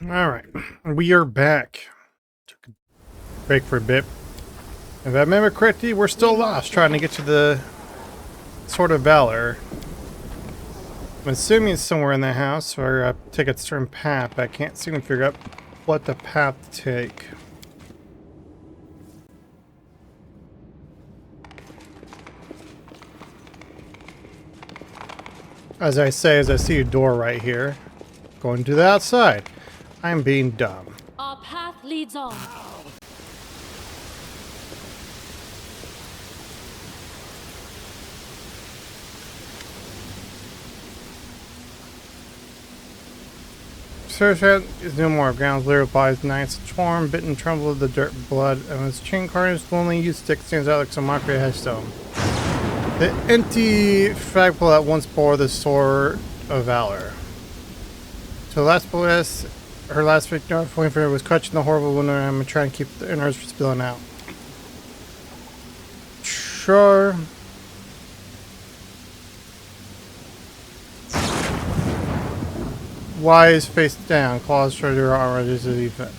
All right, we are back. Took a break for a bit. If I remember correctly, we're still lost trying to get to the Sword of Valor. I'm assuming it's somewhere in the house, or take a certain path, but I can't seem to figure out what the path to take. As I say, as I see a door right here, going to the outside. I'm being dumb. Our path leads on. Surfet is no more. Ground's littered by his knights, torn, bitten, tremble of the dirt and blood, and his chain carnage lonely youth stick stands out like some mockery of headstone. The empty flagpole that once bore the Sword of Valor. So last bless, her last victim, pointing finger was clutching the horrible wound on him and trying to keep the innards from spilling out. Sure. Wise face down, claws try to her armor as a defense.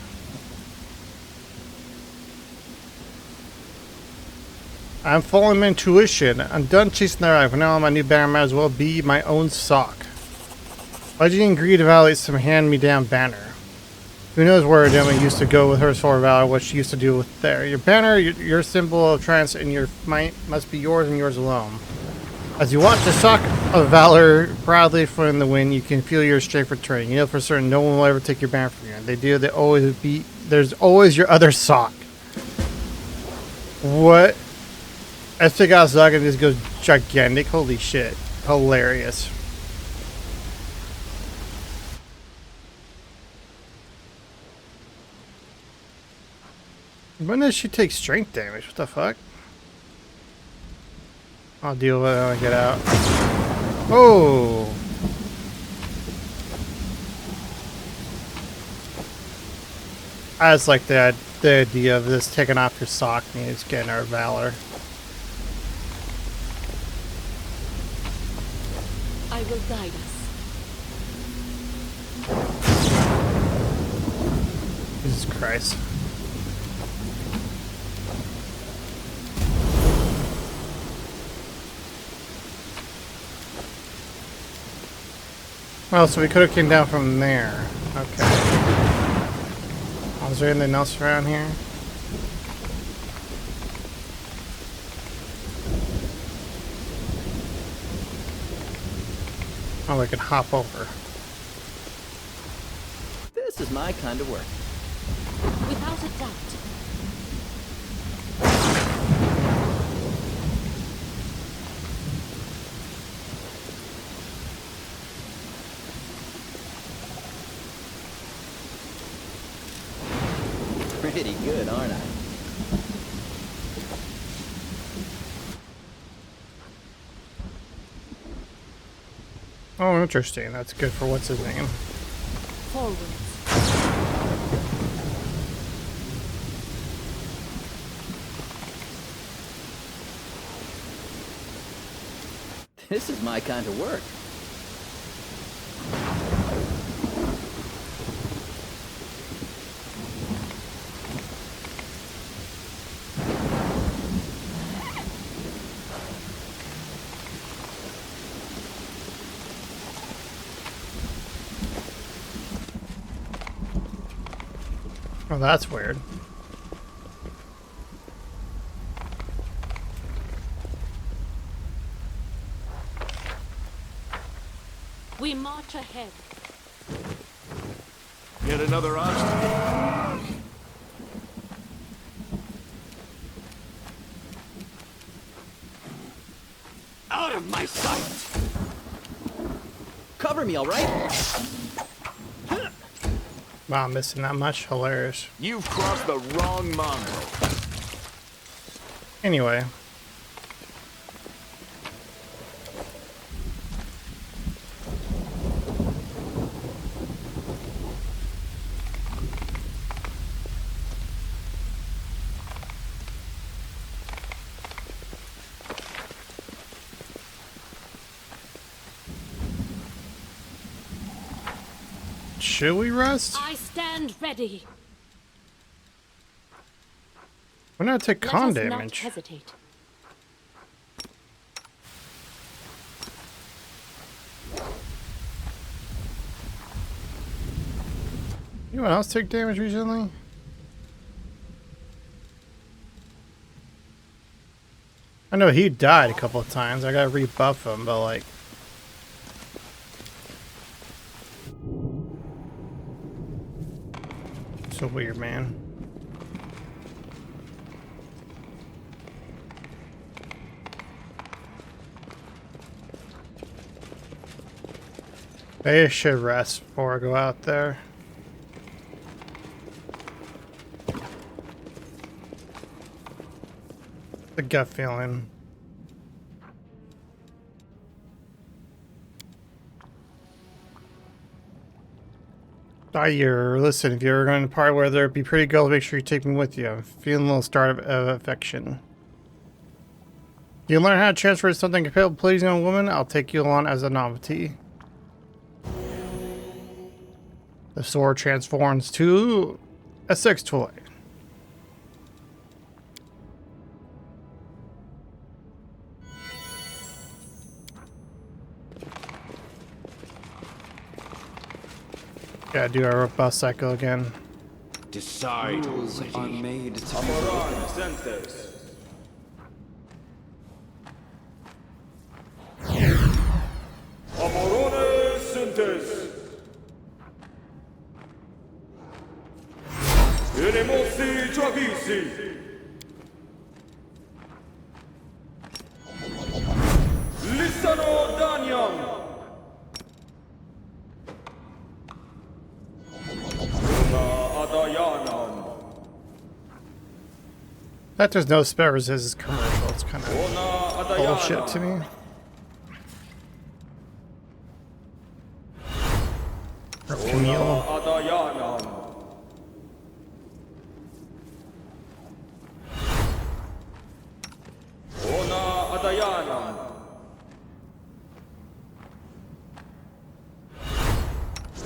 I'm following my intuition. I'm done chasing the rifle. Now my new banner might as well be my own sock. Why'd you agree to violate some hand-me-down banner? Who knows where Adema used to go with her Sword of Valor, what she used to do with there. Your banner, your symbol of trance, and your might must be yours and yours alone. As you watch the sock of Valor proudly from the wind, you can feel your strength returning. You know for certain no one will ever take your banner from you. They do, they always be. There's always your other sock. What? I think I was talking, this goes gigantic. Holy shit. Hilarious. When does she take strength damage? What the fuck? I'll deal with it when I get out. Oh! I just like the idea of this taking off your sock and just getting our Valor. I will guide us. Jesus Christ. Well, so we could have came down from there. Okay. Oh, is there anything else around here? Oh, we can hop over. This is my kind of work. Without a doubt. Pretty good, aren't I? Oh, interesting. That's good for what's his name. Forwards. This is my kind of work. Oh, that's weird. We march ahead. Yet another obstacle. Out of my sight! Cover me, all right? Wow, I'm missing that much. Hilarious. You've crossed the wrong mongrel. Anyway. Should we rest? I stand ready. Why not take Let con us not damage? hesitate. Anyone else take damage recently? I know he died a couple of times. I gotta rebuff him, but like... So weird, man. Maybe I should rest before I go out there. The gut feeling. Listen, if you're going to part where there'd be pretty girls, make sure you take me with you. I'm feeling a little start of affection. You learn how to transfer something capable of pleasing a woman, I'll take you along as a novelty. The sword transforms to a sex toy. Gotta do our robust cycle again. Decide Rules are already. made to be Amoran Centes. Amorone Centes. Enemosi Travisi. Lissano Danyam. Adayanam. That there's no spell resistance commercial. It's kind of Ona bullshit to Adayana. me. Or Camille. Adayanam. Ona Adayanam.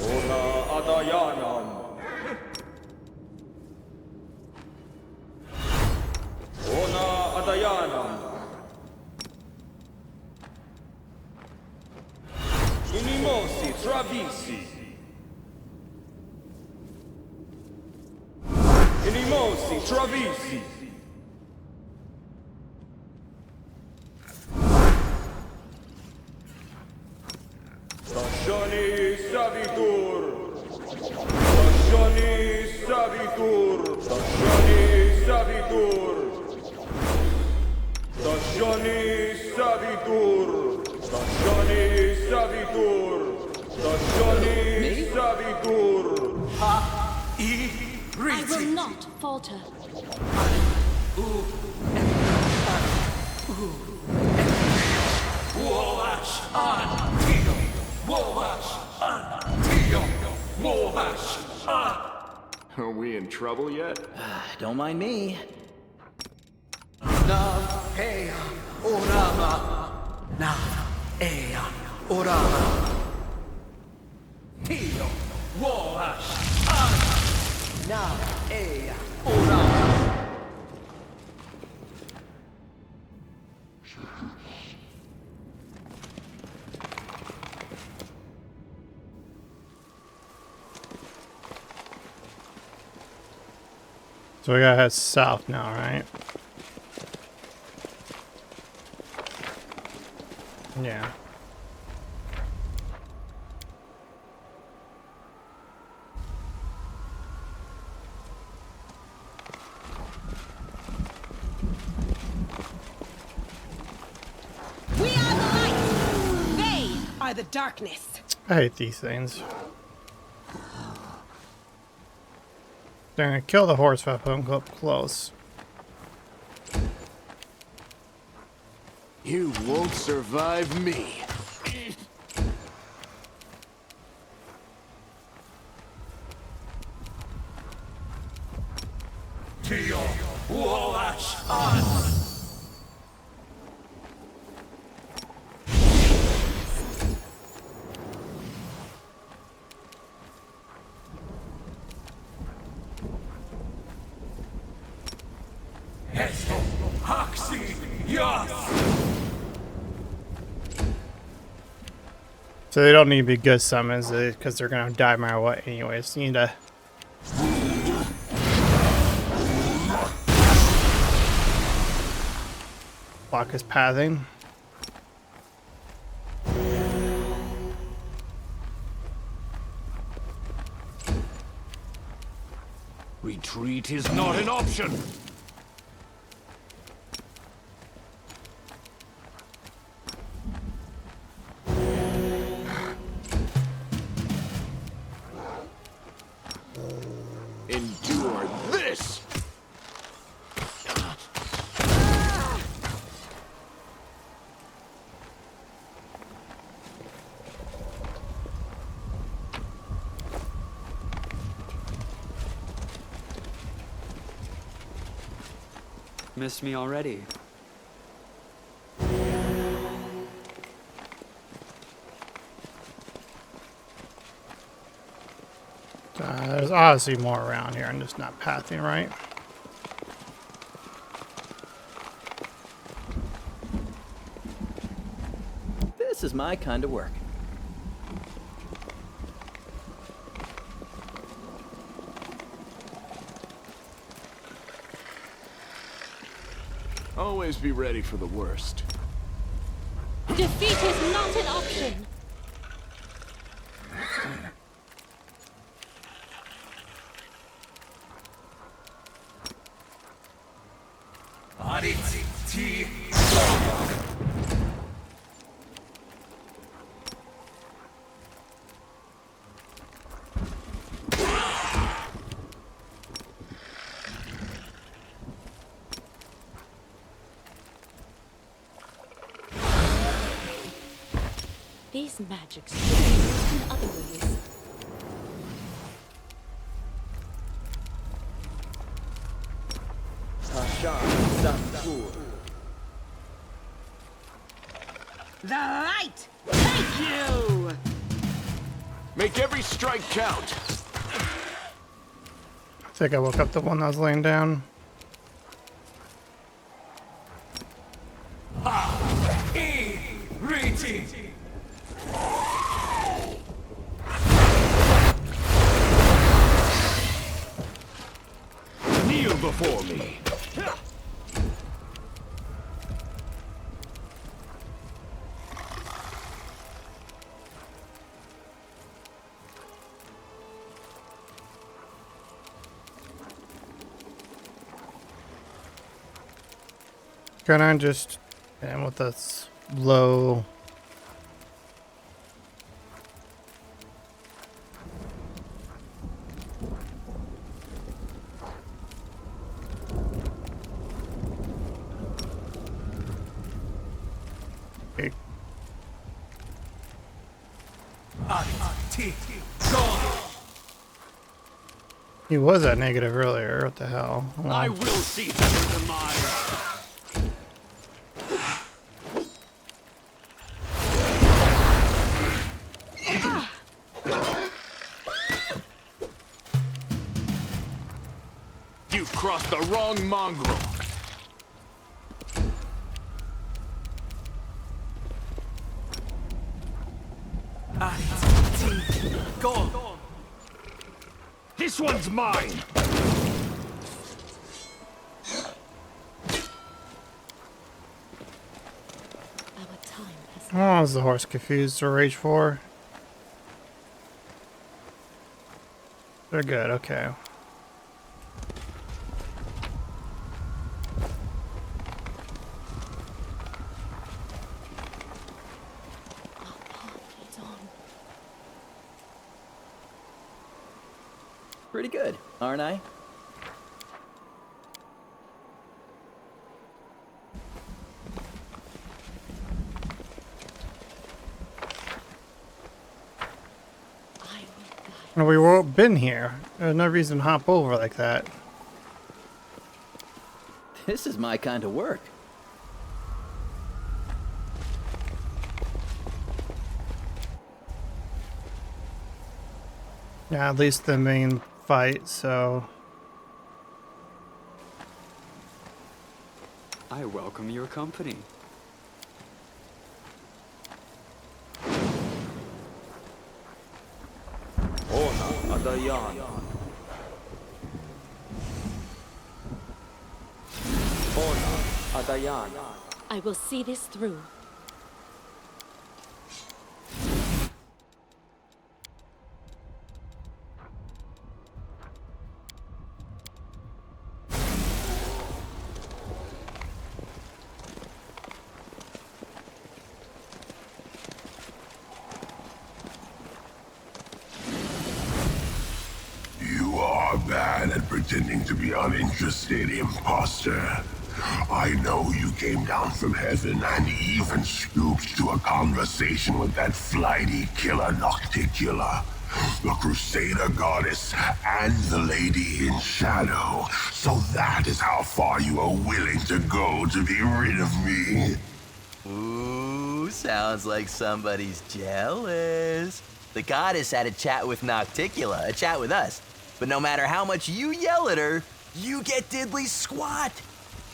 Ona Adayanam. Ona Adayanam. Inimosi Travisi. Inimosi Travisi. Stasioni Savitur. Stasioni Savitur. Stasioni Savitur. Stasioni Savitur. Stasioni Savitur. Stasioni Savitur. I will not falter. Are we in trouble yet? Don't mind me. Ea Orama. Na Ea Orama. Tio Woash. Na Ea Orama. So we gotta head south now, right? Yeah. We are the light. They are the darkness. I hate these things. They're gonna kill the horse if I put them up close. You won't survive me. Tio Woash. Hesto, Haxi, Yas. So they don't need to be good summons because they're gonna die no matter what anyways. You need to block his pathing. Retreat is not an option. Endure this. Missed me already. There's obviously more around here. I'm just not pathing right. This is my kind of work. Always be ready for the worst. Defeat is not an option. Arit, T. These magics should be used in other ways. The light! Thank you! Make every strike count. I think I woke up the one that was laying down. E. Rating. Kneel before me. Can I just and with this low okay. Arit, T. Gone. He was at negative earlier. What the hell? Hold on. I will see better than mine. You've crossed the wrong mongrel. Arit, T. Gone. This one's mine. Our time has Oh, is the horse confused or rage 4? They're good, okay. leads on. Pretty good, aren't I? I will guide. No, we were been here. There's no reason to hop over like that. This is my kind of work. Yeah, at least the main fight, so I welcome your company. Ona Adayan. Ona Adayan. I will see this through. You are bad at pretending to be uninterested, imposter. I know you came down from heaven and even scooped to a conversation with that flighty killer Nocticula, the Crusader goddess, and the Lady in Shadow. So that is how far you are willing to go to be rid of me. Ooh, sounds like somebody's jealous. The goddess had a chat with Nocticula, a chat with us. But no matter how much you yell at her, you get diddly squat.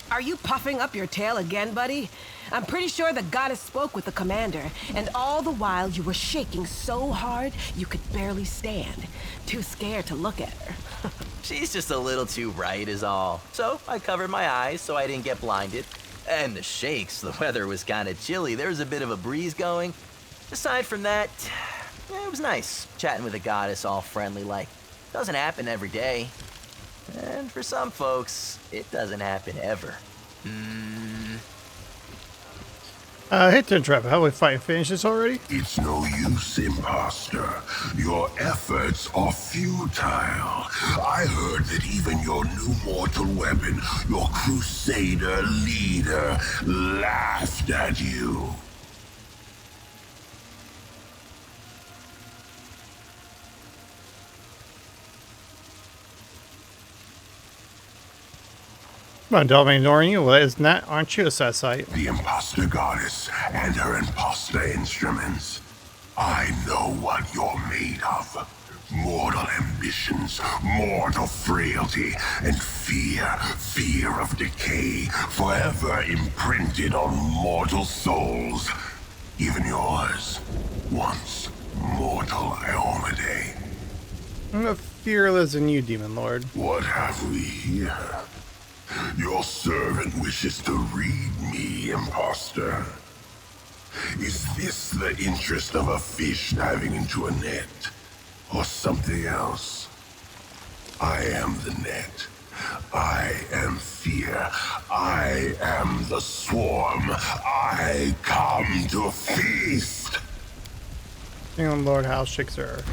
Are you puffing up your tail again, buddy? I'm pretty sure the goddess spoke with the commander, and all the while you were shaking so hard you could barely stand. Too scared to look at her. She's just a little too bright is all. So I covered my eyes so I didn't get blinded. And the shakes, the weather was kind of chilly. There was a bit of a breeze going. Aside from that, it was nice chatting with a goddess all friendly like. Doesn't happen every day. And for some folks, it doesn't happen ever. Hate to interrupt. How we fight? Finish this already? It's no use, imposter. Your efforts are futile. I heard that even your new mortal weapon, your Crusader leader, laughed at you. Come on, Delvin, ignoring you. Well, isn't that? Aren't you a satellite? The imposter goddess and her imposter instruments. I know what you're made of. Mortal ambitions, mortal frailty, and fear of decay, forever imprinted on mortal souls. Even yours, once mortal Iomedae. I'm not fearless in you, Demon Lord. What have we here? Your servant wishes to read me, imposter. Is this the interest of a fish diving into a net? Or something else? I am the net. I am fear. I am the swarm. I come to feast. Demon Lord House shakes her.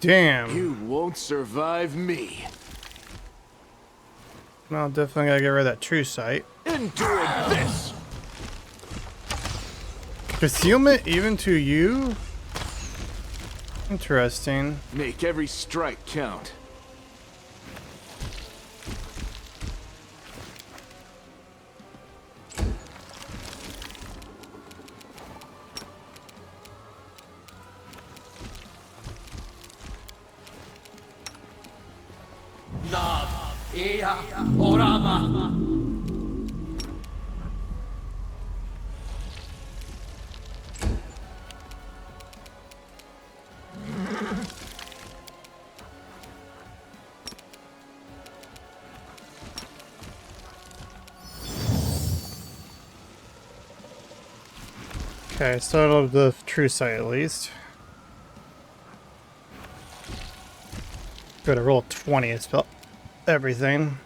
Damn. You won't survive me. No, definitely gotta get rid of that true sight. Endure this! Concealment even to you? Interesting. Make every strike count. Okay, started with the true sight at least. Go to roll 20 and spell everything.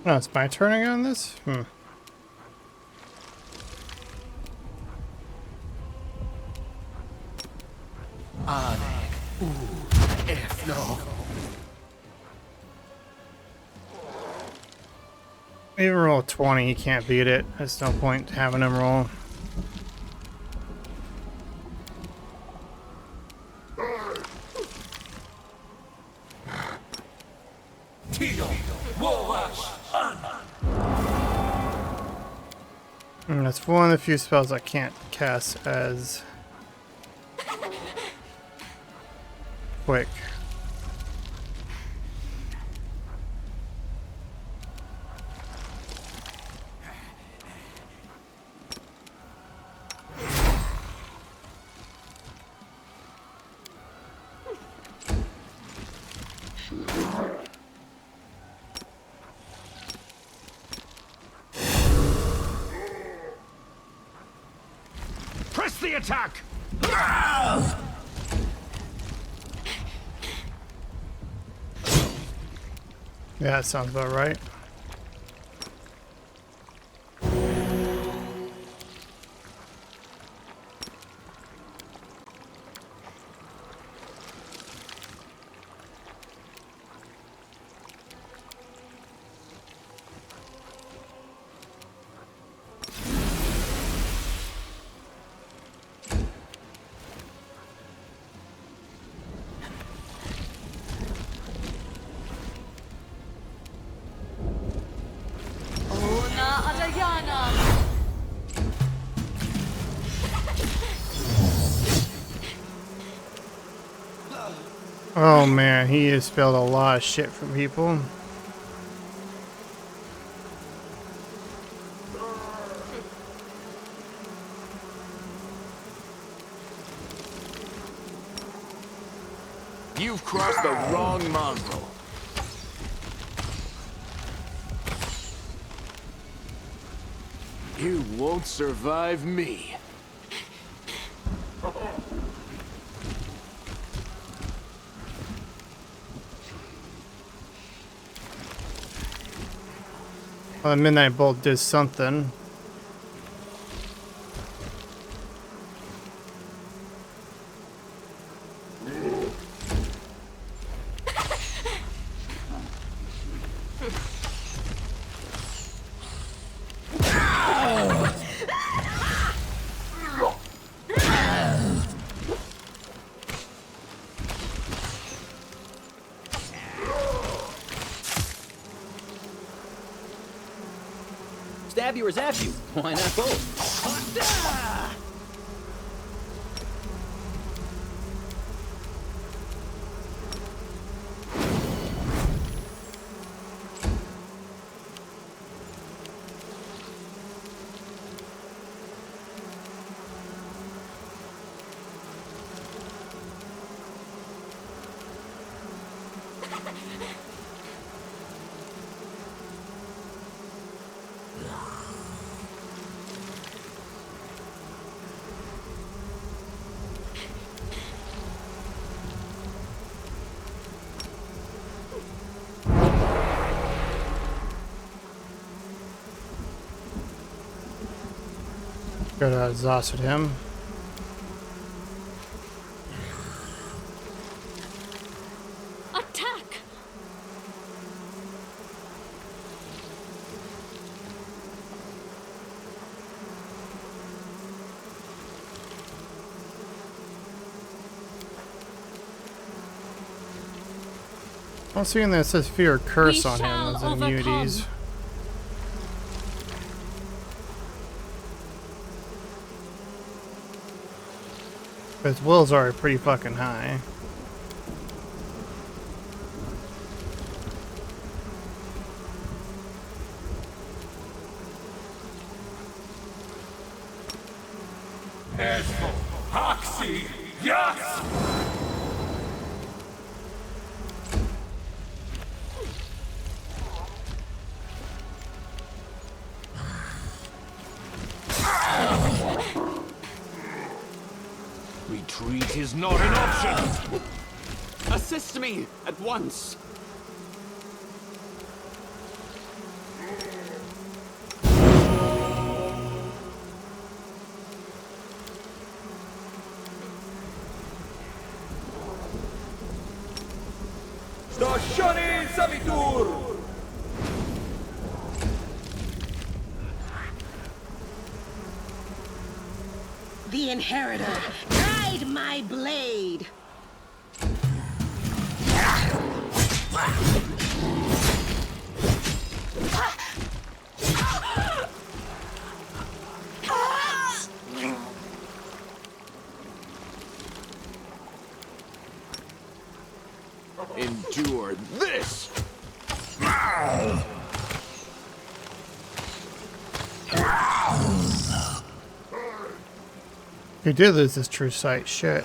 Oh, it's my turn again on this? Even roll 20, he can't beat it. There's no point having him roll. And that's one of the few spells I can't cast as quick. Press the attack! Yeah, that sounds about right. Oh man, he has spelled a lot of shit from people. You've crossed the wrong mongrel. You won't survive me. Well, the Midnight Bolt did something. Stab you or zap you. Why not both? Could have exhausted him. Attack! I'm seeing that it says fear curse We on him shall as overcome. immunities. But his will's already pretty fucking high. Esmo, Hoxie, yes! Retreat is not an option! Assist me at once. Stoshoni Savitur! the inheritor. Guide my blade. Endure this! You did lose this true sight. Shit.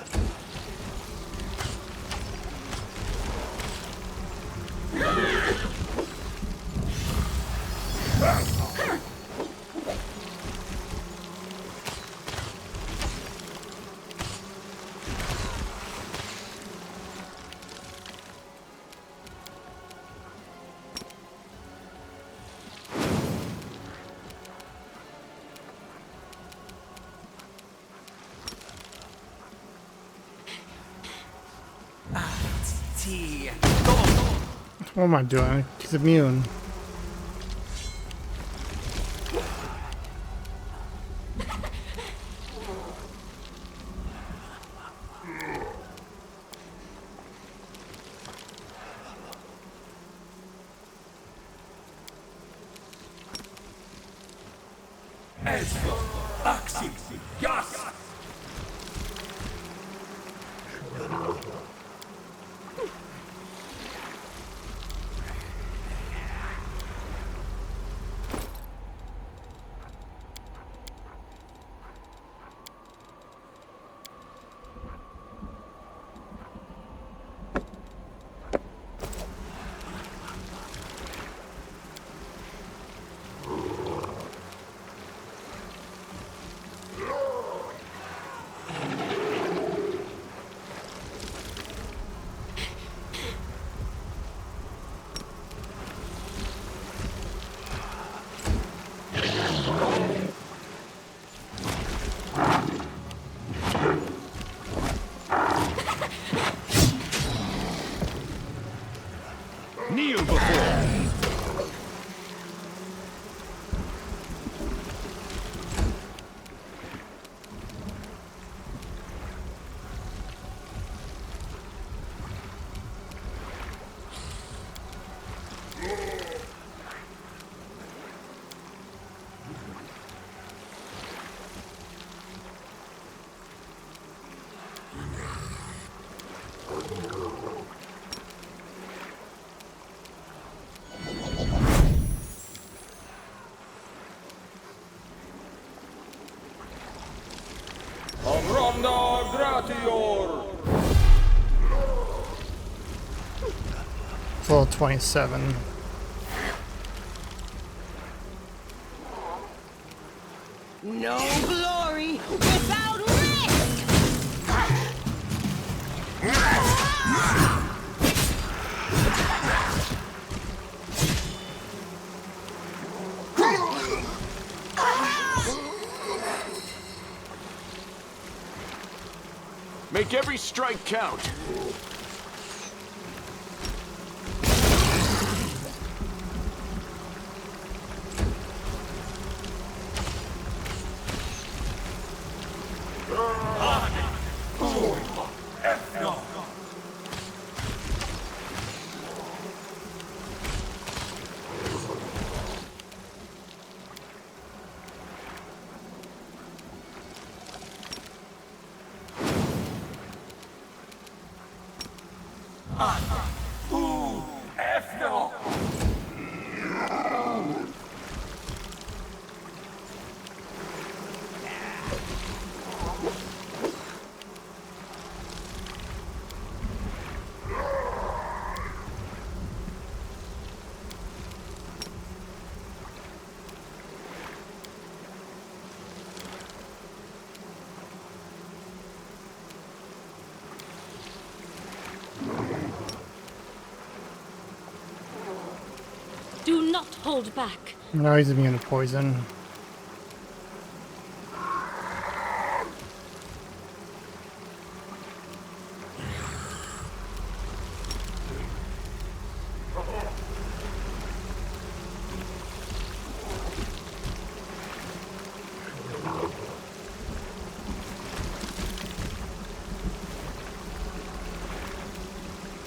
What am I doing? He's immune. Kneel before me. Ronda Gratior! It's level 27. No glory without risk! Make every strike count. Do not hold back. Now he's immune to poison.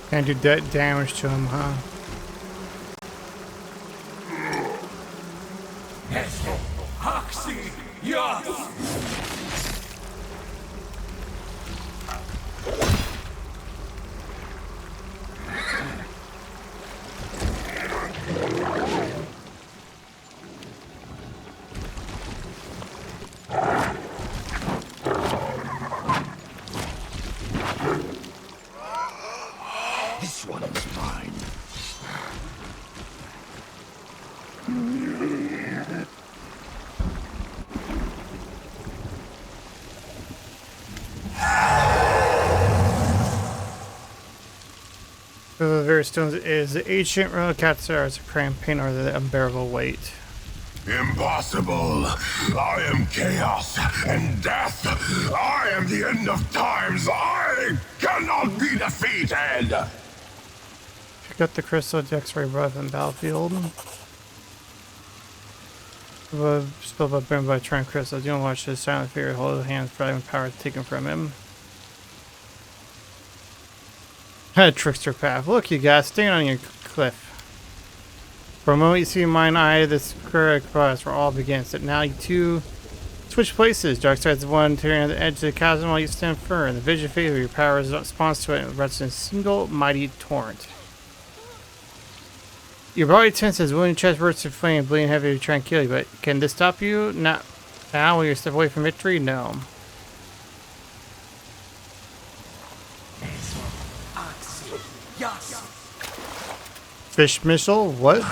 Can't do damage to him, huh? Esto, Hoxie, Yas! This one's mine. The very stones is the ancient royal catsar as a cramped pain or the unbearable weight. Impossible! I am chaos and death! I am the end of times! I cannot be defeated! Pick up the crystal X-ray above in battlefield. Spilled by burned by Trent crystals. You don't watch his silent fear hold his hands for having power taken from him. Trickster path. Look, you guys, staying on your cliff. For a moment, you see mine eye this correct process where all begins. That now you two switch places. Dark side's the one tearing at the edge of the chasm while you stand firm. The vision fades, your power responds to it and rests in a single mighty torrent. Your body tenses, wounded chest bursts in flame, bleeding heavy to try and kill you. But can this stop you? Not now when you're a step away from victory? No. Fish missile? What?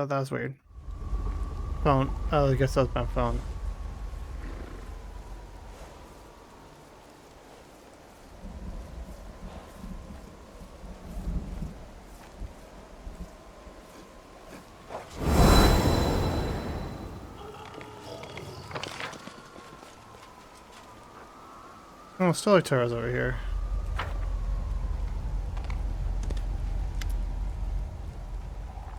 That was weird. Phone. Oh, I guess that was my phone. Oh, Stoic Tower's over here.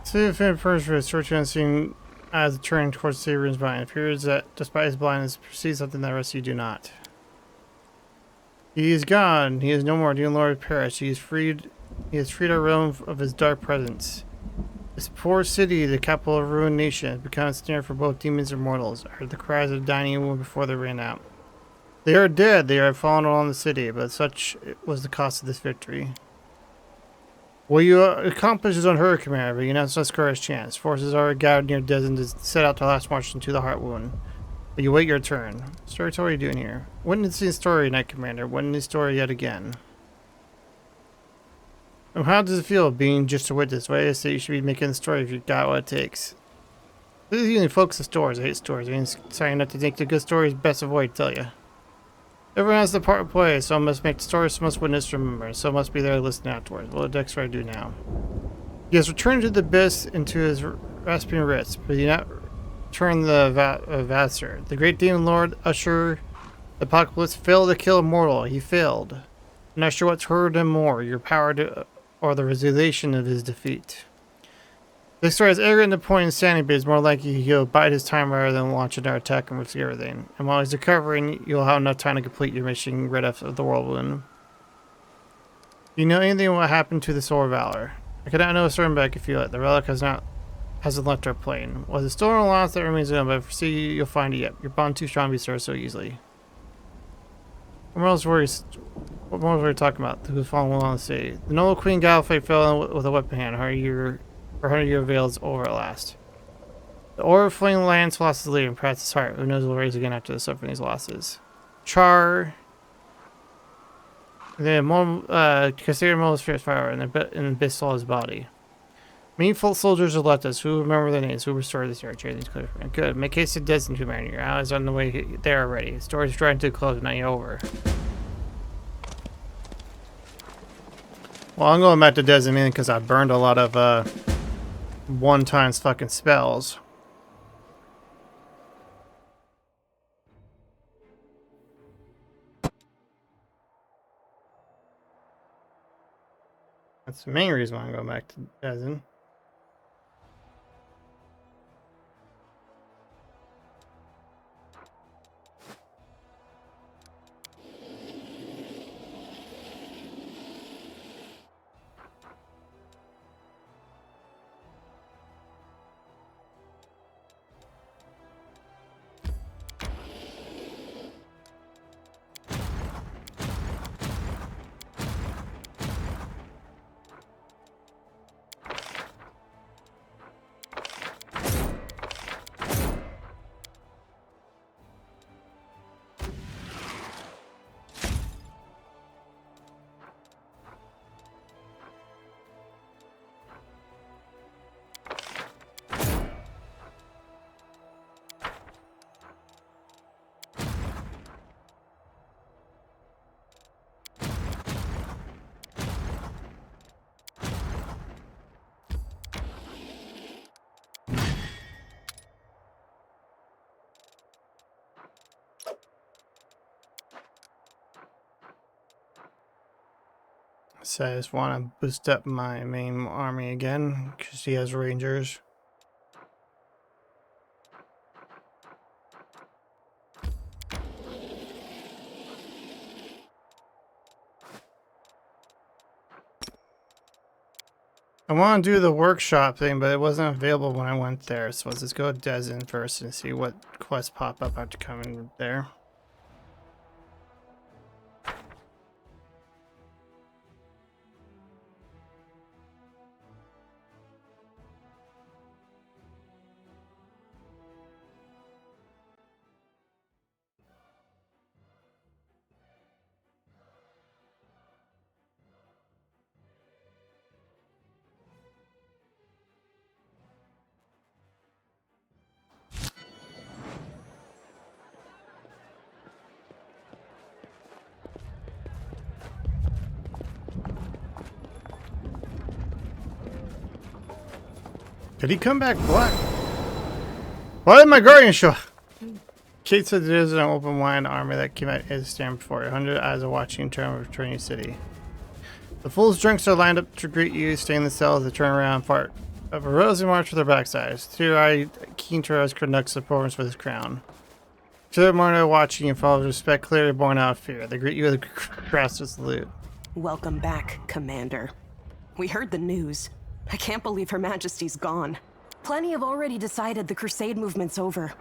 See if it first was searching and seeing as it turned towards Saber's mind. It appears that despite his blindness, perceives something that the rest of you do not. He is gone. He is no more. Dear Lord perish. He has freed our realm of his dark presence. This poor city, the capital of a ruined nation, has become a snare for both demons and mortals. I heard the cries of the dying woman before they ran out. They are dead. They are fallen along the city, but such was the cost of this victory. What you accomplish is on her command, but you know it's not Scar's chance. Forces are gathered near Desmond to set out to last march into the heart wound. But you wait your turn. Story, what are you doing here? Witness the story, Knight Commander. Witness the story yet again. And how does it feel being just a witness? Why I say you should be making the story if you got what it takes. This is using folks of stories. I hate stories. I mean, sorry not to think the good stories best avoid, tell you. Everyone has the part to play. Some must make the story, some must witness, remember. Some must be there to listen afterwards. What did Dexter do now? He has returned to the abyss into his rasping wrist, but he did not turn the Vassar. The great demon lord, Usher, the apocalypse, failed to kill a mortal. He failed. I'm not sure what's hurt him more, your power to, or the realization of his defeat. Dexter is arrogant to the point of insanity, but it's more likely he'll bide his time rather than launch another attack and risk everything. And while he's recovering, you'll have enough time to complete your mission rid of the world wound. Do you know anything what happened to the Sword of Valor? I cannot know a certain, but I can feel it. The relic hasn't left our plane. Was it still in a loss that remains in, but if you see, you'll find it yet. Your bond too strong to be served so easily. What else were we talking about? Who's fallen along the sea? The noble Queen Gallifrey fell with a weapon hand. Her 100-year veil is over at last. The Order of Flame Lands lost his leader and perhaps his heart. Who knows will raise again after suffering these losses. Char. The consider most fierce fire and the abyss saw his body. Meaningful soldiers have left us. Who remember their names? Who restored this territory? Good. Make haste to Desmond, Commander. Your allies are on the way there already. The story's drawing to a close, now you're over. Well, I'm going back to Desmond because I burned a lot of one-time fucking spells. That's the main reason why I'm going back to Desmond. So I just want to boost up my main army again because he has rangers. I want to do the workshop thing, but it wasn't available when I went there. So let's just go to Desmond first and see what quests pop up after coming there. Did he come back black? Why did my guardian show? Kate said there's an open wide army that came out as stand before 100 eyes are watching in terms of returning city. The fools drunks are lined up to greet you, stay in the cells, they turn around, part of a rosy march with their backsides. Two-eyed keen Torres conducts the performance with his crown. To the morning watching you follow respect clearly born out of fear. They greet you with a crassest salute. Welcome back, Commander. We heard the news. I can't believe Her Majesty's gone. Plenty have already decided the Crusade movement's over.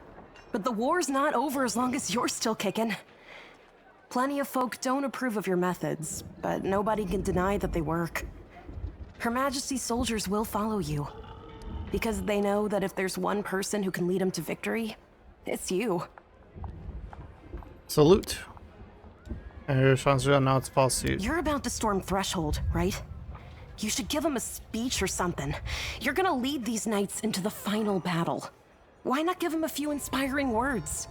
But the war's not over as long as you're still kicking. Plenty of folk don't approve of your methods, but nobody can deny that they work. Her Majesty's soldiers will follow you. Because they know that if there's one person who can lead them to victory, it's you. Salute. And your responsibility now it's false suit. You're about to storm Threshold, right? You should give them a speech or something. You're gonna lead these knights into the final battle. Why not give them a few inspiring words?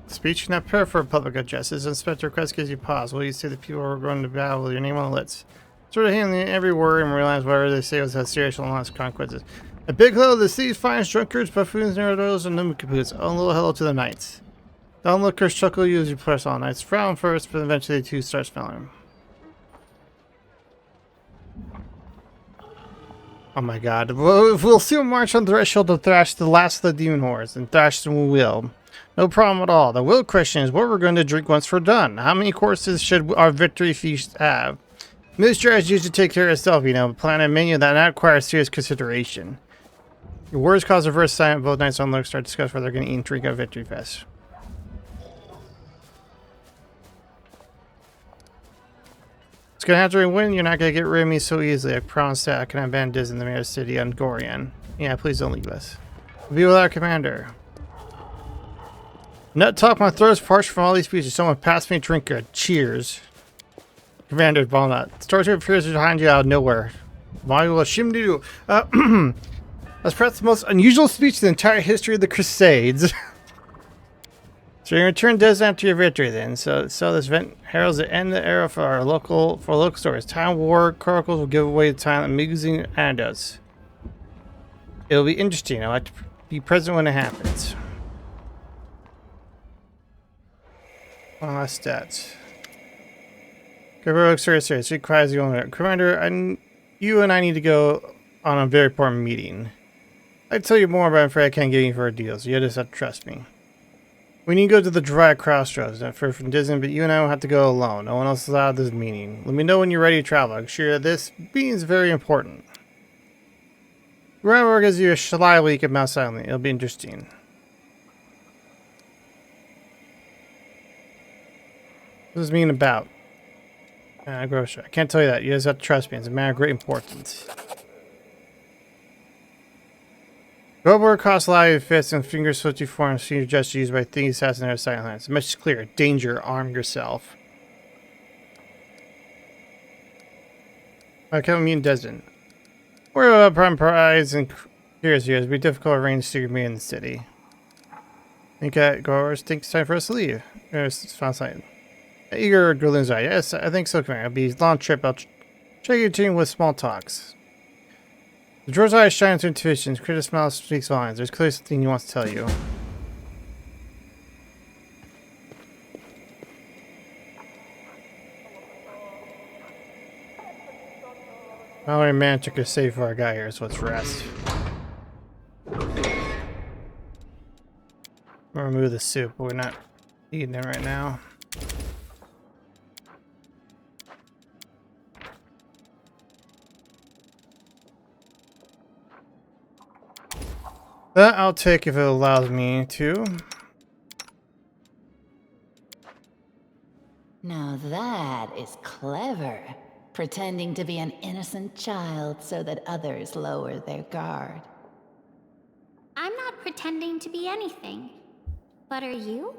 Speech not prayer for public addresses. Inspector request gives you pause. Will you say the people who are going to battle with your name on the lips? Sort of handling every word and realize whatever they say was has serious and lost consequences. A big hello to the city's finest drunkards, buffoons, nerdos, and nimcapoos. A little hello to the knights. The onlookers chuckle you as you press on. Knights frown first, but eventually they too start smelling. Oh my god. We'll soon march on the threshold to thrash the last of the demon hordes, and thrash them we will. No problem at all. The real question is what we're going to drink once we're done. How many courses should our victory feast have? Most strategies should take care of itself, you know. Plan a menu that not requires serious consideration. Your words cause reverse silent. Both knights on look start to discuss whether they're going to eat and drink at Victory Fest. It's gonna have to win. You're not gonna get rid of me so easily. I promise that I can abandon Diz in the mayor's city on Gorian. Yeah, please don't leave us. We'll be with our commander. Nut talk, my throat's parched from all these speeches. Someone pass me a drink. Cheers. Commander Ballnut. Storage appears behind you out of nowhere. Why will Shimdu? That's perhaps the most unusual speech in the entire history of the Crusades. So your return does after your victory then. So this event heralds the end of the era for local stories. Time War Chronicles will give away the time amusing anecdotes. It'll be interesting. I like to be present when it happens. One last stats. Gabriel serious. He cries the owner. Commander, you and I need to go on a very important meeting. I'd tell you more, but I'm afraid I can't get you for a deal, so you just have to trust me. We need to go to the dry crossroads. Not far from Disney, but you and I will have to go alone. No one else is allowed this meeting. Let me know when you're ready to travel. I'm sure this meeting is very important. Remember, gives you a sly week at Mouse Island. It'll be interesting. What is this meeting about? Grocery. I can't tell you that. You just have to trust me. It's a matter of great importance. Robber costs live fists and fingers switchy forms senior just used by Thingy Assassin or Silence. The message is clear. Danger. Arm yourself. I can't meet Desmond. Worry about prime prize and curious years. It'll be difficult to arrange to me in the city. Think growers think it's time for us to leave. It's found sight. Eager Grillins eye. Yes, I think so, Commander. It'll be a long trip. I'll check your team with small talks. The droid's eyes shine through intuition. Critter smile speaks volumes. There's clearly something he wants to tell you. Mallory man took a save for our guy here, so let's rest. We'll remove the soup, but we're not eating it right now. That I'll take if it allows me to. Now that is clever. Pretending to be an innocent child so that others lower their guard. I'm not pretending to be anything. But are you?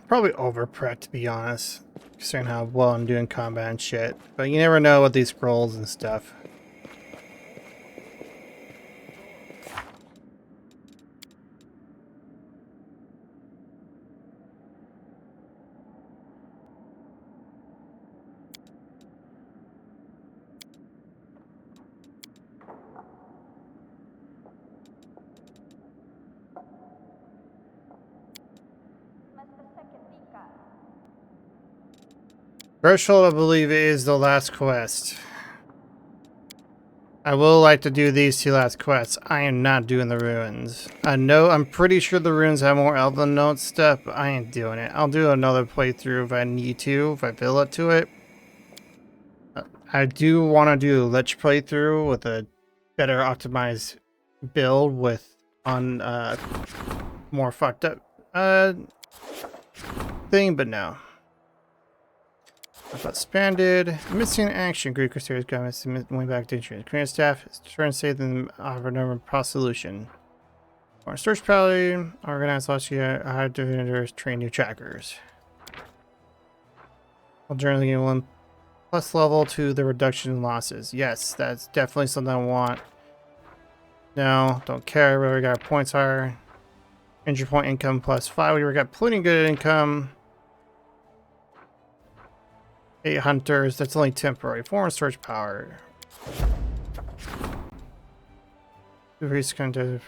Probably over-prepped, to be honest, considering how well I'm doing combat and shit. But you never know with these scrolls and stuff. Threshold, I believe, is the last quest. I will like to do these two last quests. I am not doing the ruins. I know, I'm pretty sure the ruins have more Elven Note stuff, but I ain't doing it. I'll do another playthrough if I need to, if I feel up to it. I do want to do a Lich playthrough with a better optimized build with on more fucked up thing, but no. About expanded, missing action. Greek Crusaders got way back to insurance. Command staff is trying to save them of a number of solution. Our search party organized last year. High defenders train new trackers. I'll generally gain 1+ level to the reduction in losses. Yes, that's definitely something I want. No, don't care where we got our points are. Injury point income +5. We got plenty good income. 8 hunters, that's only temporary. 4 search power. Increase kind of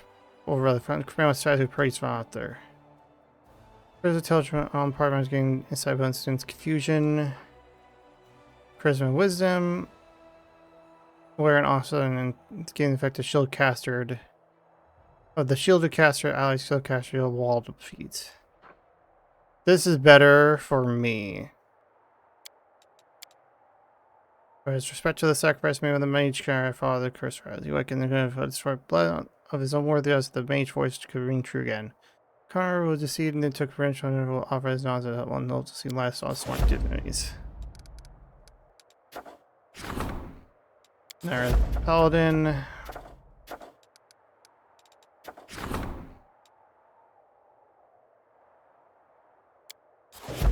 over the front. Command size who praise from out there. There's intelligent on partners getting inside of instance confusion. Charisma and wisdom. Where and also and getting effective shield caster. Of the shielded caster, ally shield caster wall defeats. This is better for me. With respect to the sacrifice made with the mage can follow the curse rise. You awaken the good of destroy blood of his own worthy as the mage voice could ring true again. Connor was deceived and then took revenge on will offer his knowledge that one knows to see last on smart divinities. There, Paladin.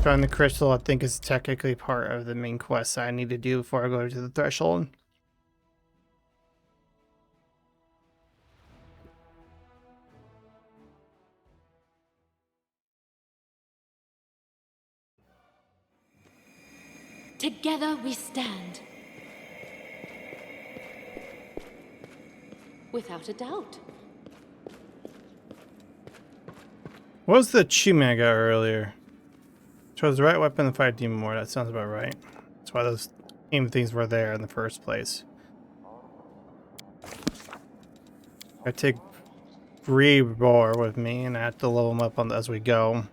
Find the crystal, I think, is technically part of the main quest I need to do before I go to the threshold. Together we stand. Without a doubt. What was the achievement I got earlier? Chose the right weapon to fight demon more. That sounds about right. That's why those aim things were there in the first place. I take Reborn with me, and I have to level them up on as we go.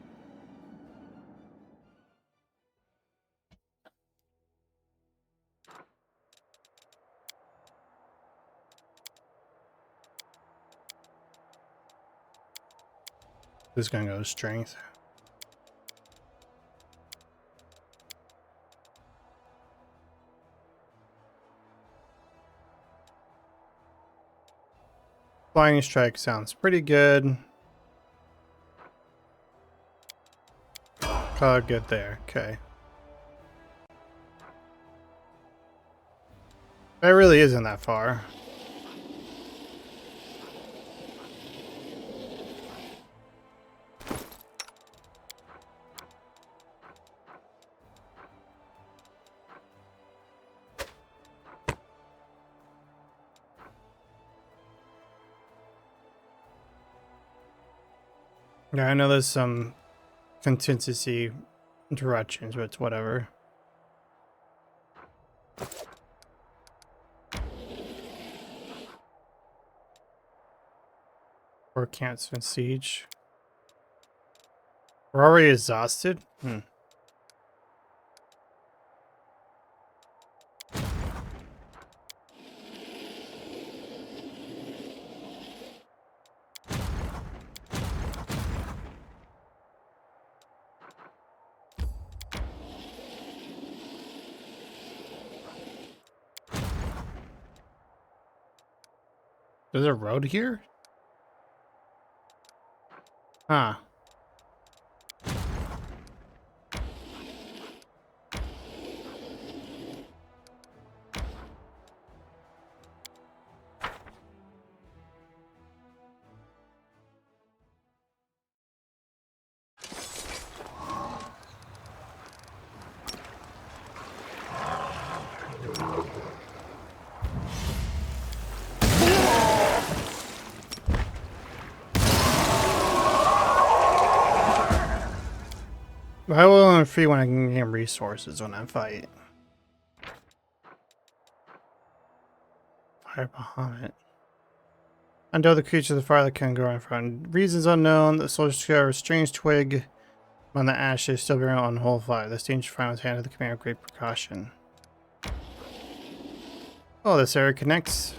This is gonna go to strength. Flying strike sounds pretty good. Oh, good there. Okay. That really isn't that far. Yeah, I know there's some contingency interruptions, but it's whatever. Or can't spin siege. We're already exhausted? There's a road here? Huh. I will only free when I can gain resources when I fight. Fire Bahamut. Undo the creature of the fire that can go in front. Reasons unknown, the soldiers discover a strange twig on the ashes still burning on whole fire. This danger find was handed to the commander with great precaution. Oh, this area connects.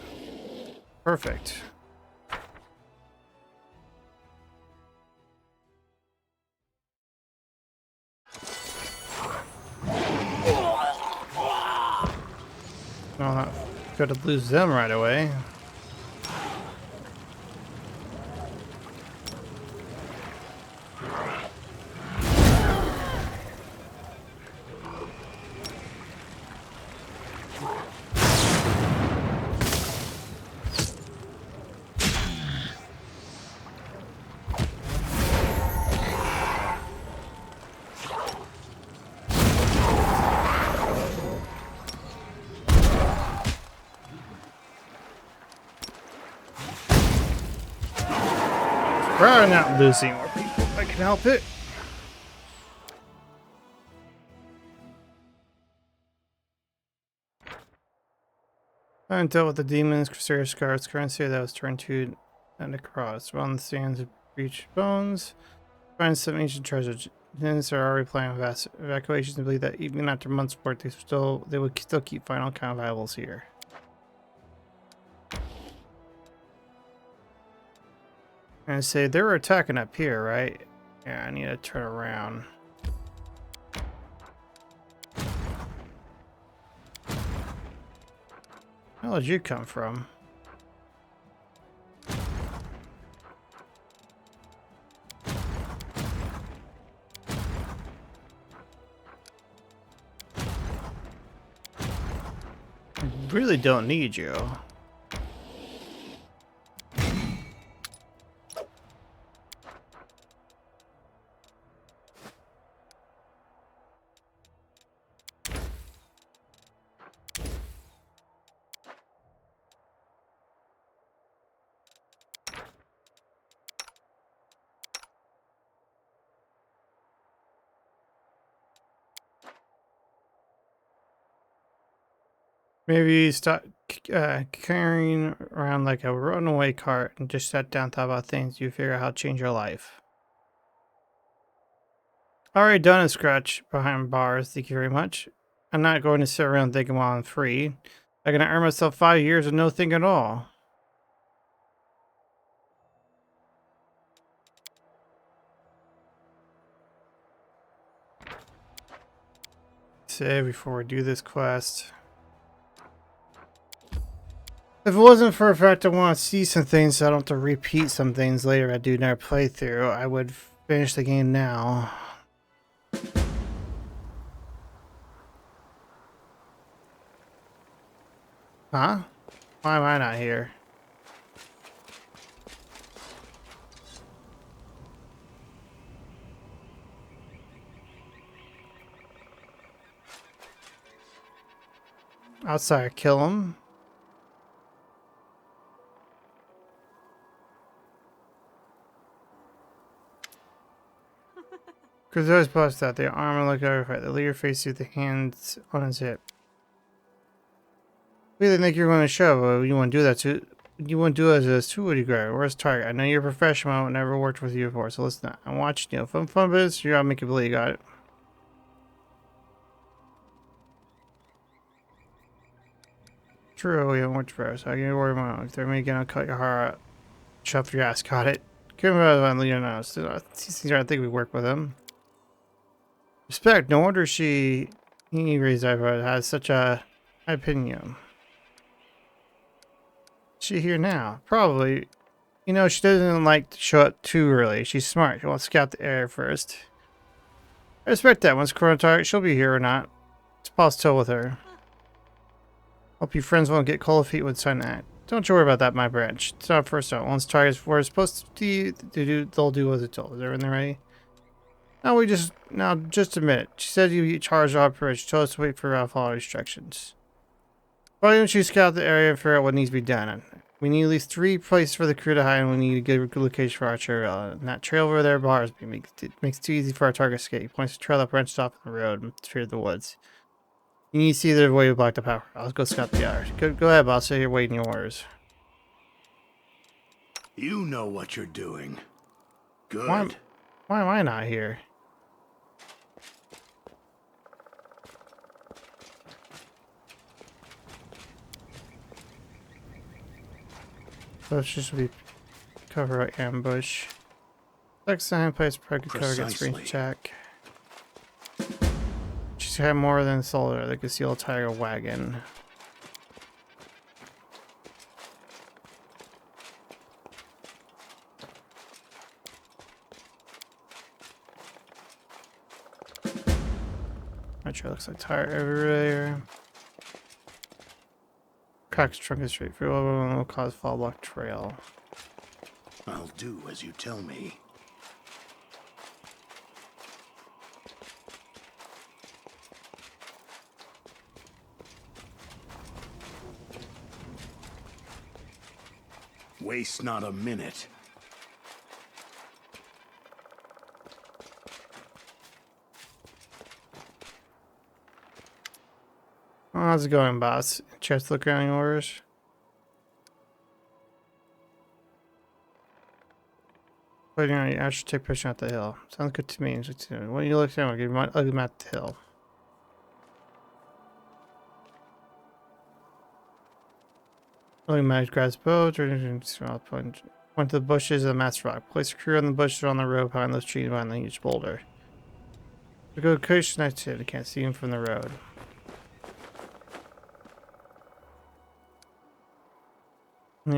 Perfect. No, not good to lose them right away. We're not losing more people. I can help it. I haven't dealt with the demons, Crusader Scar's currency that was turned to and across. Well, on the sands of breached bones, find some ancient treasure. Demons are already planning evacuations and believe that even after months' work, they would still keep final kind of rivals here. And say they were attacking up here, right? Yeah, I need to turn around. Where did you come from? really don't need you. Maybe stop carrying around like a runaway cart and just sit down, thought about things you figure out how to change your life. Already done a scratch behind bars, thank you very much. I'm not going to sit around thinking while I'm free. I'm gonna earn myself 5 years of no thinking at all. Say before we do this quest. If it wasn't for the fact I want to see some things so I don't have to repeat some things later I do another playthrough, I would finish the game now. Huh? Why am I not here? Outside, kill him. Because those bust out the armor like everything. The leader faces with the hands on his hip. We didn't think you were going to show, but you wouldn't do that too. You wouldn't do it as too, would you, Greg? Where's Target? I know you're a professional. I never worked with you before, so listen. I'm watching you. Fun bits. You gotta make it believe you got it. True, we haven't worked for us. So I can't worry about it. If they're making, I'll cut your heart out. Shove your ass. Got it. Give him a leader now. I think we work with him. Respect. No wonder he raised eyebrows, has such a high opinion. Is she here now? Probably. You know, she doesn't like to show up too early. She's smart. She wants to scout the area first. I respect that. Once Chrono Target, she'll be here or not. It's possible with her. Hope your friends won't get cold feet with Sun Act. Don't you worry about that, my branch. It's not first out. Once Target's where it's supposed to do, they'll do as it's told. Is everything ready? Now, just a minute. She said you be charged operation. She told us to wait for follow instructions. Why don't you scout the area and figure out what needs to be done? We need at least 3 places for the crew to hide, and we need a good location for our trail. And that trail over there bars makes it too easy for our target to escape. He points the trail that branches off on the road and through the woods. You need to see the way to block the power. I'll go scout the others. Go ahead, boss. Sit here waiting your orders. You know what you're doing. Good. Why am I not here? Let's just be cover our ambush. Next sign place probably cover against range attack. She's had more than soldier. The concealed tiger wagon. My trail looks like tire everywhere. Crack's trunk is straight through. Will cause fall block trail. I'll do as you tell me. Waste not a minute. How's it going, boss? Chest look around your orders. Waiting on you. I should take pushing out the hill. Sounds good to me. When you look down, I'll give you my ugly map to the hill. Ugly map grabs bow. Point to the bushes of the master rock. Place a crew on the bushes on the road behind those trees behind the huge boulder. We go cushion next to it. I can't see him from the road.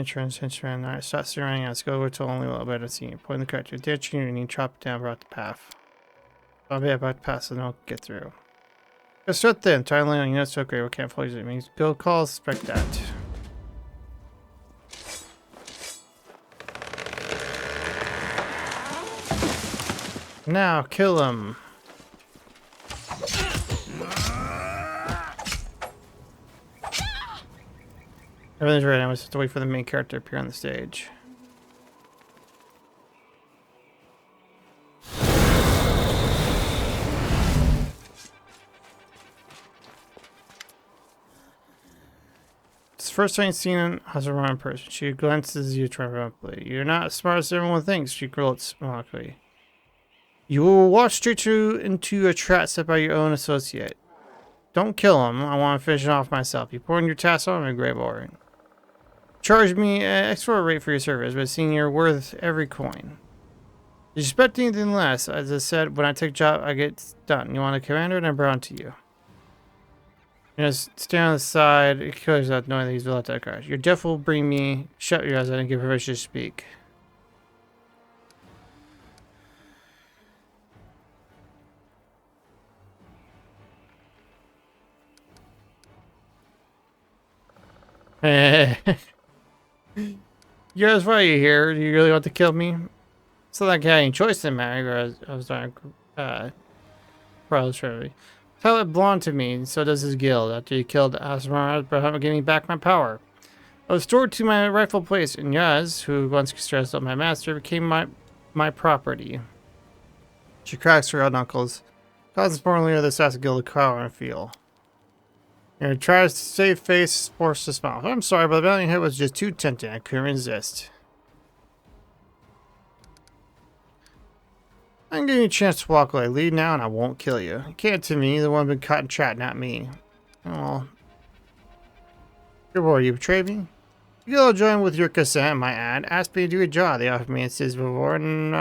Transition around. Alright, stop surrounding us. Go over to only a little bit of seeing. Point the correct ditch and you need to chop it down about the path. I'll be about to pass so don't get through. It's so thin. Thailand, you know, it's so great. We can't fully use it. It means go call, expect that. Now, kill him. Everything's ready. I just have to wait for the main character to appear on the stage. It's the first time seen Hazara in person. She glances at you triumphantly. You're not as smart as everyone thinks, she growled smartly. You will walk straight into a trap set by your own associate. Don't kill him. I want to finish it off myself. You pour in your task on me, Grey Boy. Charge me an extra rate for your service, but seeing you're worth every coin. You expect anything less? As I said, when I take a job, I get done. You want a commander, and I'm bound to you. You just stand on the side, it kills without knowing that he's without that card. Your death will bring me. Shut your eyes and give permission to speak. Yes, why are you here? Do you really want to kill me? It's not like I had any choice in the matter. I was trying to tell it belonged to me, and so does his guild. After you killed Asmar, but giving me back my power. I was stored to my rightful place, and Yaz, who once stressed out my master, became my property. She cracks her own knuckles. Causes more leader of the Assassin Guild to cower and feel. And tries to save face, forced to smile. I'm sorry, but the valiant hit was just too tempting. I couldn't resist. I'm giving you a chance to walk away. Leave now, and I won't kill you. You can't to me. The one been caught in trap, not me. Oh, good boy, you betrayed me. You'll join with your consent, my ad. Asked me to do a job. They offered me instances before, and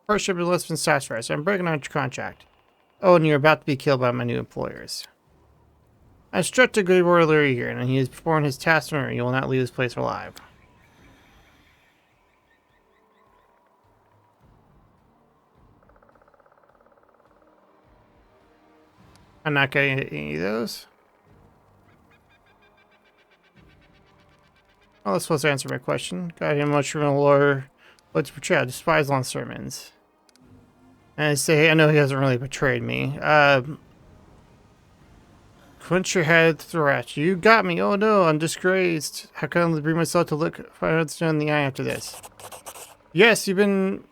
partnership with less than satisfied. So I'm breaking out your contract. Oh, and you're about to be killed by my new employers. I instruct a good warrior here, and he is performing his task for me. You will not leave this place alive. I'm not getting any of those. Oh, that's supposed to answer my question. Got him much from a lawyer. What's portrayed? I despise long sermons. And I say, hey, I know he hasn't really betrayed me. Clench your head, throw at you. You got me. Oh no, I'm disgraced. How can I bring myself to look in the eye after this? Yes, you've been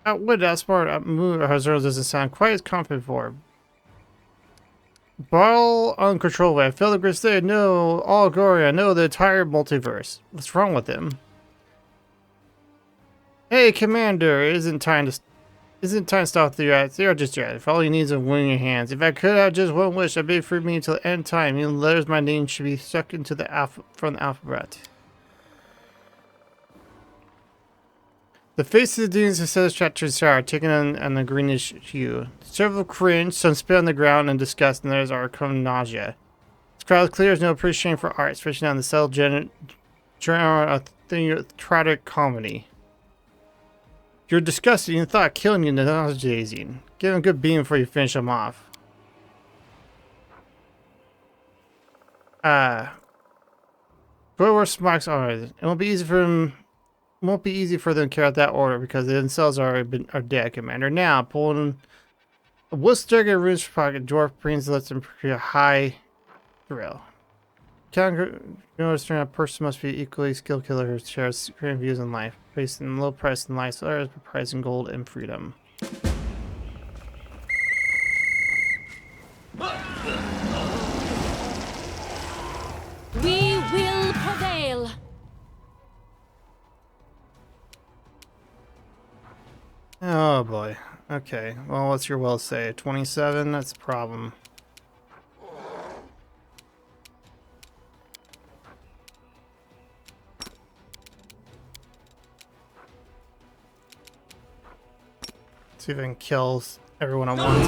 outwitted, outsmarted, outmoved. Hazard doesn't sound quite as confident for. Ball uncontrollable. I feel the crusade. No, all glory. I know the entire multiverse. What's wrong with him? Hey, Commander, isn't time to stop the rats. They are just rats. If all you need is a wing in your hands. If I could have just one wish, I'd be free me until the end time. Even letters my name should be stuck into the from the alphabet. The faces of the demons have set structured sour, taking on the greenish hue. Several cringe, some spit on the ground in disgust, and others are come nausea. This crowd clear has no appreciation for art, especially on the subtle genre of tragic comedy. You're disgusting. You thought killing you nauseating. Give him a good beam before you finish him off. Whoever smacks on it. It won't be easy for him. Won't be easy for them to carry out that order because they themselves are dead, Commander. Now, pulling a Woodstugger runes for pocket, dwarf brains lets them create a high thrill. You understand a person must be equally skilled killer who shares creative views in life, based in low price in life, others but price in gold and freedom. We will prevail. Oh boy. Okay. Well, what's your will say? 27? That's a problem. See if I can kill everyone at once.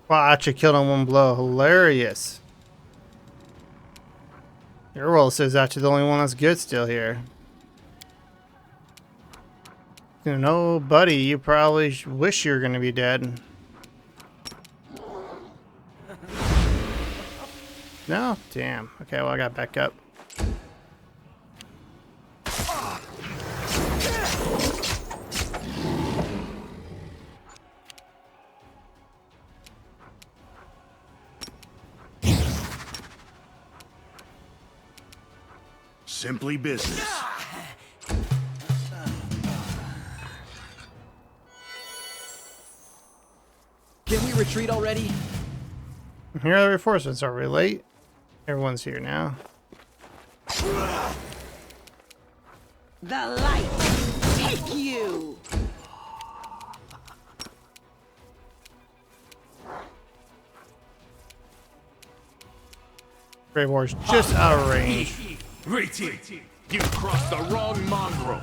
Wow, I actually killed in one blow. Hilarious. Your will says actually the only one that's good still here. You know, buddy, you probably wish you were going to be dead. now? Damn. Okay, well I got back up. Simply business. Can we retreat already? Here are the reinforcements. Are we late? Everyone's here now. The light take you. Grey War's just out of range. Retreat! You crossed the wrong mongrel!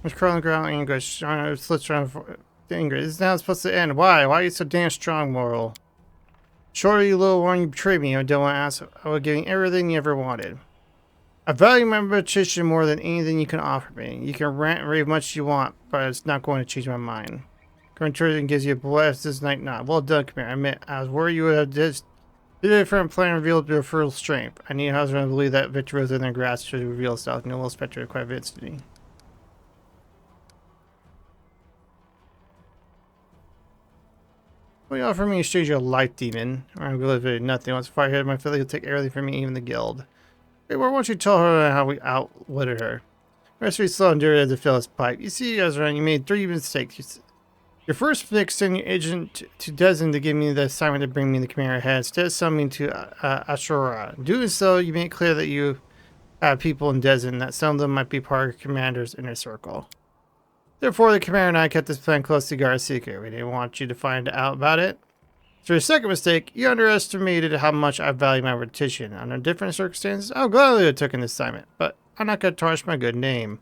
There's crawling ground English. Slits around for English. This is now supposed to end. Why? Why are you so damn strong, Moral? Shorty, you little one, you betrayed me. I don't want to ask. I was giving everything you ever wanted. I value my reputation more than anything you can offer me. You can rant and rave much you want, but it's not going to change my mind. Current tourism gives you a blast this night. Not well done, come here. I admit, I was worried you would have just did a different plan revealed your full strength. I need a husband to believe that victory was in their grasp to reveal itself. No little spectre quite convinced me. What do you offer me in exchange of a light demon? I'm going to nothing. Once before I hit my filly, he'll take everything from me, even the guild. Wait, why won't you tell her how we outwitted her? Rest be slow and dirty to fill his pipe. You see, Ezra, you made 3 mistakes. Your first mistake sending your agent to Desmond to give me the assignment to bring me the commander ahead, instead of summoning to Ashura. Doing so, you made it clear that you have people in Desmond, that some of them might be part of your commander's inner circle. Therefore, the commander and I kept this plan close to guard secret. We didn't want you to find out about it. So your second mistake, you underestimated how much I value my reputation. Under different circumstances, I would gladly have taken this assignment, but I'm not going to tarnish my good name.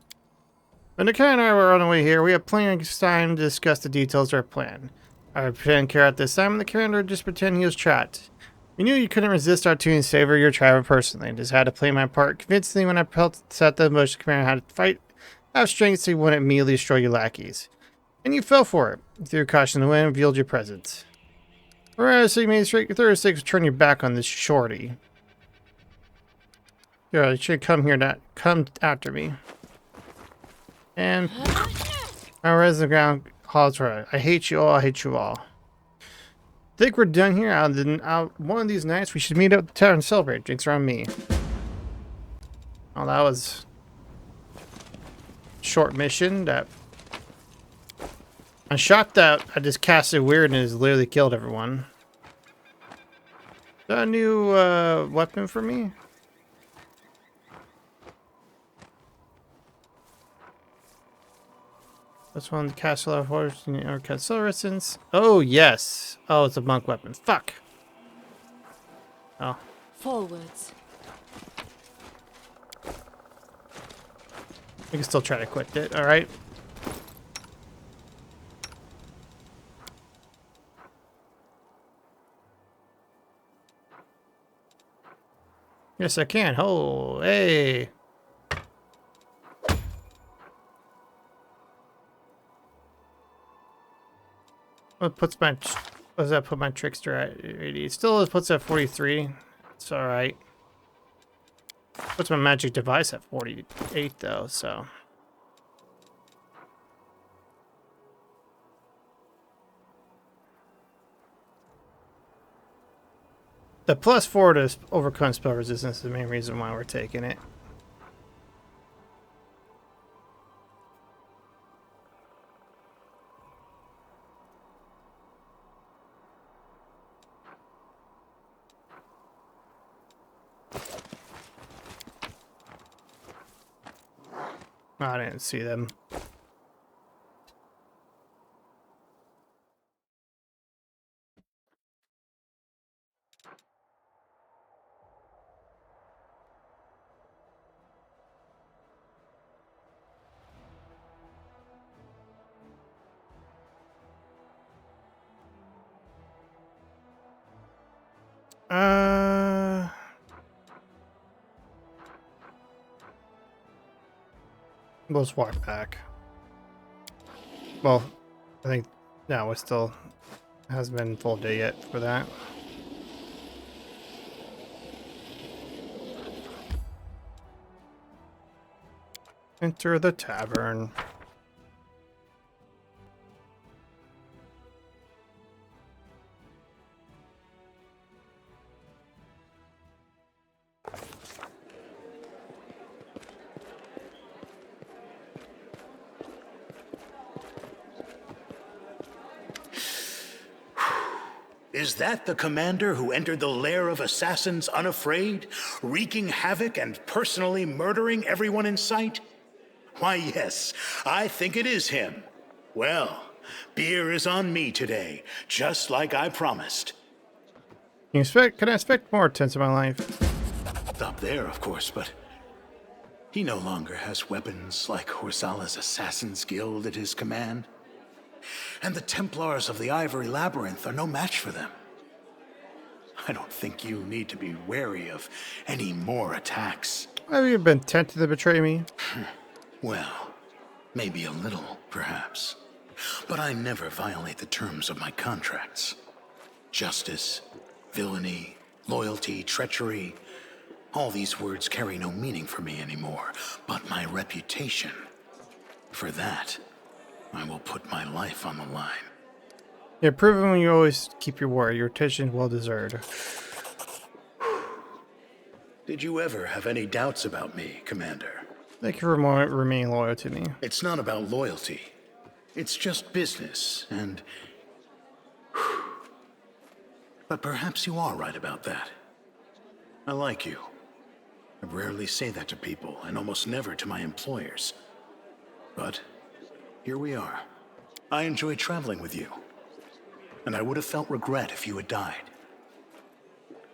When the commander and I were on the way here, we had plenty of time to discuss the details of our plan. I would pretend to carry out this assignment, the commander would just pretend he was trapped. We knew you couldn't resist our opportunity to savor your travel personally, and just had to play my part convincingly when I felt set the bush the commander had to fight. Have strength so you wouldn't immediately destroy your lackeys. And you fell for it. You threw caution in the wind and revealed your presence. Whereas so you made straight your third mistake was turn your back on this shorty. Yeah, you should come here, not come after me. And I res the ground calls for it. I hate you all, I hate you all. Think we're done here? One of these nights we should meet up at the town and celebrate. Drinks around me. Oh, that was short mission that I shot that I just casted weird and has literally killed everyone. Is that a new weapon for me? This one, castle of horse or castle resistance. Oh yes. Oh, it's a monk weapon. Fuck. Oh. Forwards. We can still try to quit it, alright? Yes, I can. Oh, hey. What puts my... What does that put my trickster at? 80. Still puts at 43. It's alright. Puts my magic device at 48 though, so. The +4 to overcome spell resistance is the main reason why we're taking it. I didn't see them. Let's walk back. Well, I think no, it still hasn't been full day yet for that. Enter the tavern. Is that the commander who entered the lair of assassins unafraid, wreaking havoc and personally murdering everyone in sight? Why, yes, I think it is him. Well, beer is on me today, just like I promised. Can I expect more tense in my life? Stop there, of course, but he no longer has weapons like Horsala's Assassin's Guild at his command. And the Templars of the Ivory Labyrinth are no match for them. I don't think you need to be wary of any more attacks. Have you been tempted to betray me? Well, maybe a little, perhaps. But I never violate the terms of my contracts. Justice, villainy, loyalty, treachery, all these words carry no meaning for me anymore. But my reputation, for that, I will put my life on the line. Yeah, proven when you always keep your word. Your attention is well deserved. Did you ever have any doubts about me, Commander? Thank you for remaining loyal to me. It's not about loyalty. It's just business, and... But perhaps you are right about that. I like you. I rarely say that to people, and almost never to my employers. But here we are. I enjoy traveling with you. And I would have felt regret if you had died.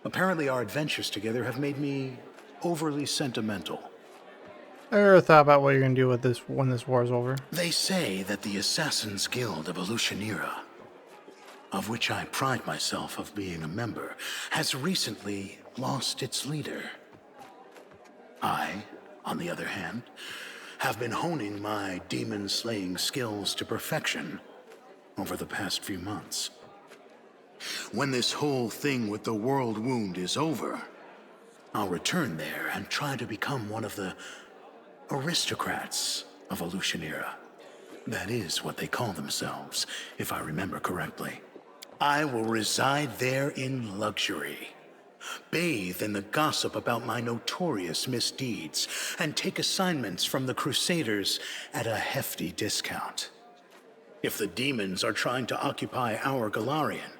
Apparently our adventures together have made me overly sentimental. I ever thought about what you're gonna do with this when this war is over? They say that the Assassin's Guild of Elutionira, of which I pride myself of being a member, has recently lost its leader. I, on the other hand, have been honing my demon-slaying skills to perfection over the past few months. When this whole thing with the world wound is over, I'll return there and try to become one of the aristocrats of Elutionira. That is what they call themselves, if I remember correctly. I will reside there in luxury, bathe in the gossip about my notorious misdeeds, and take assignments from the Crusaders at a hefty discount. If the demons are trying to occupy our Galarian,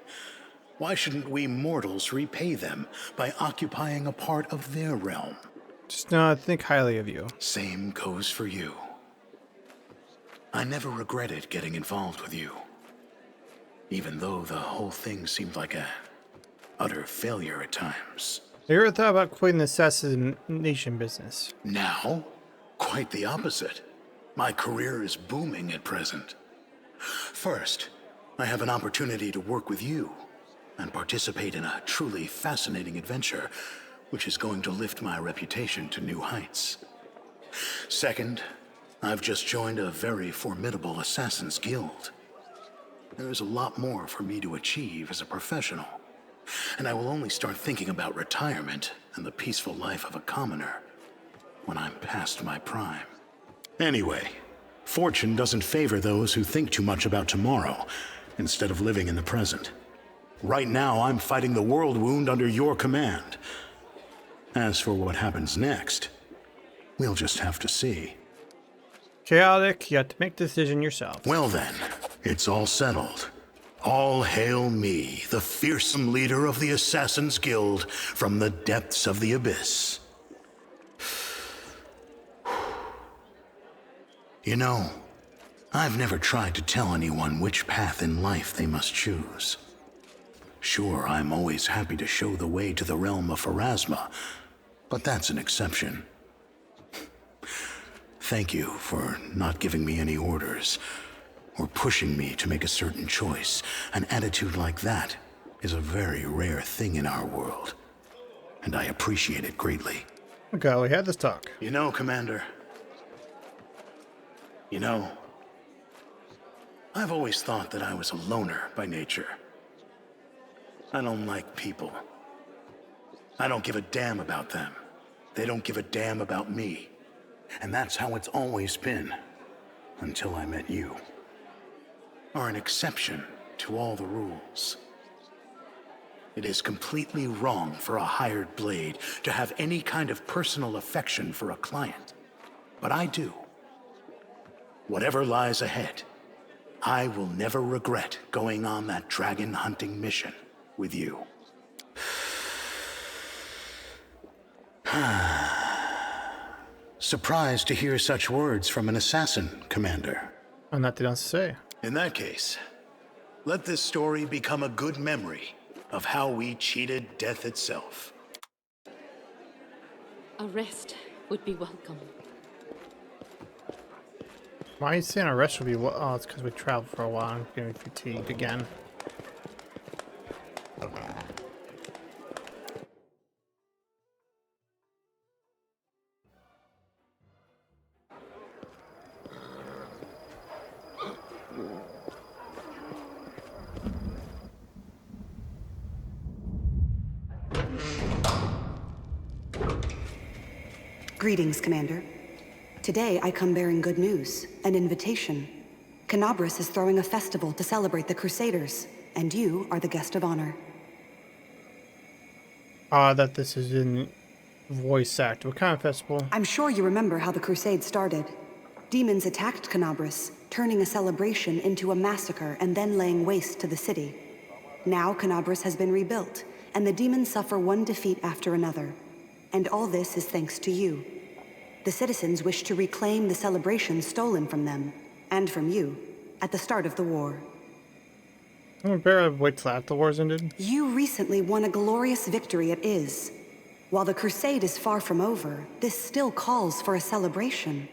why shouldn't we mortals repay them by occupying a part of their realm? Just not think highly of you. Same goes for you. I never regretted getting involved with you, even though the whole thing seemed like a utter failure at times. Have you ever thought about quitting the assassination business? Now, quite the opposite. My career is booming at present. First, I have an opportunity to work with you and participate in a truly fascinating adventure, which is going to lift my reputation to new heights. Second, I've just joined a very formidable Assassin's Guild. There's a lot more for me to achieve as a professional, and I will only start thinking about retirement and the peaceful life of a commoner when I'm past my prime. Anyway, fortune doesn't favor those who think too much about tomorrow instead of living in the present. Right now, I'm fighting the world wound under your command. As for what happens next, we'll just have to see. Chaotic, you have to make the decision yourself. Well then, it's all settled. All hail me, the fearsome leader of the Assassin's Guild from the depths of the abyss. You know, I've never tried to tell anyone which path in life they must choose. Sure, I'm always happy to show the way to the realm of Pharasma, but that's an exception. Thank you for not giving me any orders, or pushing me to make a certain choice. An attitude like that is a very rare thing in our world, and I appreciate it greatly. Okay, we had this talk. You know, Commander, I've always thought that I was a loner by nature. I don't like people. I don't give a damn about them. They don't give a damn about me. And that's how it's always been, until I met you. Are an exception to all the rules. It is completely wrong for a hired blade to have any kind of personal affection for a client. But I do. Whatever lies ahead, I will never regret going on that dragon hunting mission with you. Surprised to hear such words from an assassin, Commander. I'm nothing else to say. In that case, let this story become a good memory of how we cheated death itself. A rest would be welcome. Why are you saying a rest would be? Oh, it's because we traveled for a while. I'm getting fatigued again. Greetings, Commander. Today I come bearing good news, an invitation. Canabras is throwing a festival to celebrate the Crusaders, and you are the guest of honor. That this is in voice act. What kind of festival? I'm sure you remember how the Crusade started. Demons attacked Canabras, turning a celebration into a massacre and then laying waste to the city. Now Canabras has been rebuilt, and the demons suffer one defeat after another. And all this is thanks to you. The citizens wish to reclaim the celebrations stolen from them, and from you, at the start of the war. I'm barely wait till after the war's ended. You recently won a glorious victory at Iz. While the crusade is far from over, this still calls for a celebration.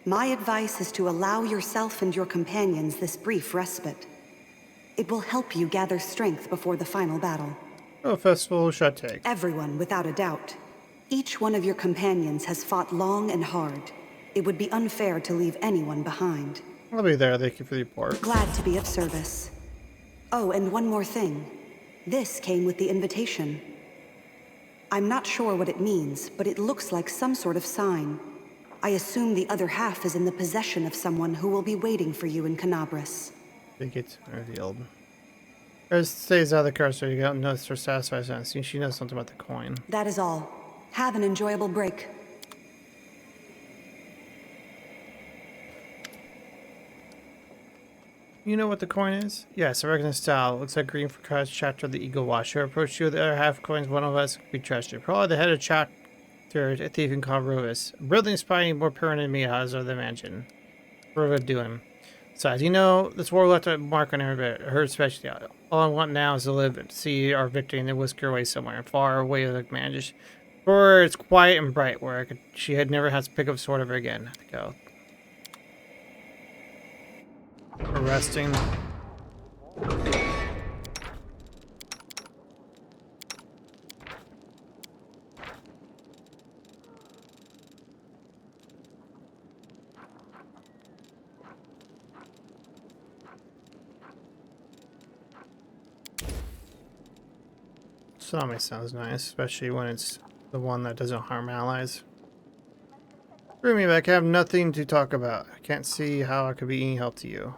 My advice is to allow yourself and your companions this brief respite. It will help you gather strength before the final battle. Oh, festival should I take? Everyone, without a doubt. Each one of your companions has fought long and hard. It would be unfair to leave anyone behind. I'll be there. Thank you for the report. Glad to be of service. Oh, and one more thing. This came with the invitation. I'm not sure what it means, but it looks like some sort of sign. I assume the other half is in the possession of someone who will be waiting for you in Canabras. I think it's revealed. It stays out of the card so you don't notice her satisfied sense. She knows something about the coin. That is all. Have an enjoyable break. You know what the coin is? Yes, I recognize style. It looks like green for cards chapter of the Eagle Watch. Who approached you with the other half coins, one of us could be trusted. Probably the head of chapter, a thief called Rovis. Brilliant spy, more permanent than me, as I imagine. Rova doing. Besides, you know, this war left a mark on her especially. All I want now is to live and see our victory and then whisk her away somewhere, far away like Mandish. Where it's quiet and bright, where she had never had to pick up a sword ever again. I have to go. Arresting. Tsunami sounds nice, especially when it's the one that doesn't harm allies. Screw me back, I have nothing to talk about. I can't see how I could be any help to you.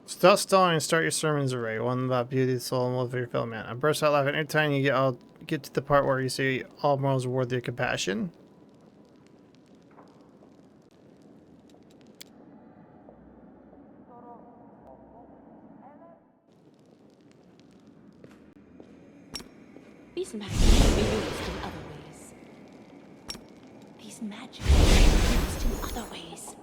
Stop stalling and start your sermons array. One about beauty, the soul, and love of your fellow man. I burst out laughing anytime you get to the part where you say all morals are worthy of compassion. These magic can be used in other ways. These magic can be used in other ways.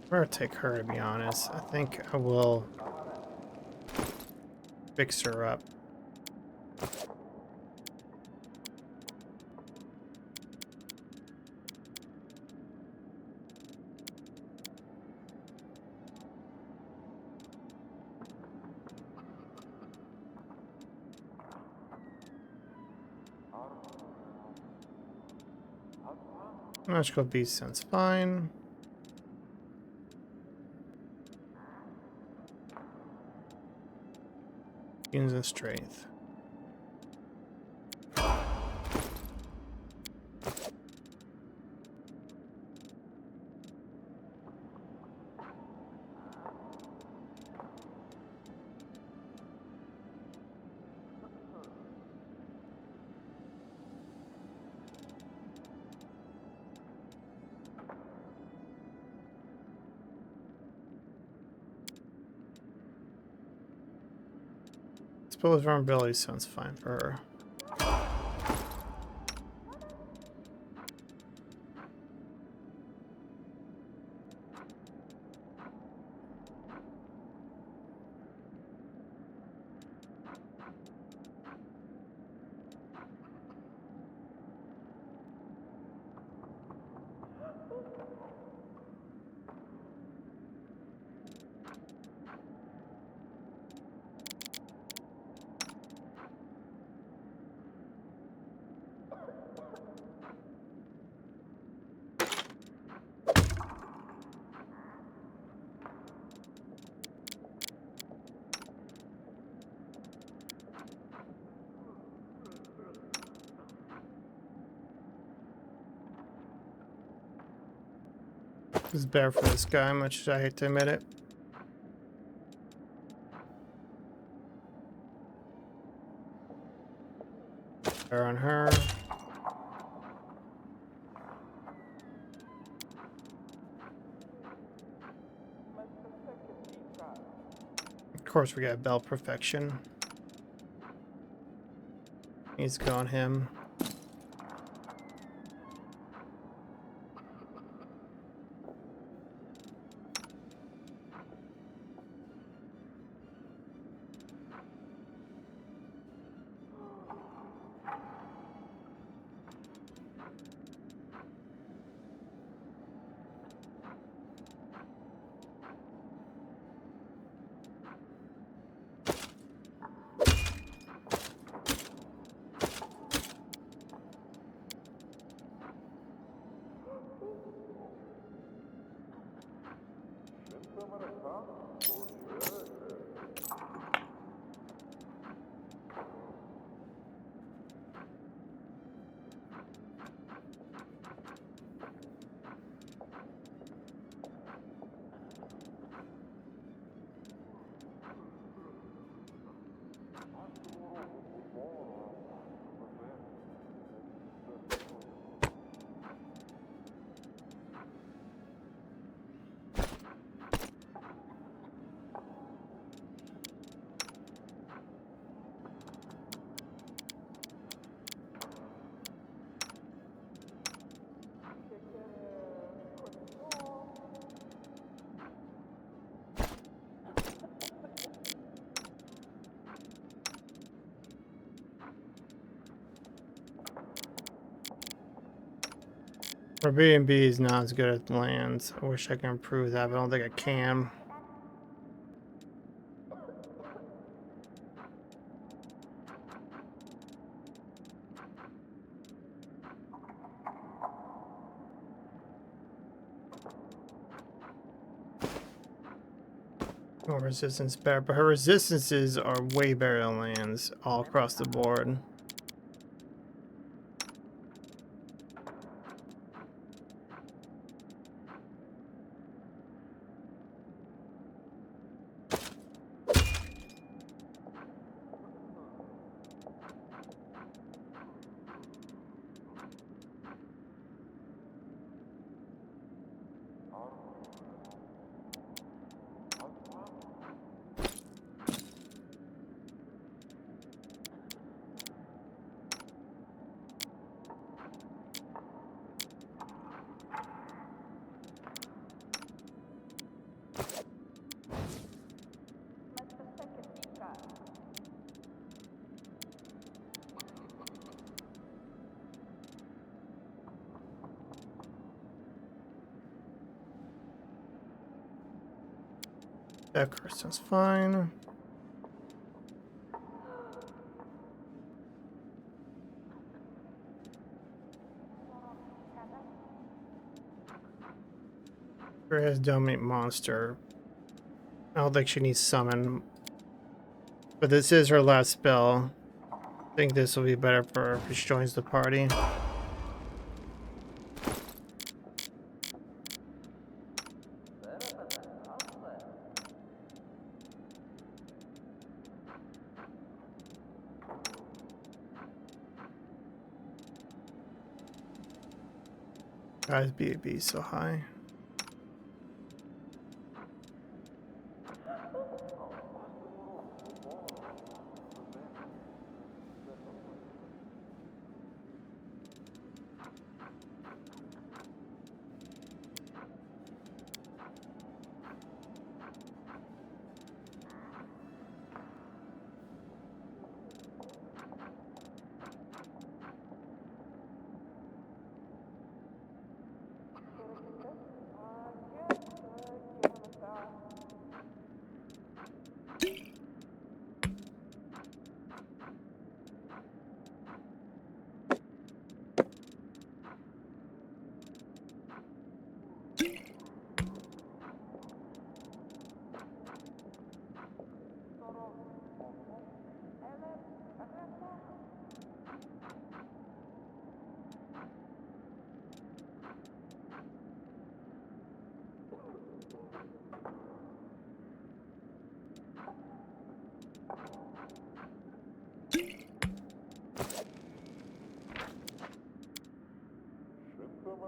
I'm gonna take her, to be honest. I think I will fix her up. Magical beast sounds fine. Weakens and strength. Suppose vulnerability sounds fine for her. This is better for this guy, much as I hate to admit it. Better on her. Of course, we got belt perfection. Needs to go on him. Our B&B is not as good at lands. I wish I could improve that, but I don't think I can. More resistance better, but her resistances are way better than lands all across the board. That course sounds fine. Her has dominate monster. I don't think she needs summon. But this is her last spell. I think this will be better for her if she joins the party. Guys, BAB so high.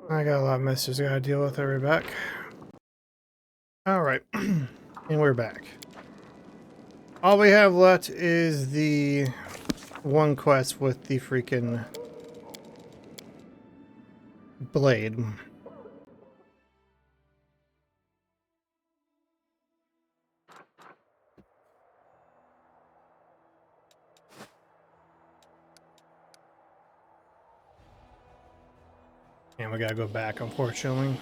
I got a lot of messages I gotta deal with. I'll be back. Alright. And we're back. All we have left is the one quest with the freaking blade. And we gotta go back, unfortunately.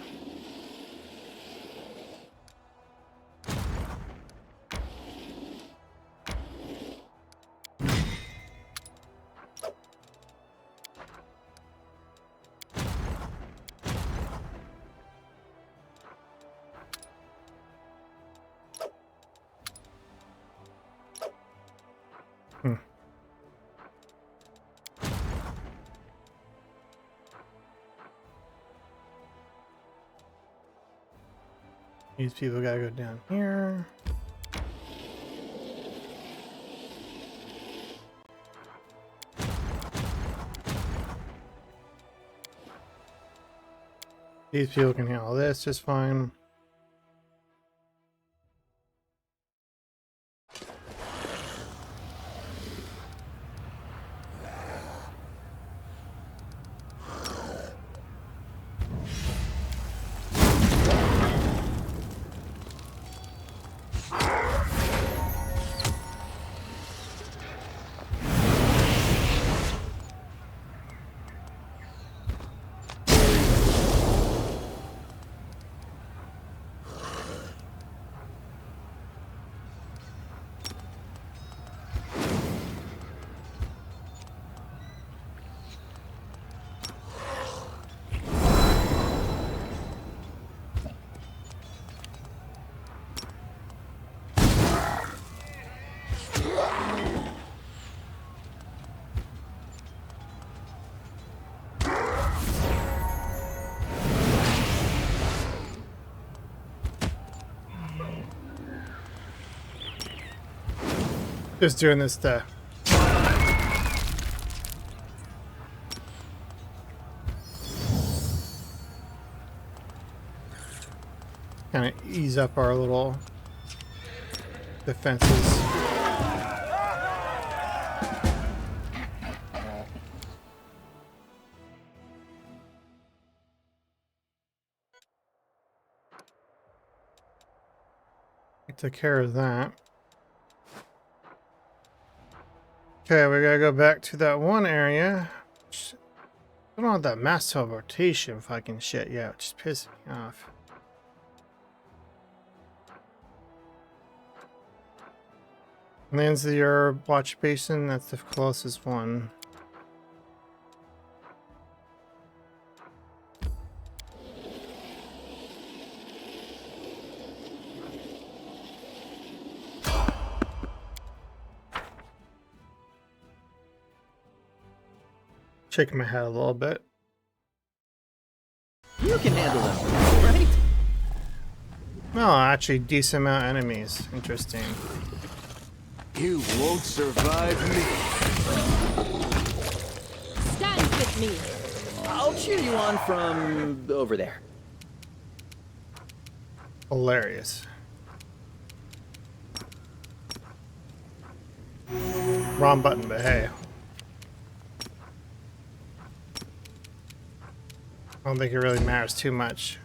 These people gotta go down here. These people can handle this just fine. Just doing this to kind of ease up our little defenses. I took care of that. Okay, we gotta go back to that one area. I don't have that mass teleportation fucking shit yet, which is pissing me off. Lands the herb, watch basin, that's the closest one. Shaking my head a little bit. You can handle them, right? No, actually, decent amount of enemies. Interesting. You won't survive me. Stand with me. I'll cheer you on from over there. Hilarious. Wrong button, but hey. I don't think it really matters too much.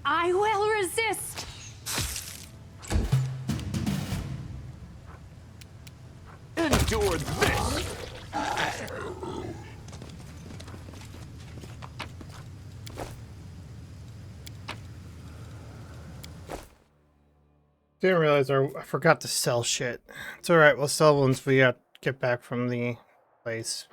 I will resist. Endure this! Didn't realize I forgot to sell shit. It's alright, we'll sell once we get back from the place.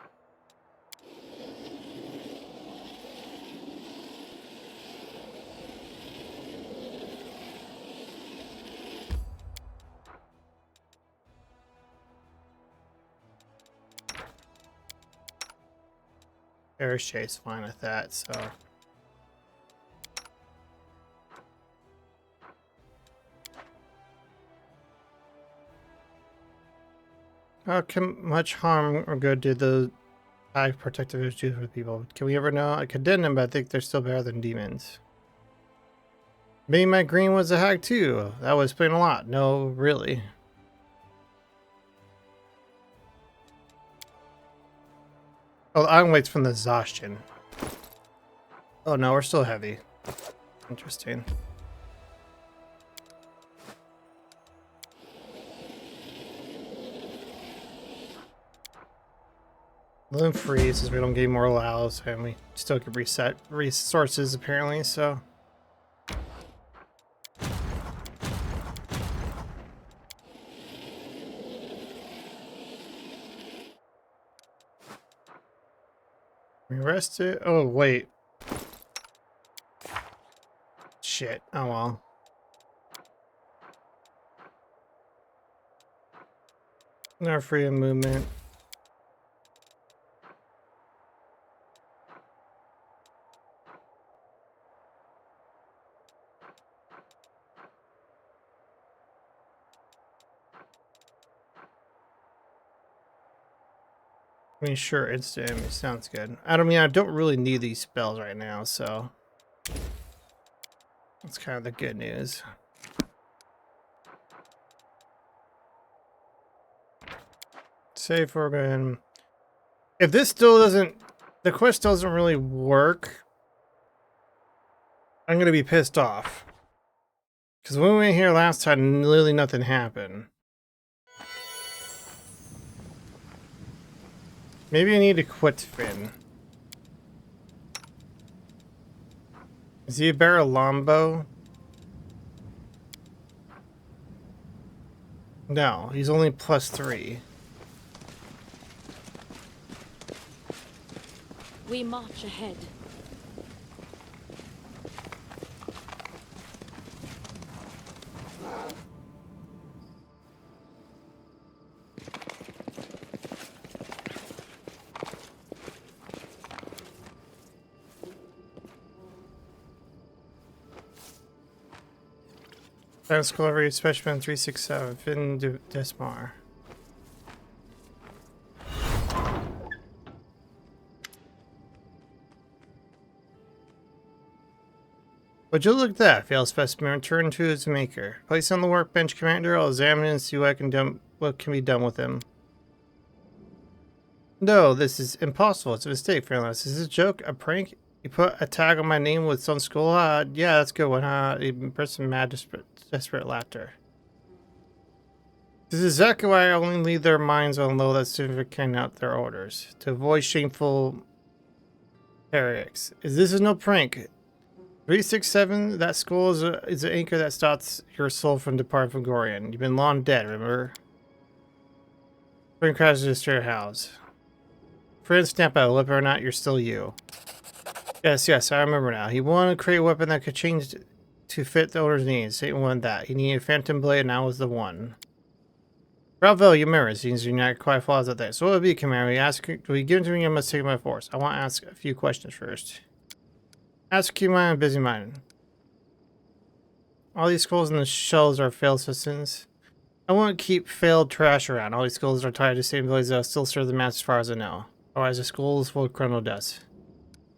Air's chase fine with that, so. How much harm or good did the high protective do for people? Can we ever know? I could them, but I think they're still better than demons. Maybe my green was a hack too. That would explain a lot. No, really. Oh, I'm waiting from the exhaustion. Oh no, we're still heavy. Interesting. Limb freeze as we don't gain more allows, and we still can reset resources apparently, so. We rested. Oh, wait. Shit. Oh well. No freedom movement. I mean, sure, instant enemy sounds good. I don't really need these spells right now, so that's kind of the good news. Save for going. If this still doesn't, the quest doesn't really work, I'm gonna be pissed off. Because when we were here last time, literally nothing happened. Maybe I need to quit Finn. Is he a better longbow? No, he's only +3. We march ahead. Discovery Specimen 367, Finn Desmar. Would you look at that? Failed specimen, return to its maker. Place on the workbench, Commander. I'll examine it and see what can be done with him. No, this is impossible. It's a mistake, Fairless. Is this a joke? A prank? You put a tag on my name with some skull? Yeah, that's a good one, huh? Person mad, desperate laughter. This is exactly why I only leave their minds on low that soon carrying out their orders. To avoid shameful heretics. This is no prank. 367, that skull is an anchor that stops your soul from departing from Gorian. You've been long dead, remember? Spring crashes to your house. Friends snap out a weapon or not, you're still you. Yes, I remember now. He wanted to create a weapon that could change to fit the owner's needs. Satan wanted that. He needed a phantom blade, and I was the one. Bravo, you remember. It seems you're not quite flaws at that. So what would it be, Commander? Will you give it to me? I must take it by force. I want to ask a few questions first. Ask you mind, busy mind. All these skulls in the shells are failed systems. I won't keep failed trash around. All these skulls are tied to the same blades that will still serve the master as far as I know. Otherwise, the skulls full of criminal deaths.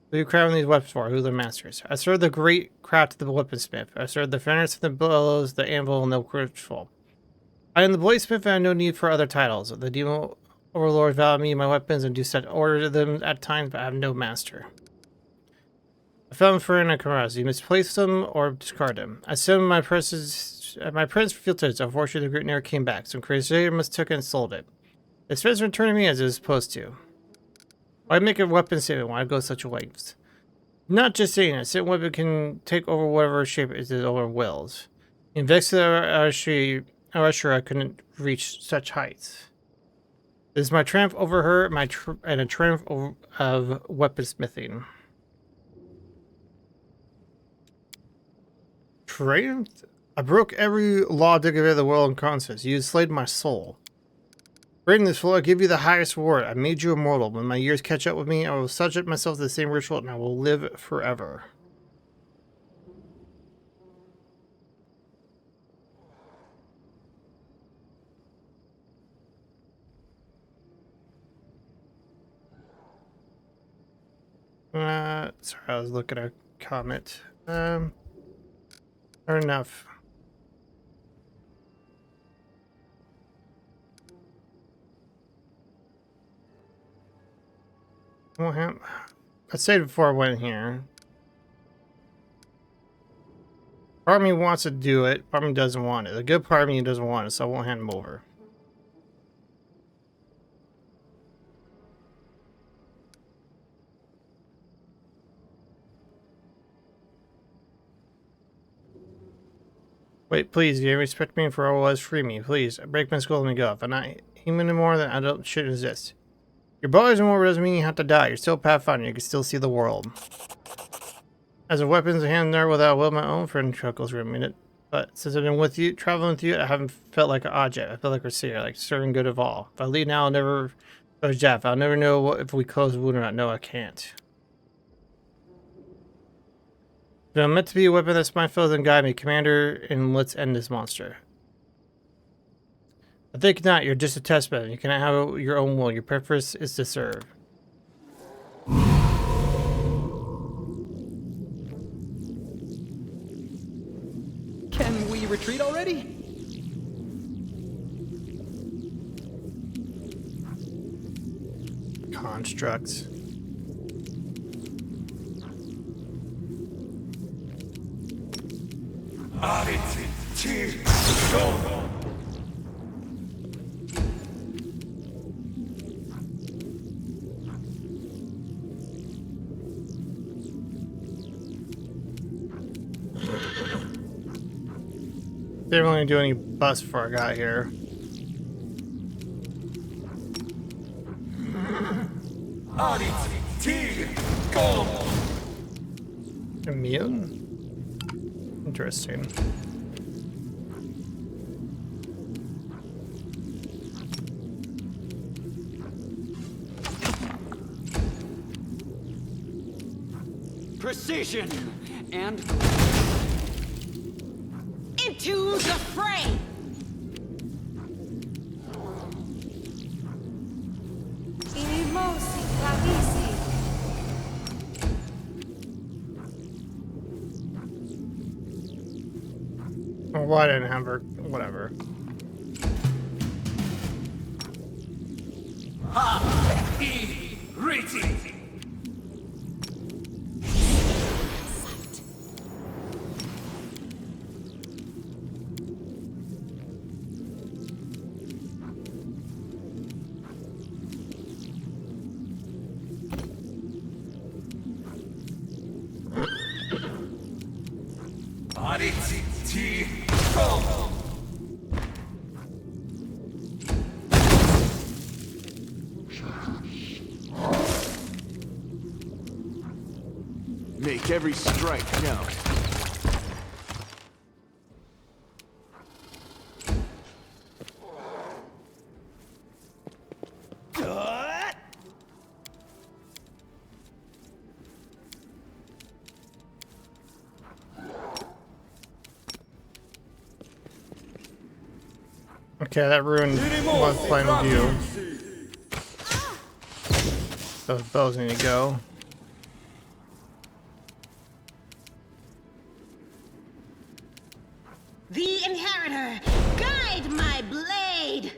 Who are you crafting these weapons for? Who are the masters? I serve the great craft of the weaponsmith. I serve the furnace, the bellows, the anvil, and the crucible. I am the bladesmith and I have no need for other titles. The demon overlords value me my weapons and do set order to them at times, but I have no master. I found them for an Akaraz. You misplace them or discard them. I sent my presence filtered, so unfortunately the group never came back. Some crusader must took it and sold it. The spends returned to me as it was supposed to. Why make a weapon statement? Why go such lengths? Not just saying it. Certain weapon can take over whatever shape it over wills. In Vexia, I was sure I couldn't reach such heights. This is my triumph over her, and a triumph of weaponsmithing. Triumph? I broke every law dictated of the world and concepts. You enslaved my soul. Breaking this floor, I give you the highest reward. I made you immortal. When my years catch up with me, I will subject myself to the same ritual, and I will live forever. Sorry, I was looking at a comment. Fair enough. Well, I said before I went in here. Part of me wants to do it, part of me doesn't want it. The good part of me doesn't want it, so I won't hand him over. Wait, please, you respect me for all I was, free me, please. Break my skull and let me go. If I'm not human anymore, then I don't shouldn't exist. Your body's immortal doesn't mean you have to die. You're still Pathfinder, you can still see the world. As a weapons in hand there without will, my own friend chuckles for a minute. But since I've been with you, traveling with you, I haven't felt like an object. I feel like a crusader, like serving good of all. If I leave now, I'll never Jeff. I'll never know if we close the wound or not. No, I can't. If I'm meant to be a weapon that's my foe, then guide me, Commander, and let's end this monster. I think not. You're just a test bed. You cannot have your own will. Your purpose is to serve. Can we retreat already? Constructs. Didn't really do any bust before I got here. Immune? Interesting. Precision and into the fray! Inimosi, Clavisi. Oh, well, I didn't have her. Whatever. Ha! E! Riti! Make every strike count. Okay, that ruined one plain view. Those bows need to go. The Inheritor, guide my blade!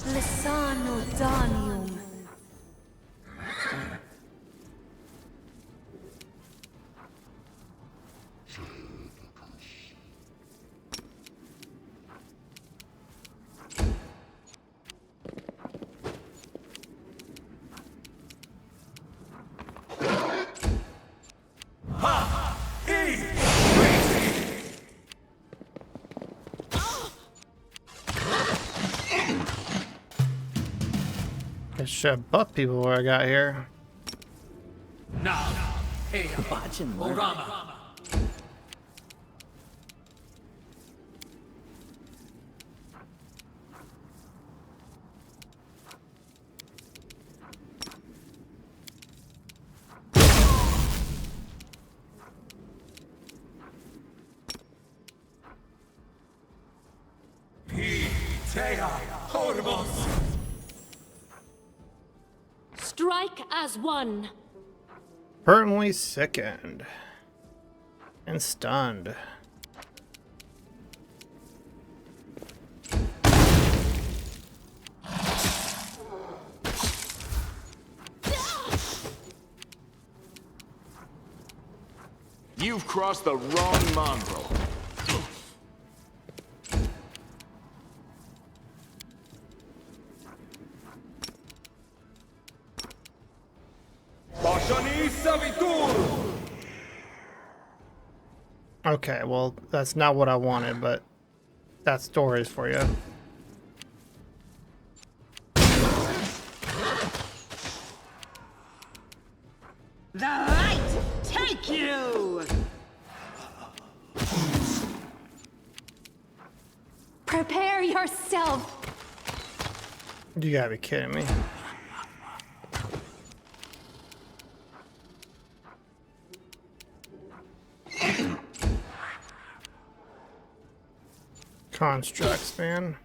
Lisano Danium. I should have buffed people where I got here. Now, Watch and learn. Orama. Strike as one. Permanently sickened. And stunned. You've crossed the wrong mongrel. Okay, well, that's not what I wanted, but that's stories for you. The light take you! Prepare yourself. You gotta be kidding me. Constructs, man.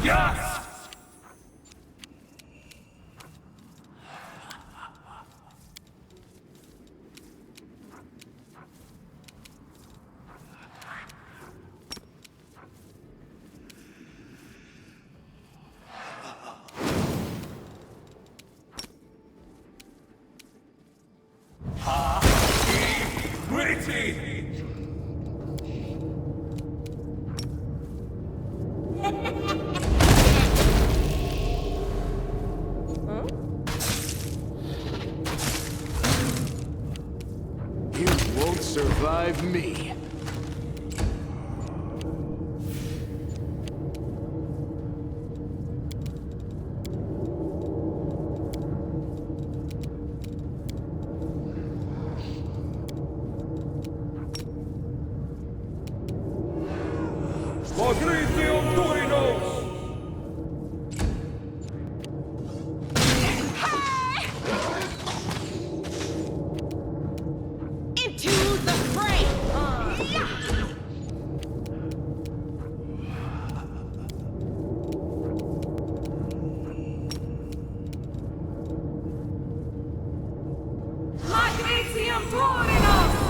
Yes! You won't survive me. Into the fray! Magnesium Torinos!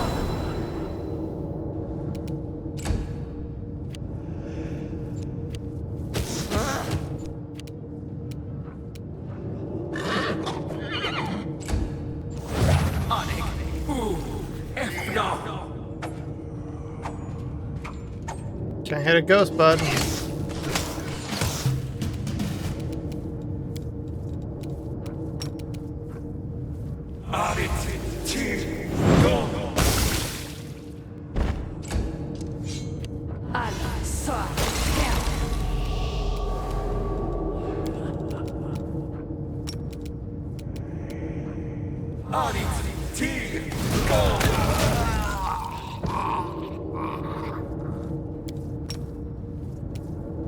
Can't hit a ghost, bud.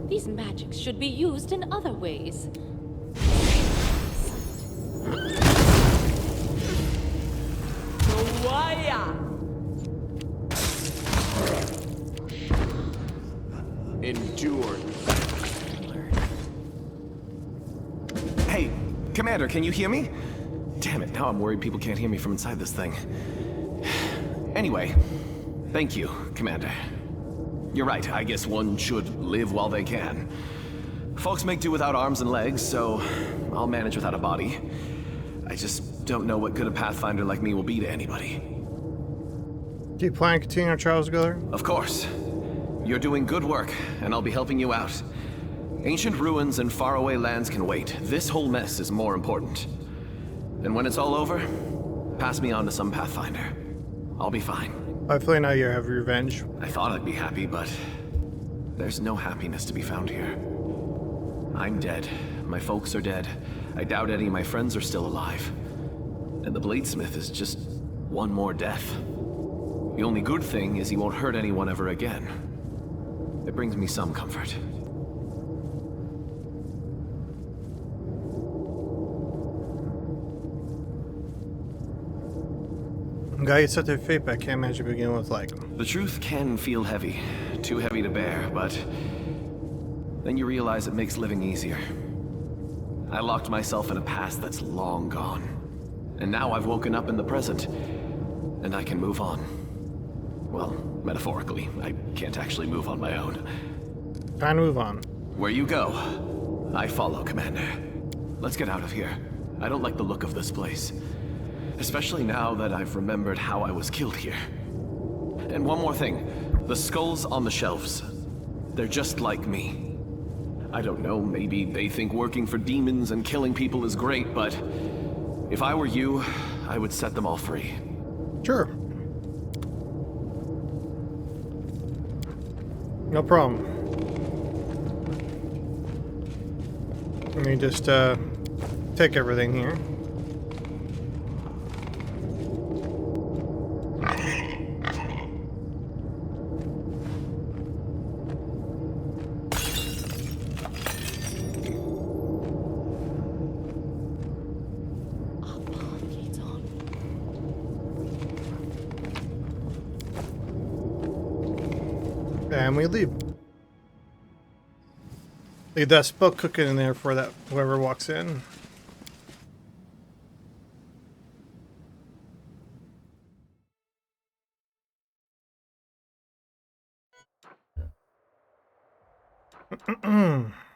These magics should be used in other ways. Endure. Hey, Commander, can you hear me? Damn it, now I'm worried people can't hear me from inside this thing. Anyway, thank you, Commander. You're right, I guess one should live while they can. Folks make do without arms and legs, so I'll manage without a body. I just don't know what good a Pathfinder like me will be to anybody. Do you plan to continue our trials together? Of course. You're doing good work, and I'll be helping you out. Ancient ruins and faraway lands can wait. This whole mess is more important. And when it's all over, pass me on to some Pathfinder. I'll be fine. Hopefully now you have revenge. I thought I'd be happy, but there's no happiness to be found here. I'm dead. My folks are dead. I doubt any of my friends are still alive. And the Bladesmith is just one more death. The only good thing is he won't hurt anyone ever again. It brings me some comfort. Guy, you set their fate, but I can't imagine begin with like. The truth can feel heavy. Too heavy to bear, but then you realize it makes living easier. I locked myself in a past that's long gone. And now I've woken up in the present, and I can move on. Well, metaphorically, I can't actually move on my own. Time to move on. Where you go, I follow, Commander. Let's get out of here. I don't like the look of this place. Especially now that I've remembered how I was killed here. And one more thing. The skulls on the shelves. They're just like me. I don't know, maybe they think working for demons and killing people is great, but if I were you, I would set them all free. Sure. No problem. Let me just take everything here. And we leave. Leave that spell cooking in there for that whoever walks in.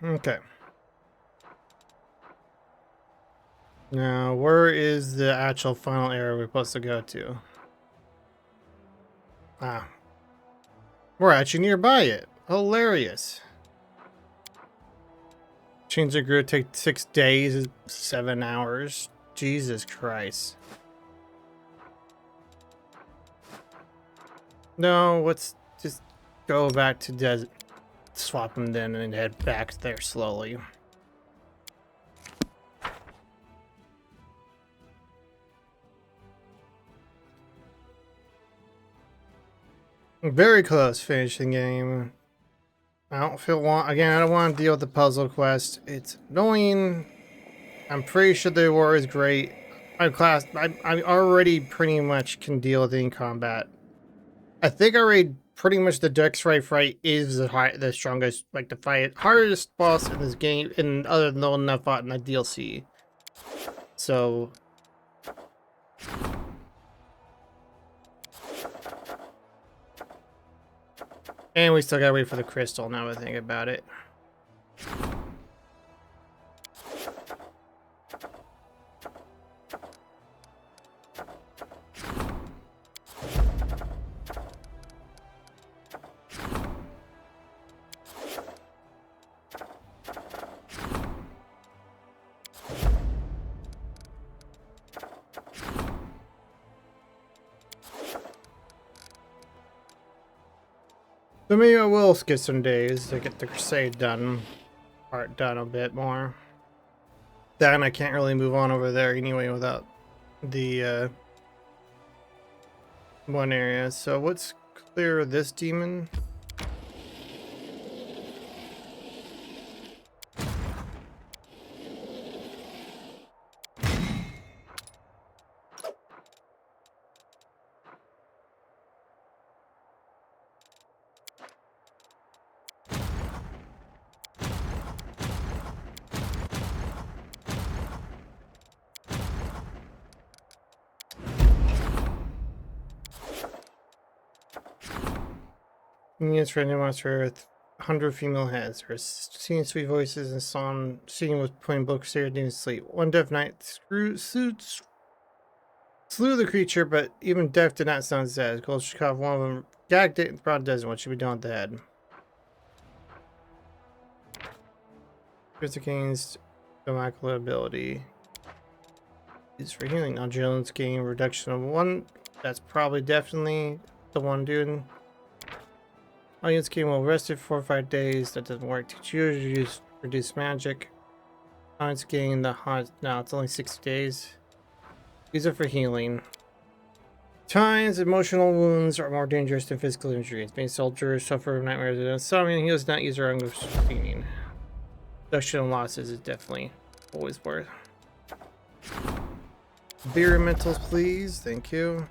Okay. Now, where is the actual final area we're supposed to go to? Ah. We're actually nearby it. Hilarious. Change the grid take 6 days, 7 hours. Jesus Christ. No, let's just go back to desert. Swap them then and head back there slowly. Very close finishing game. I don't feel I don't want to deal with the puzzle quest. It's annoying. I'm pretty sure the war is great. I already pretty much can deal with it in combat. I think already pretty much the Dex fight is the strongest, like the hardest boss in this game, and other than the one I fought in the DLC. So. And we still gotta wait for the crystal now I think about it. So maybe I will skip some days to get the crusade done, part done a bit more. Then I can't really move on over there anyway without the one area. So what's clear of this demon? Units for any monster with 100 female heads. Her singing sweet voices and song singing with pointing book crusader demons sleep. One deaf knight slew the creature, but even death did not sound sad. Kolchikov, one of them, gagged it in the broad desert. What should be done with the head? Critical gains immaculate ability. Used for healing. Now Jones gain reduction of 1. That's probably definitely the one doing. Audience game will rest it 4 or 5 days. That doesn't work. Teach you to use reduce magic. Audience gain the hot. No, it's only 60 days. Use it for healing. Times emotional wounds are more dangerous than physical injuries. Many soldiers suffer nightmares and insomnia, and heals not use their own cleaning. Reduction of losses is definitely always worth. Beer mentals, please. Thank you.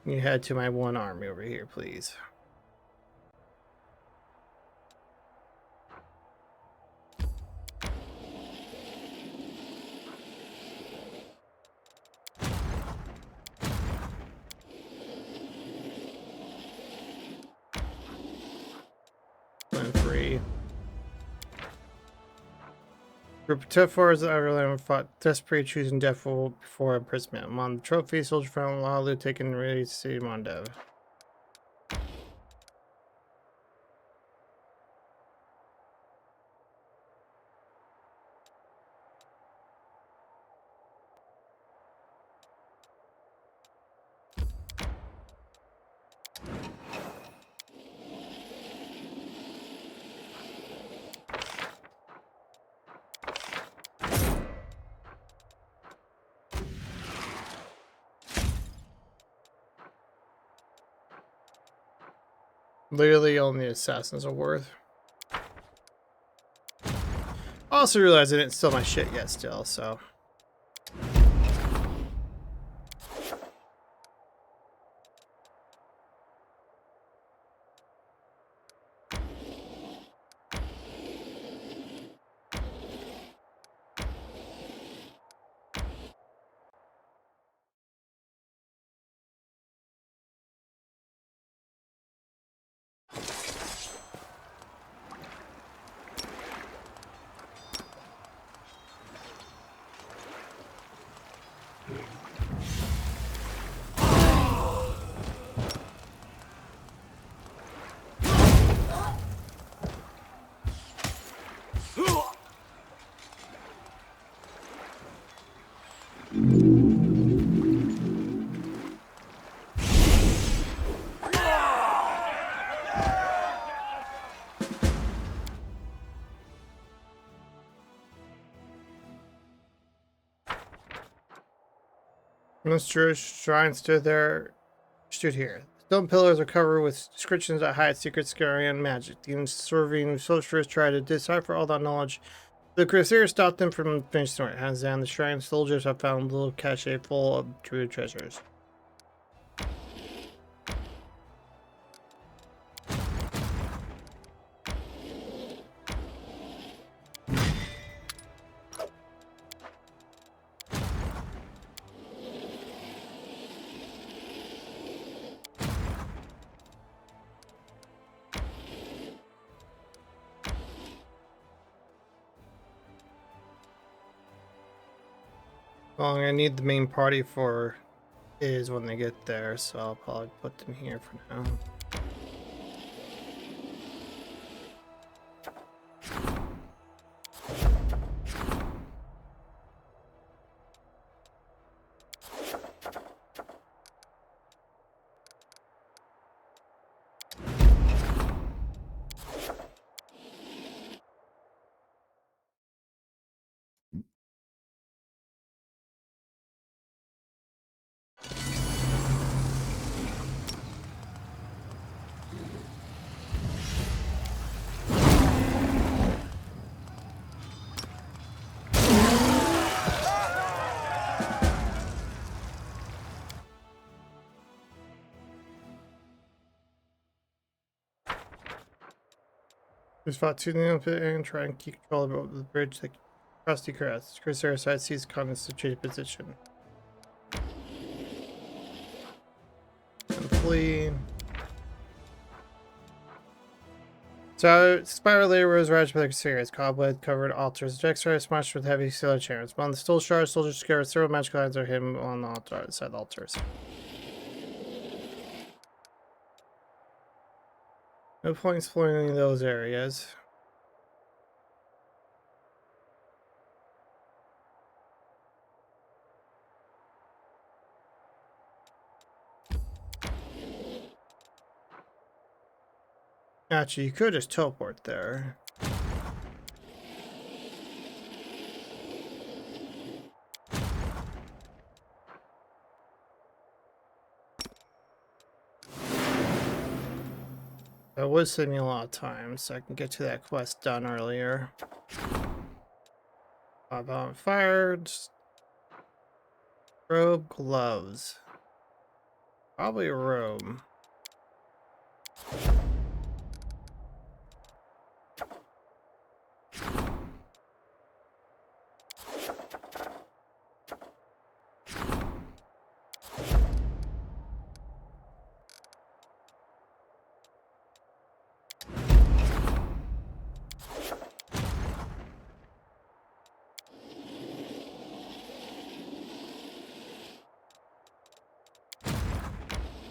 You head to my one army over here, please. Plan 3. Group of tough warriors that Ireland fought desperate, choosing death before imprisonment. Among the trophy, soldier found Lalu taken ready to see Mondev. Literally only assassins are worth. Also realize I didn't steal my shit yet still, so. Monstrous shrine stood here. Stone pillars are covered with inscriptions that hide secret Skarian magic. The serving sorcerers try to decipher all that knowledge. The Crusaders stopped them from finishing it. Hands down, the shrine soldiers have found a little cache full of true treasures. Well, I'm gonna need the main party for is when they get there, so I'll probably put them here for now. Just fought two new pit and try and keep control of the bridge that Krusty Crest. Crusader side sees concentrated position. And flee. So, Spiral later was ravaged by the Crusaders. Cobweb covered altars. Dexter smashed with heavy steel chains. While the steel shards, soldiers scared several magical items are hidden on the altar side altars. No point exploring any of those areas. Actually, you could just teleport there. That would save me a lot of time, so I can get to that quest done earlier. Pop on fire. Robe, gloves. Probably a robe.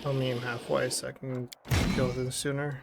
I'll meet him halfway so I can go with him sooner.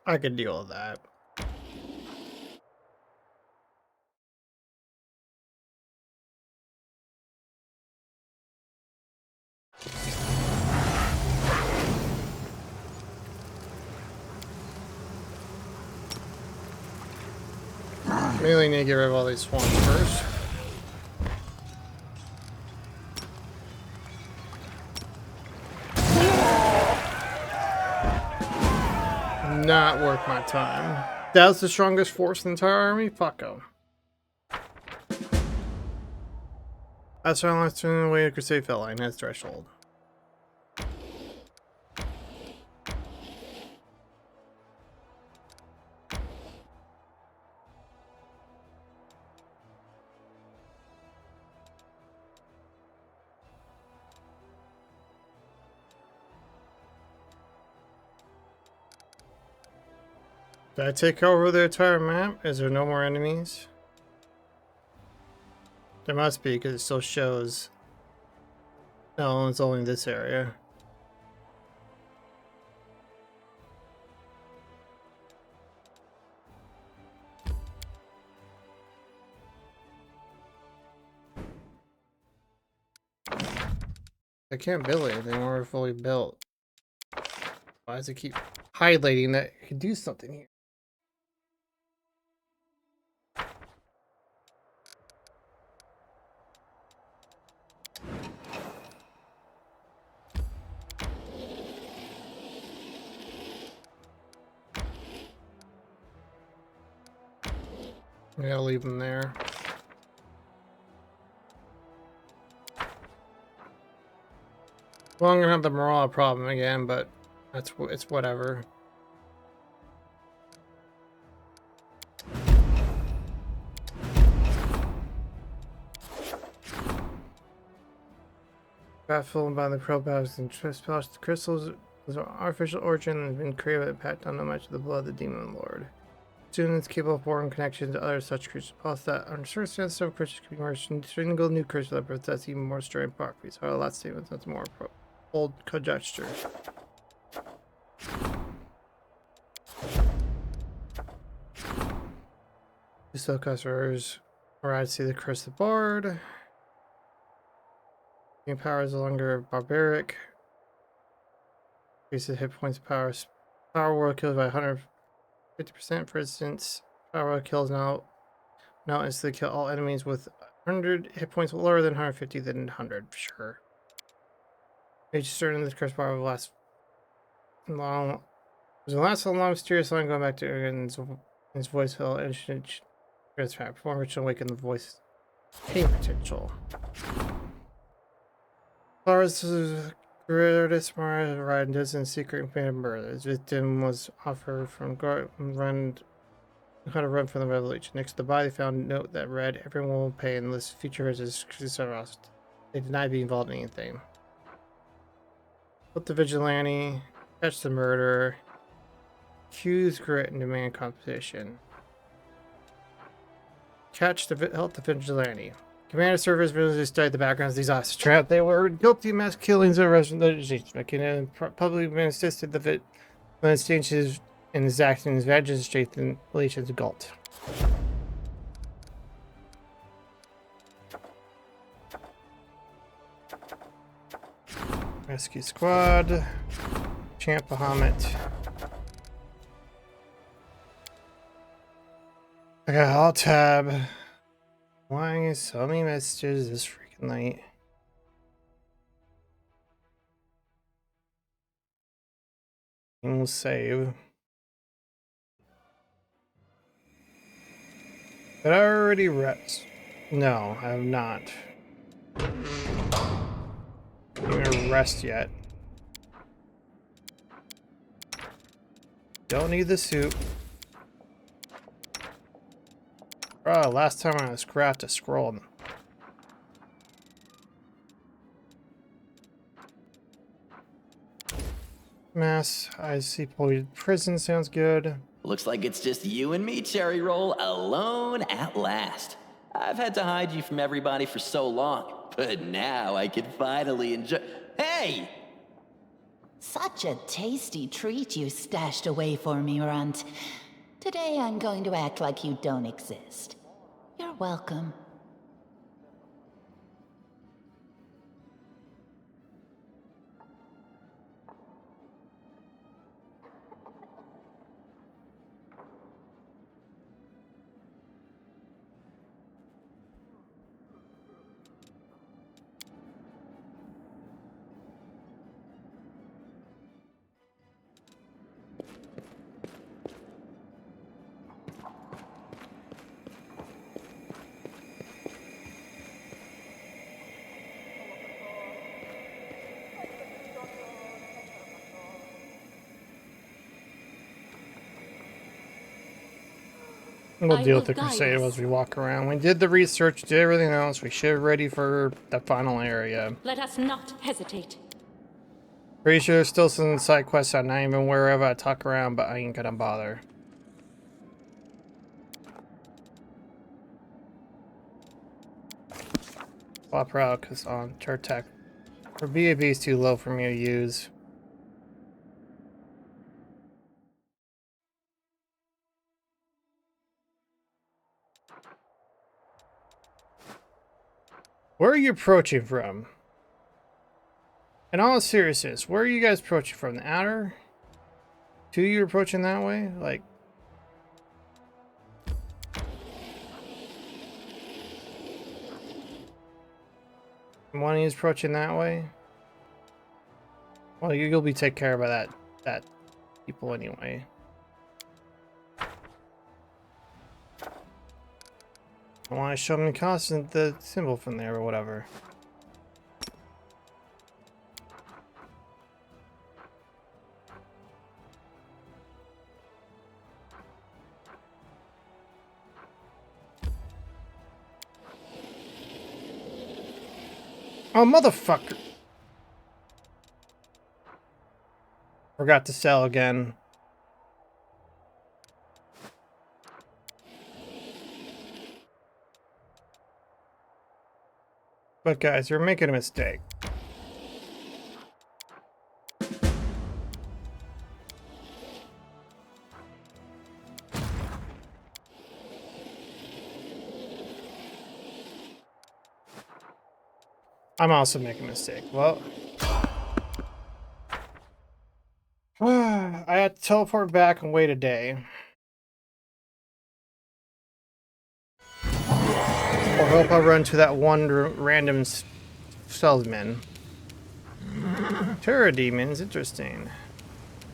I could deal with that. Mainly need to get rid of all these swamps first. Not worth my time. That was the strongest force in the entire army? Fuck 'em. That's why I lost turning away a crusade fell line has threshold. Did I take over the entire map? Is there no more enemies? There must be, because it still shows. No, it's only this area. I can't build anything. We're fully built. Why does it keep highlighting that it could do something here? I gotta leave them there. Well, I'm gonna have the morale problem again, but it's whatever. Got filled by the probe bags and trespassed the crystals. His artificial origin has been created with a pact on no match of the blood of the demon lord. Students capable of forming connections to other such creatures. Also, that under certain circumstances, some creatures can be merged into a single new creature that possess even more strange properties. However, last statement that's more bold conjecture. Two slow customers arrive to see the curse of the bard. Game power is no longer barbaric. Increases hit points of power. Power world kills by 150%, for instance. Power world kills now instantly kill all enemies with 100 hit points lower than 150 than 100, sure. Each certain this curse bar will last long. There's a last long mysterious line going back to Aaron's his voice hill ancient transfer. Perform which will awaken the voice pain potential. Lars Greatest Mara Ride does in secret and murder. His victim was offered from how to run from the revolution. Next to the body, found a note that read, "Everyone will pay unless future is arrested." They denied being involved in anything. Put the vigilante, catch the murderer, accuse grit and demand compensation. Help the vigilante. Commander Service villagers studied the backgrounds of these officers. They were guilty of mass killings of residents, and publicly assisted the stages in his actions, vengeance, strengthened relations with Galt. Rescue squad, Champ Bahamut. I got alt tab. Why is so many messages this freaking night? And we'll save. But I already rest. No, I have not. I'm gonna rest yet. Don't need the soup. Oh, last time I was scrapped a scroll. Mass, I see polluted prison sounds good. Looks like it's just you and me, Cherry Roll, alone at last. I've had to hide you from everybody for so long, but now I can finally enjoy— Hey! Such a tasty treat you stashed away for me, Runt. Today I'm going to act like you don't exist. You're welcome. We'll deal with the Crusader as we walk around. We did the research, did everything else. We should be ready for the final area. Let us not hesitate. Pretty sure there's still some side quests I'm not even aware of. I talk around, but I ain't gonna bother. Swap her out because on Turtech. Her BAB is too low for me to use. Where are you approaching from? In all seriousness, where are you guys approaching from? The outer? Two of you approaching that way? Like... one of you is approaching that way? Well, you'll be taken care of by that people anyway. I want to show them the constant the symbol from there or whatever. Oh, motherfucker. Forgot to sell again. But guys, you're making a mistake. I'm also making a mistake. Well, I had to teleport back and wait a day. Or hope I run to that one random salesman. Terror demons, interesting.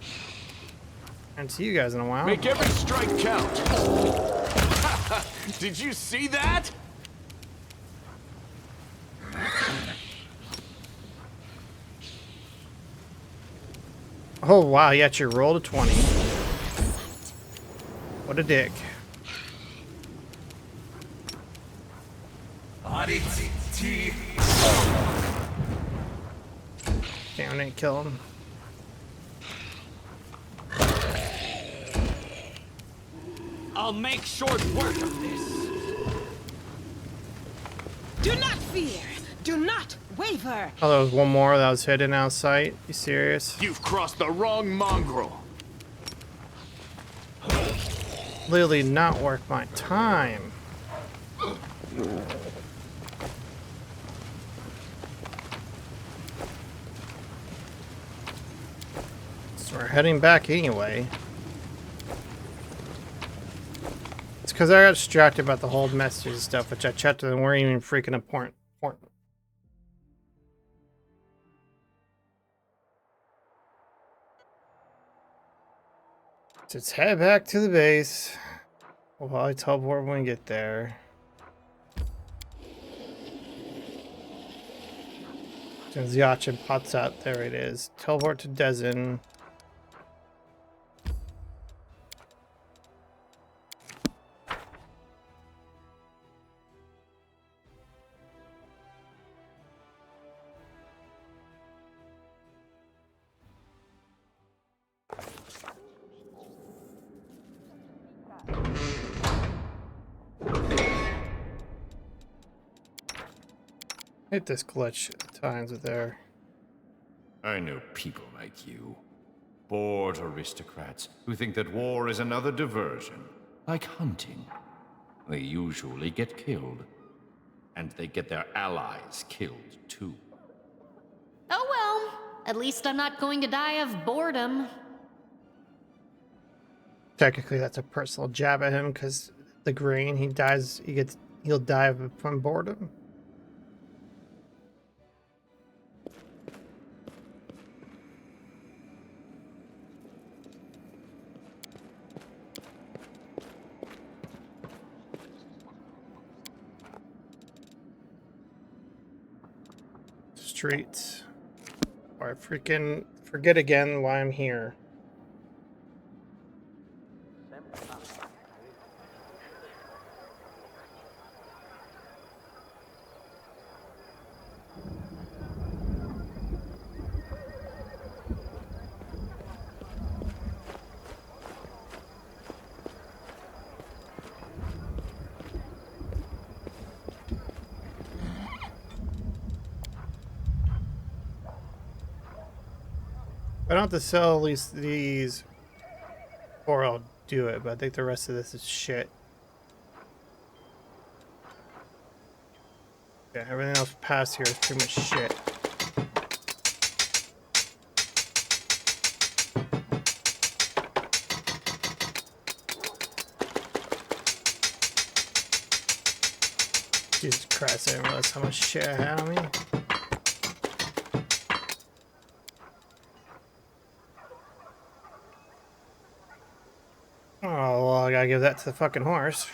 I haven't seen you guys in a while. Make every strike count. Did you see that? Oh wow, you actually rolled a 20. What a dick. Damn, I didn't kill him. I'll make short work of this. Do not fear. Do not waver. Oh, there was one more that was hidden out of sight. You serious? You've crossed the wrong mongrel. Literally not worth my time. So we're heading back anyway. It's because I got distracted about the whole messages stuff, which I checked and weren't even freaking important. Let's head back to the base. We'll probably teleport when we get there. As the option pops out, there it is. Teleport to Dezen. Hit this glitch at times with there. I know people like you. Bored aristocrats who think that war is another diversion, like hunting. They usually get killed. And they get their allies killed, too. Oh well, at least I'm not going to die of boredom. Technically, that's a personal jab at him because the grain he dies, he'll die from boredom. Streets. Or I freaking forget again why I'm here. I don't have to sell at least these, or I'll do it, but I think the rest of this is shit. Yeah, everything else past here is pretty much shit. Jesus Christ, I didn't realize how much shit I had on me. Oh, well, I gotta give that to the fucking horse.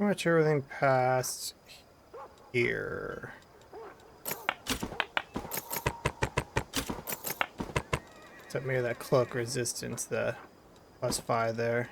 pretty much everything past here. Except maybe that cloak resistance, the +5 there.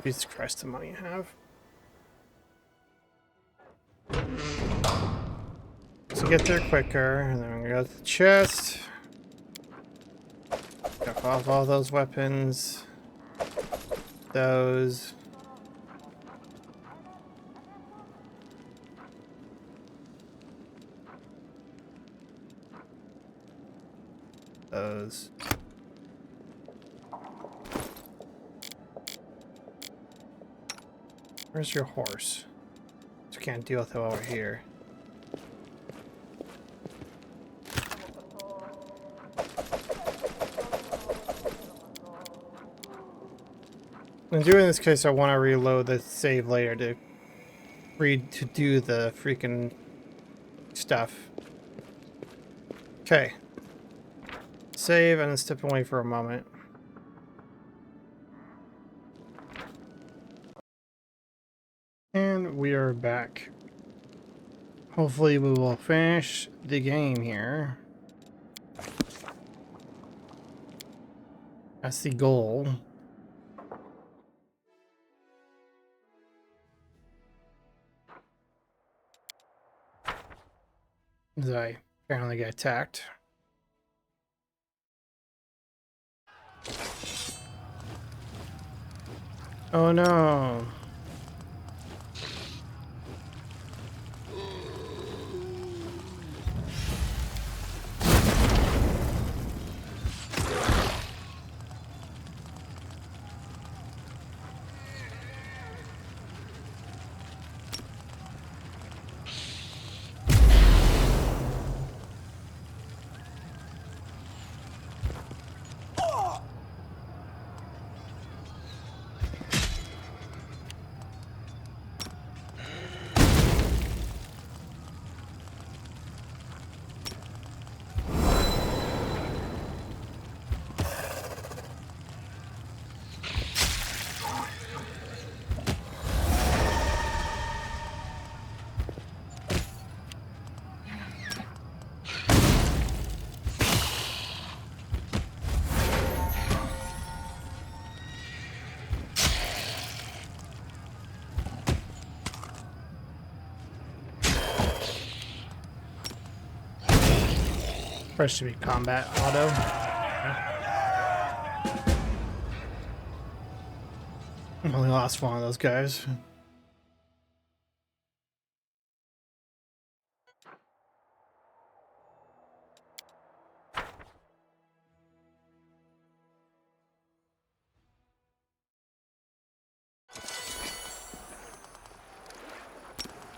Jesus Christ, the money I have. So get there quicker, and then we're gonna go to the chest. Drop off all those weapons. Those. Those. Where's your horse? Just can't deal with it while we're here. In doing this case, I want to reload the save later to do the freaking stuff. Okay. Save and then step away for a moment. And we are back. Hopefully we will finish the game here. That's the goal. As I apparently get attacked. Oh no. Probably should be combat auto. Only lost one of those guys.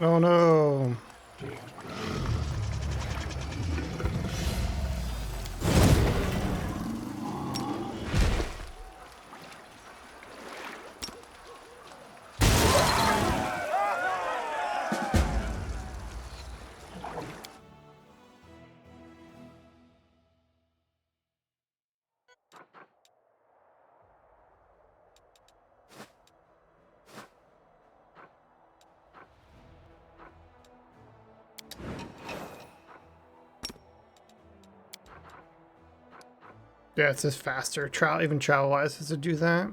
Oh no. Yeah, it's just faster. Even travel-wise, does it do that?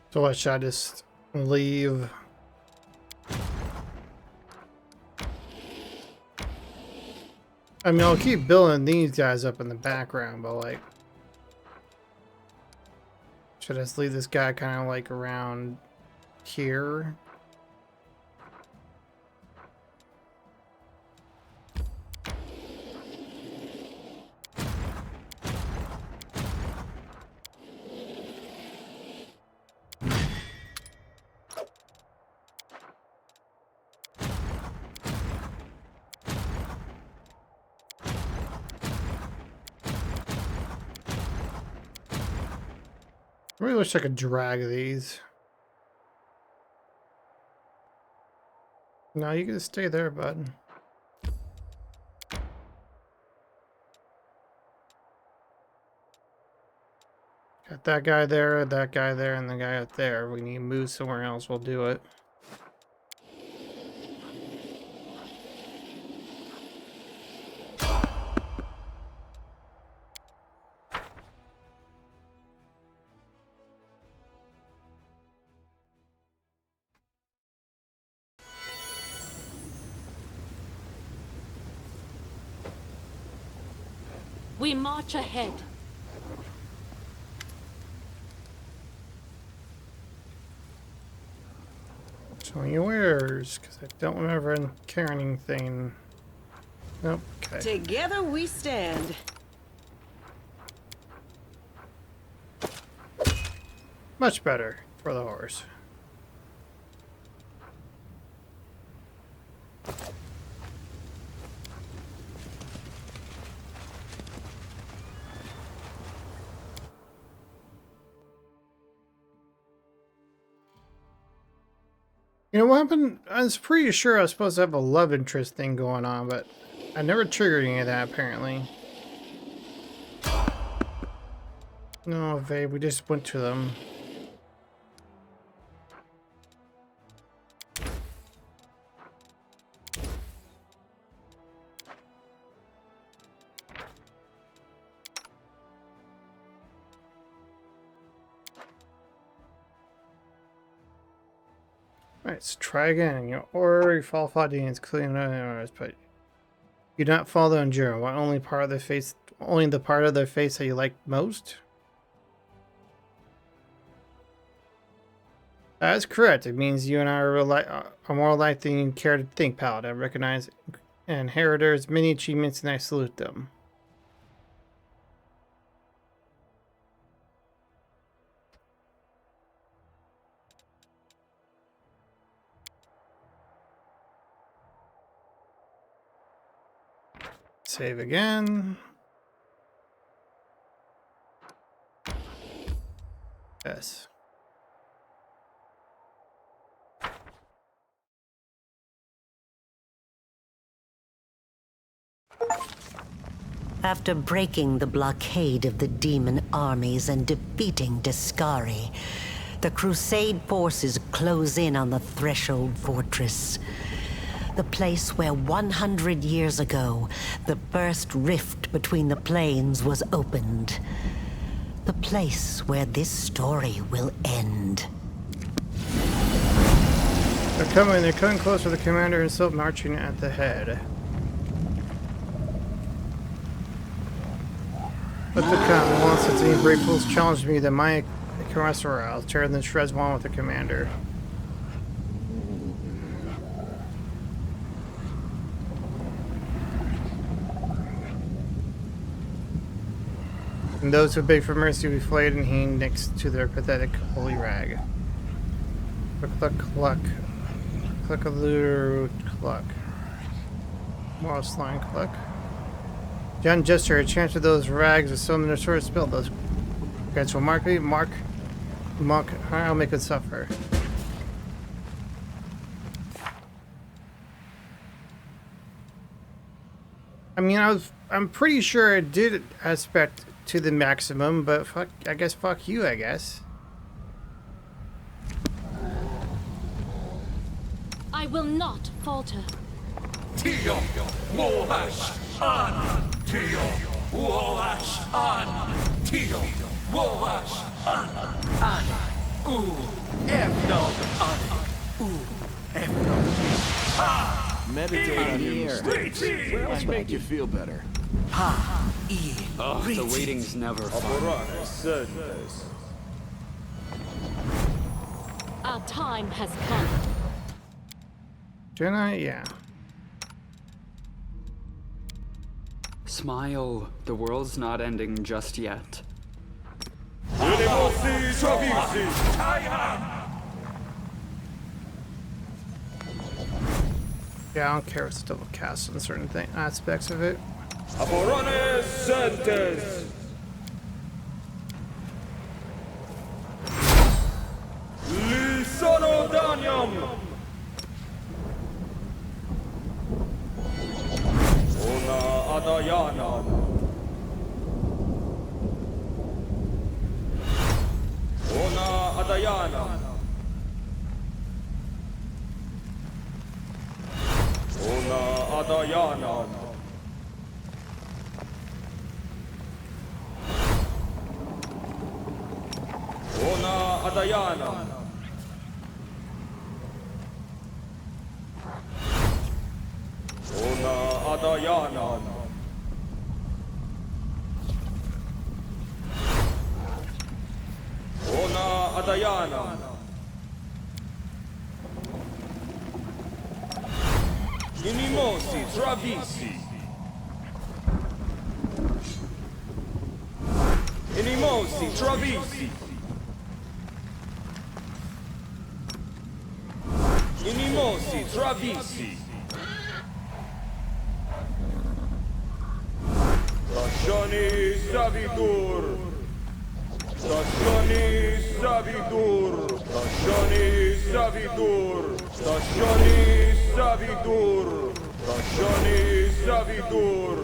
So what, should I just leave? I mean, I'll keep building these guys up in the background, but like... Should I just leave this guy kind of like around here? I really wish I could drag these. No, you can stay there, bud. Got that guy there, and the guy up there. We need to move somewhere else, we'll do it. We march ahead. Show me your wares, because I don't remember carrying anything. Nope, okay. Together we stand. Much better for the horse. You know what happened? I was pretty sure I was supposed to have a love interest thing going on, but I never triggered any of that, apparently. No, babe, we just went to them. Alright, let's try again. You already follow Fadines, clean others, but you do not follow Enduro. What only part of their face, only the part of their face that you like most? That is correct. It means you and I are more alike than you care to think, Paladin. I recognize inheritors' many achievements and I salute them. Save again. Yes. After breaking the blockade of the demon armies and defeating Discari, the Crusade forces close in on the Threshold Fortress. The place where 100 years ago, the first rift between the planes was opened. The place where this story will end. They're coming closer. The commander and still marching at the head. Let the come. Once since any brave fools challenged me, then my caressor, I'll tear them to shreds one with the commander. And those who beg for mercy will be flayed and hanged next to their pathetic holy rag. Cluck, cluck, cluck. Cluck a looter, cluck. Moral slime, cluck. John Jester, a chance of those rags of some of their swords spilled. Those guys will mark me, mark, I'll make it suffer. I mean, I'm pretty sure it did aspect to the maximum, but fuck, I guess fuck you, I guess. I will not falter. Tio, Woash, An, Tio, Woash, An, Tio, Woash, An, Efno, An, Efno, Ha! Meditate on your mistakes. Let's make you feel better. The waiting's never fun. Our time has come. Didn't I? Yeah. Smile. The world's not ending just yet. Yeah, I don't care if it's double cast on certain aspects of it. Ona Adayanam. Ona Adayanam. Ona Adayanam. Ona Adayanam. Ona Adayanam. Ona Adayanam. Inimosi Travisi. Inimosi Travisi. Inimosi Travisi. Stazioni Savitur. Stazioni Savitur. Stazioni Savitur. Stazioni Savitur. Stazioni Savitur.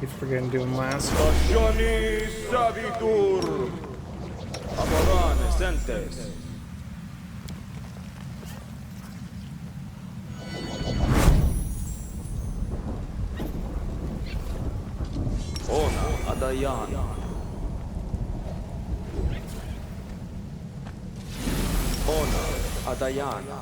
Keep forgetting to do them last. Stazioni Savitur. Amorane Sentes. Ona Adayana. Ona Adayana.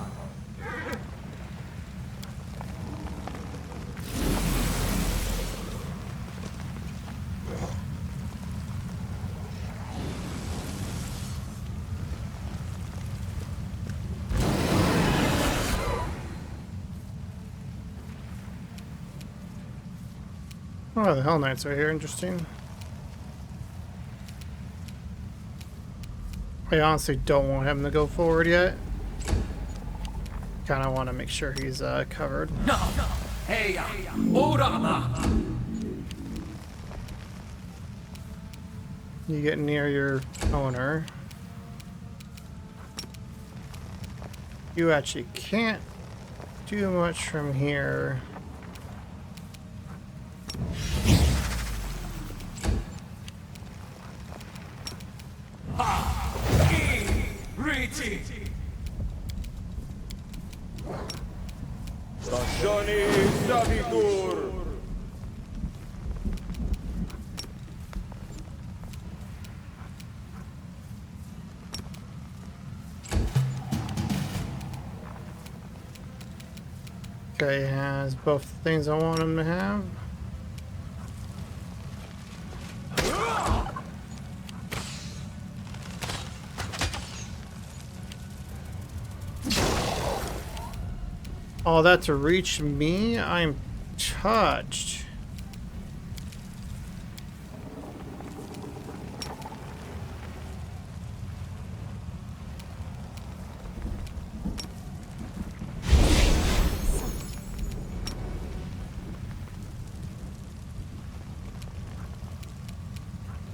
Oh, the Hell Knights are here. Interesting. I honestly don't want him to go forward yet. Kind of want to make sure he's covered. Hey, Orama. You get near your owner. You actually can't do much from here. Stazioni Savitur. Okay, he has both the things I want him to have. All that to reach me? I'm touched.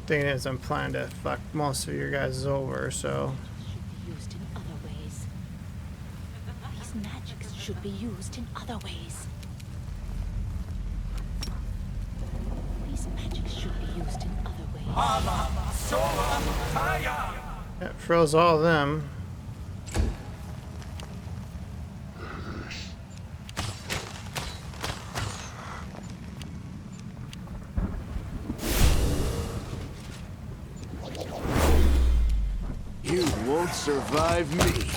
Thing is, I'm planning to fuck most of your guys over, so. Used in other ways. These magics should be used in other ways. These magics should be used in other ways. That froze all of them. You won't survive me.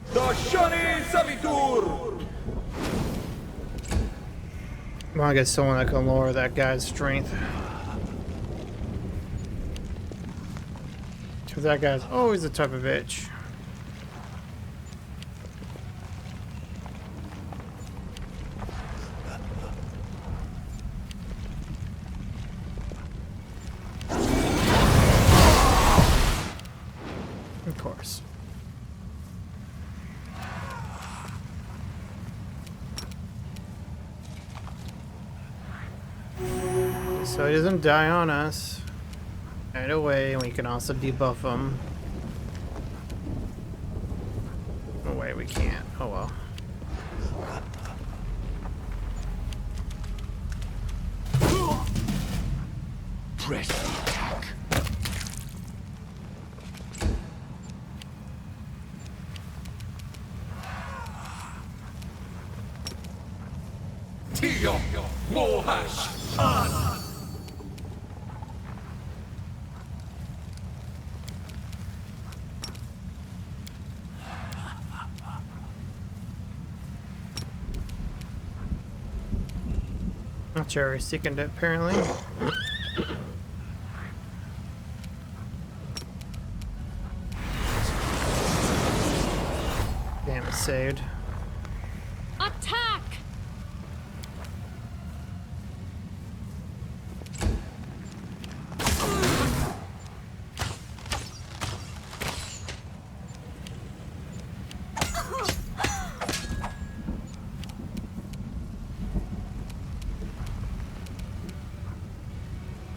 Stazioni Savitur. I want to get someone that can lower that guy's strength. Because that guy's always the type of bitch. so he doesn't die on us right away, and we can also debuff him. No way, we can't. Oh well. Press the attack. Tio Mohash on. Not sure he's seeking it apparently. Damn, it saved. Attack!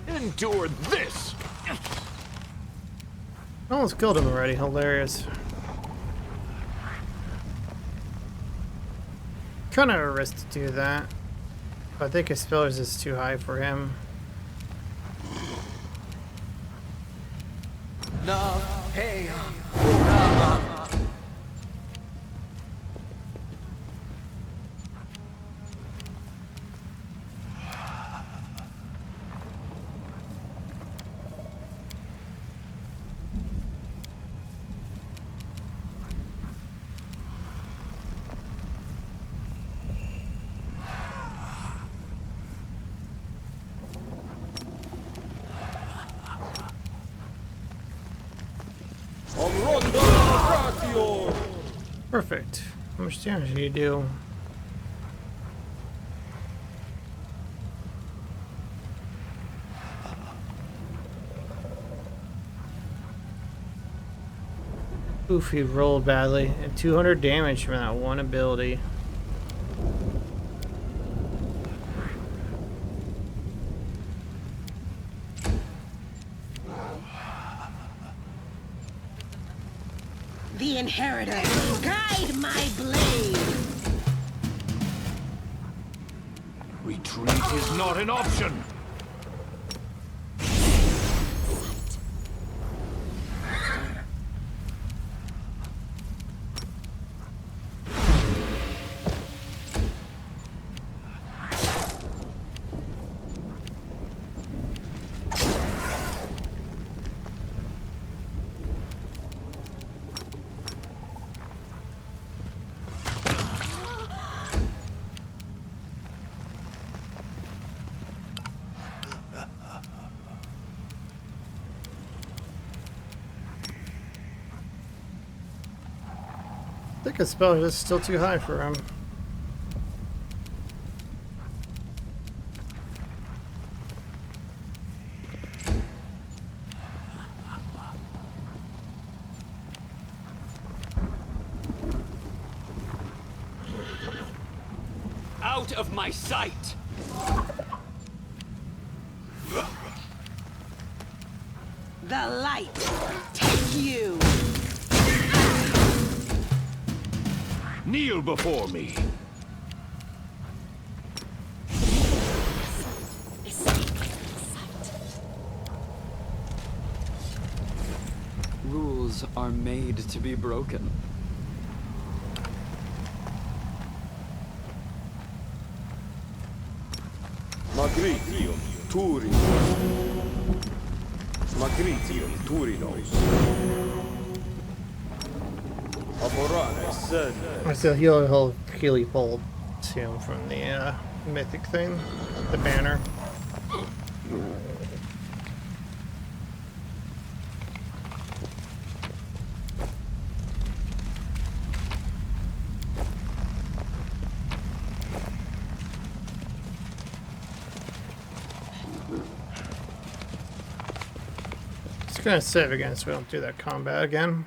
Endure this. Almost killed him already. Hilarious. Kind of a risk to do that. But I think his spells is too high for him. No, hey, Perfect. How much damage do you do? Oof, he rolled badly. And 200 damage from that one ability. The Inheritor, guide my blade! Retreat is not an option. I think his spell is still too high for him. Out of my sight! The light, take you! Kneel before me. Rules are made to be broken. Magritium Turinos. Magritium Turinos. So he'll pull him from the mythic thing, the banner. Just gonna save again so we don't do that combat again.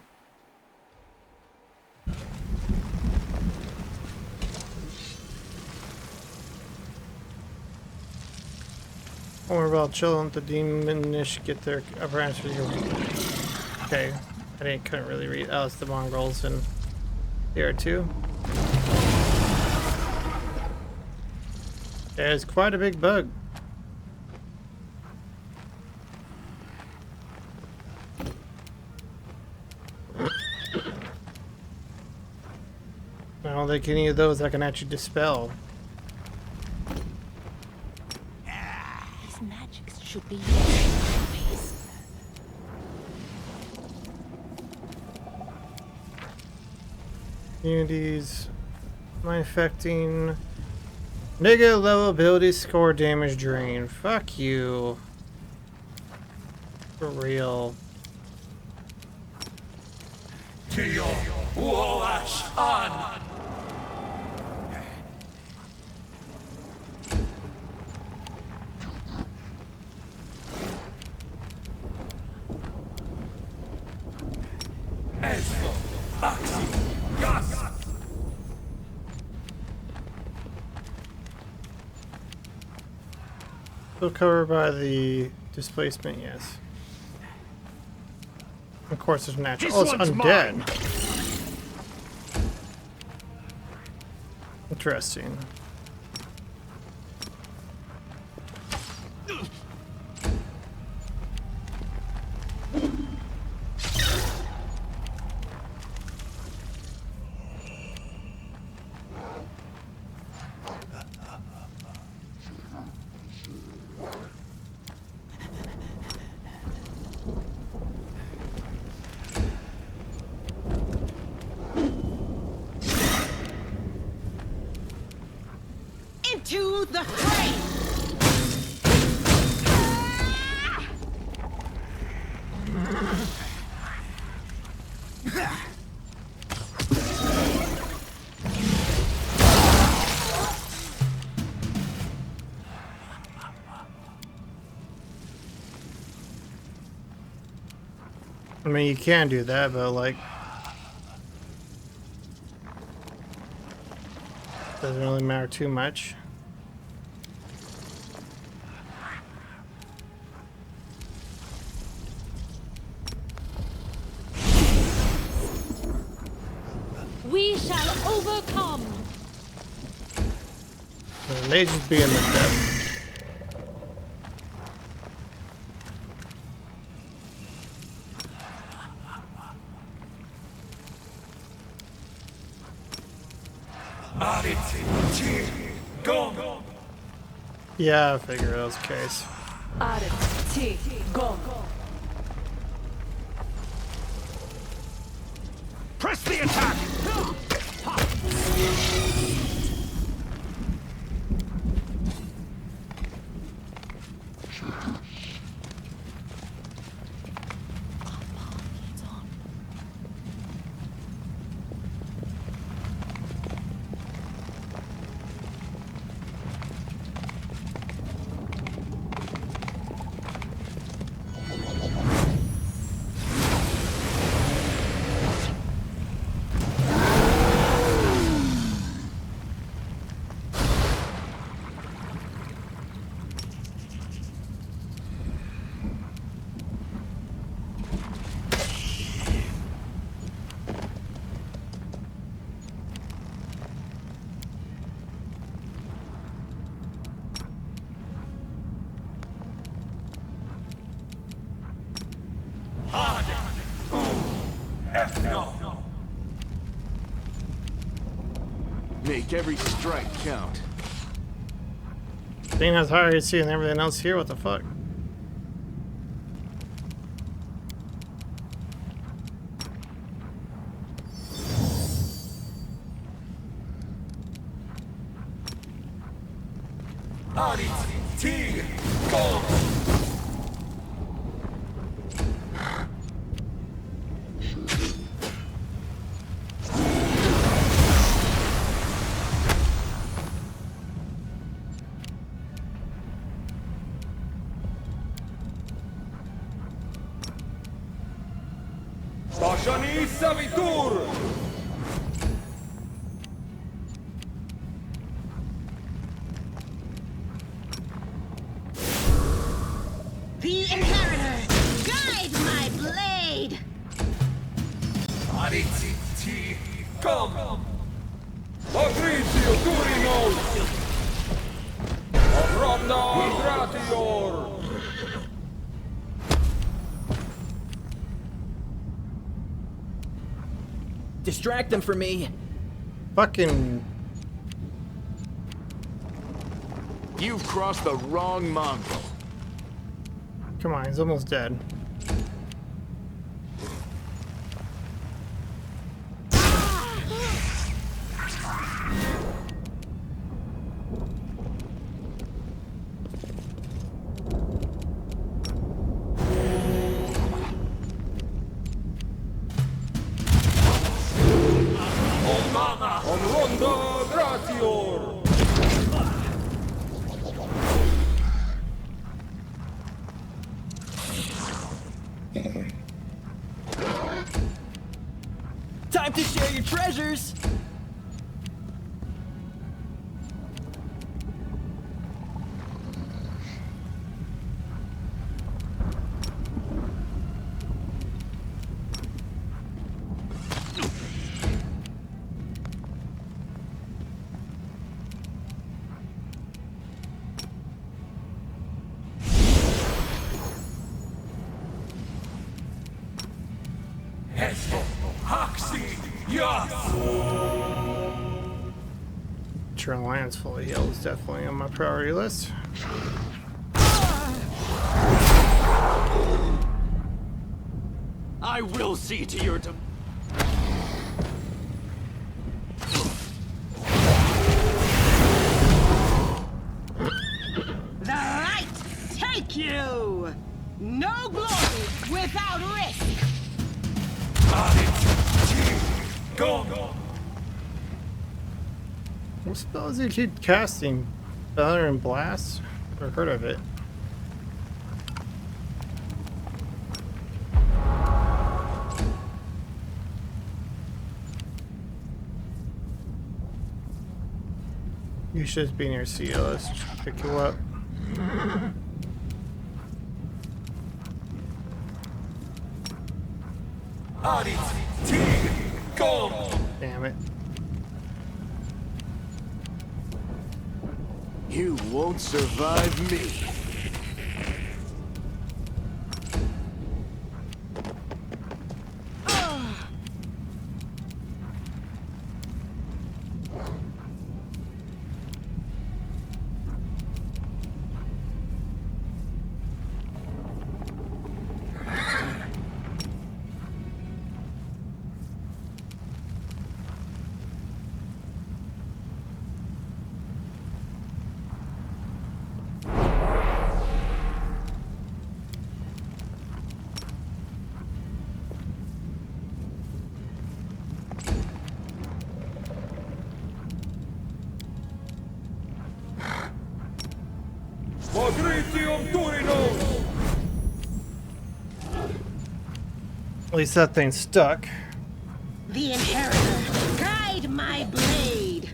Don't worry about chilling. The demonish get their upper answer. Okay, couldn't really read. Oh, it's the mongrels and here too. Yeah, it's quite a big bug. I don't think any of those I can actually dispel. These magics should be used. Immunities, mind affecting, negative level ability score damage drain. Fuck you. For real. Tio, Uoash on! Esto, Maxi, Gas! Still covered by the displacement, yes. Of course, it's natural. Oh, it's undead. Interesting. Into the fray! I mean, you can do that, but like, doesn't really matter too much. We shall overcome. It may just be in the depth. Yeah, I figured that was the case. Go. Press the attack! Make every strike count. Thing has higher AC and everything else here. What the fuck? Bashani Savitur! Aditi, come! Patricio Turino! Avronda Gratior! Distract them for me. Fucking. You've crossed the wrong mongrel. Come on, he's almost dead. Avronda Gratior! Time to share your treasures. Sure, Alliance fully healed is definitely on my priority list. I will see to your The light take you! No glory without risk! Go! What spell does he keep casting? Thunder and Blast? Never heard of it. You should just be near CO. Let's pick you up. Damn it. You won't survive me. At least that thing's stuck. The Inheritor, guide my blade!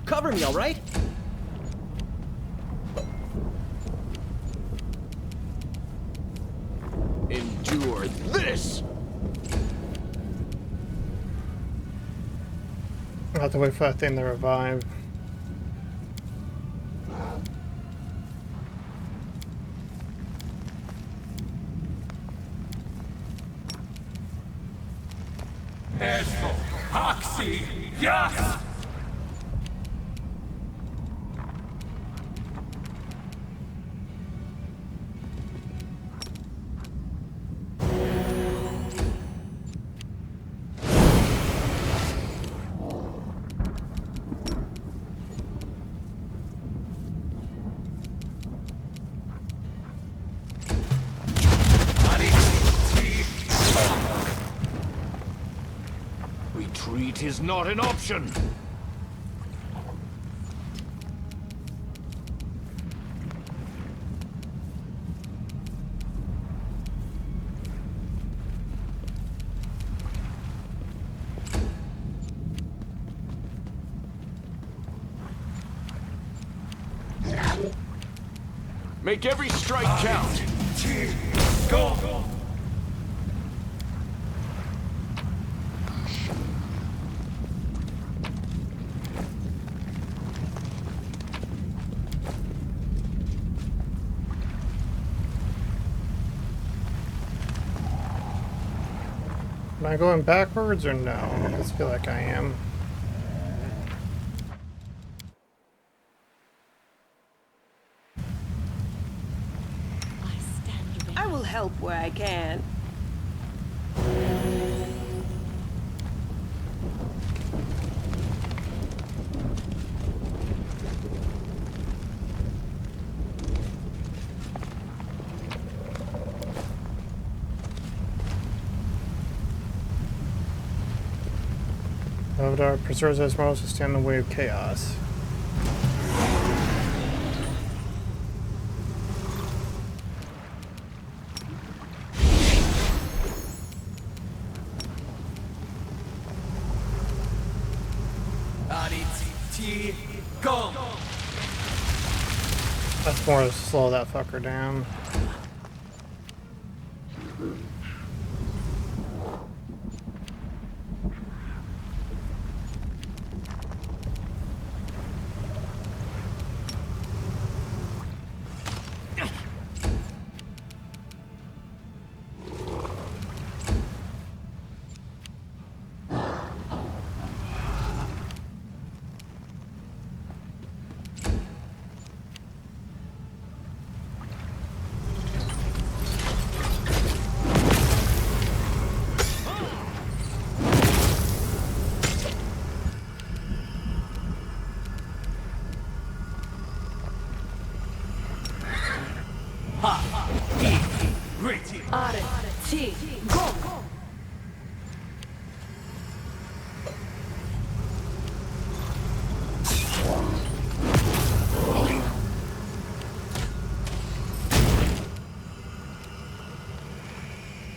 Cover me, all right? Endure this! I'll have to wait for that thing to revive. Esto, Oxy, yes! Retreat is not an option. Make every strike count. Go! Am I going backwards or no? I just feel like I am. I will help where I can. Our preserves us most to stand in the way of chaos. Go! That's more to slow that fucker down.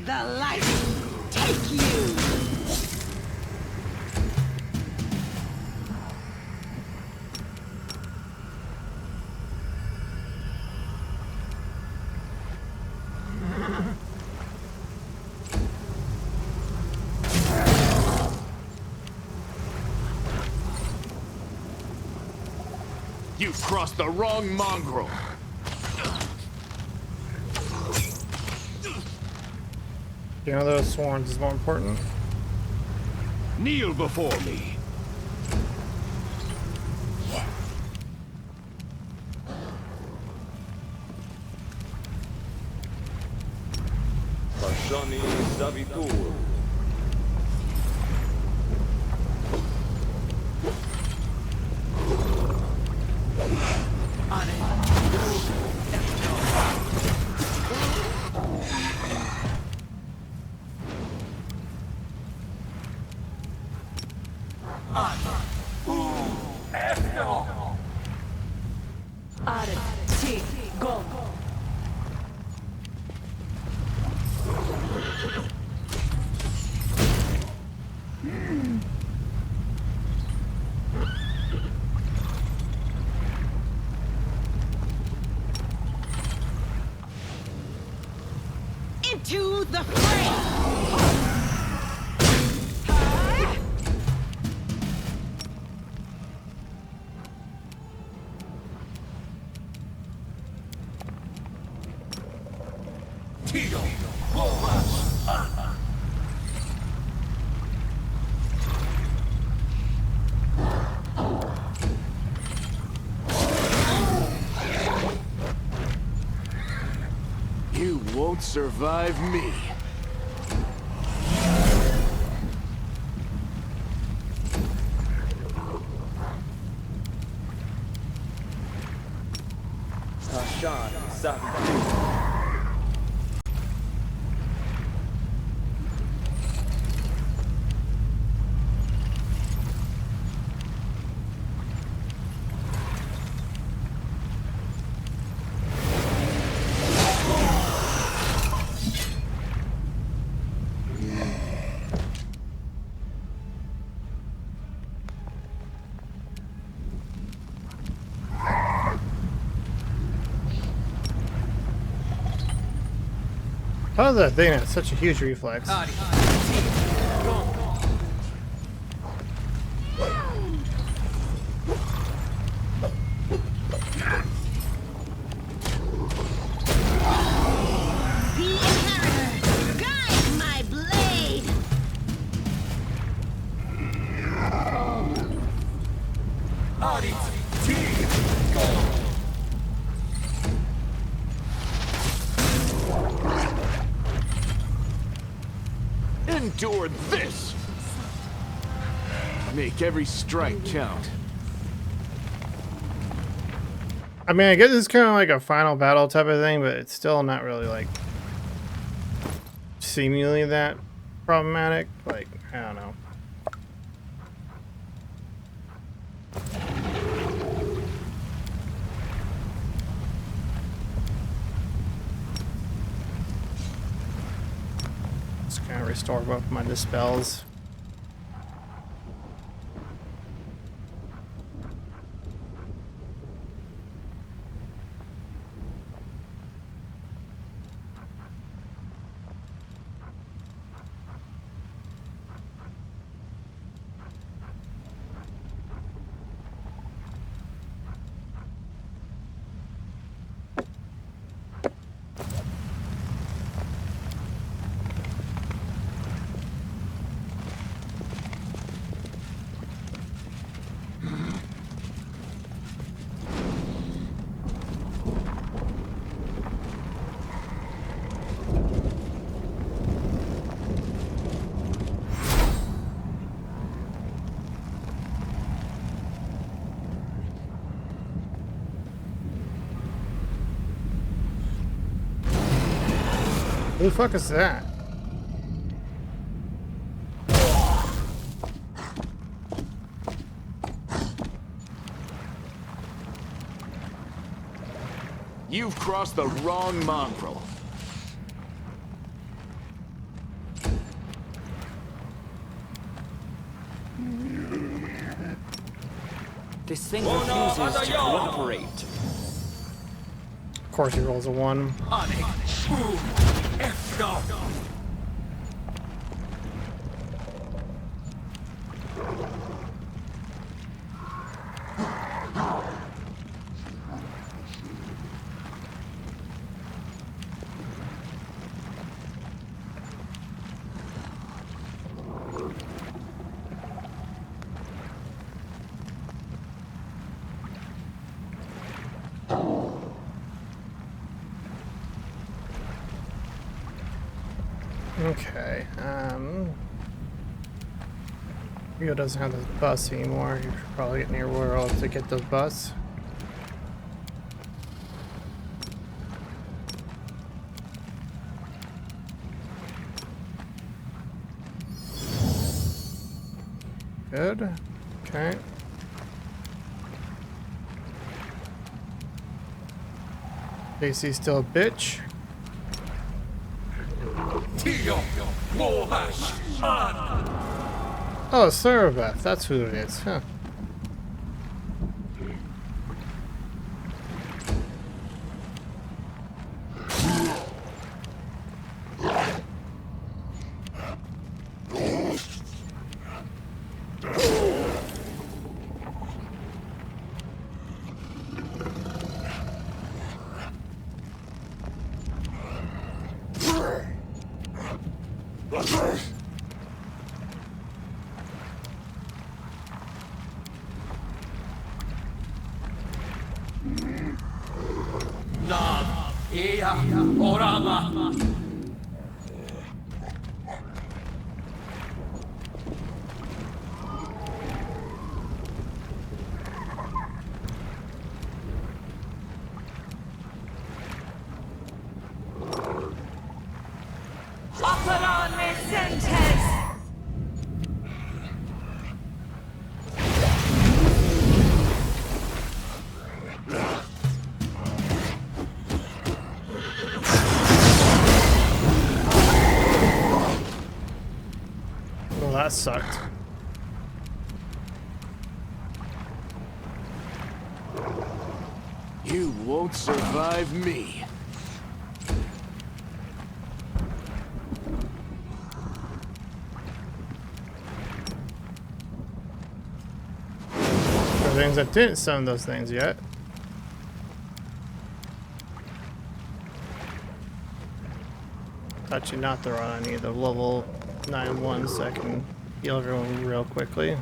The light take you. You've crossed the wrong mongrel. You know those swords is more important. Kneel before me. Pashani Zavitur. Into the fray! You won't survive me. Tashan Zavitur. How does that thing have such a huge reflex? Endure this! Make every strike count. I mean, I guess it's kind of like a final battle type of thing, but it's still not really like seemingly that problematic. Like, I don't know. Just kind of restore both my dispels. Who the fuck is that? You've crossed the wrong mongrel. This thing refuses to cooperate. Of course he rolls a 1. Okay, Rio doesn't have the bus anymore. You should probably get near world to get the bus. Good. Okay. JC's still a bitch. Oh, Cerebeth, that's who it is, huh? Well, that sucked. You won't survive me. things that didn't summon those things yet. Actually, not the run. I need the level 9-1 so I can heal everyone real quickly.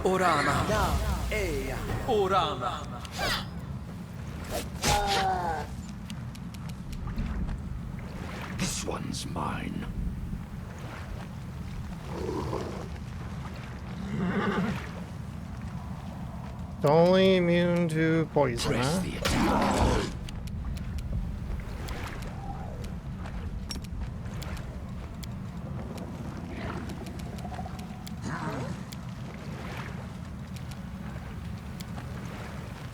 Orama. Eya. Orama. This one's mine. It's only immune to poison, Press huh? the attack.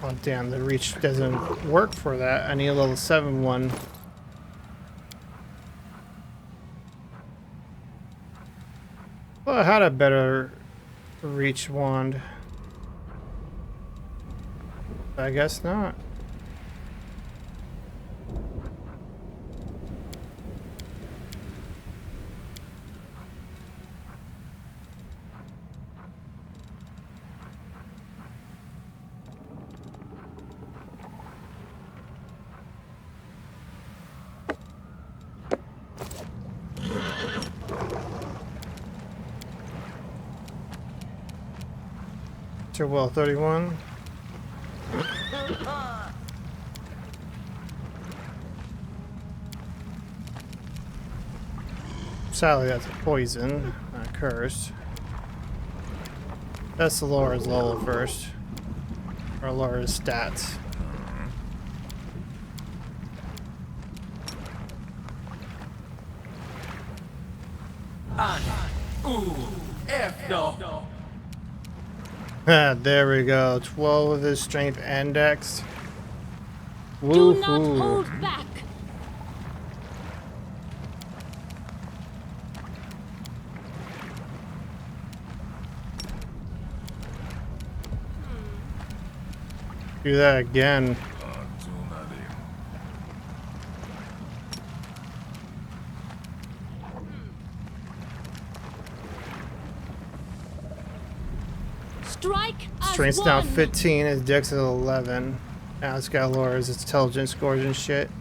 Oh damn, the reach doesn't work for that. I need a level 7 one. Well, I had a better reach wand. I guess not. Well, 31. Sadly, that's a poison, not cursed. That's the lower his level first, or lower his stats. There we go. 12 with his strength and dex. Do not hold back. Do that again. Strike as Strength's one. now 15, his dex is 11. Now it's got lower his intelligence scores and shit.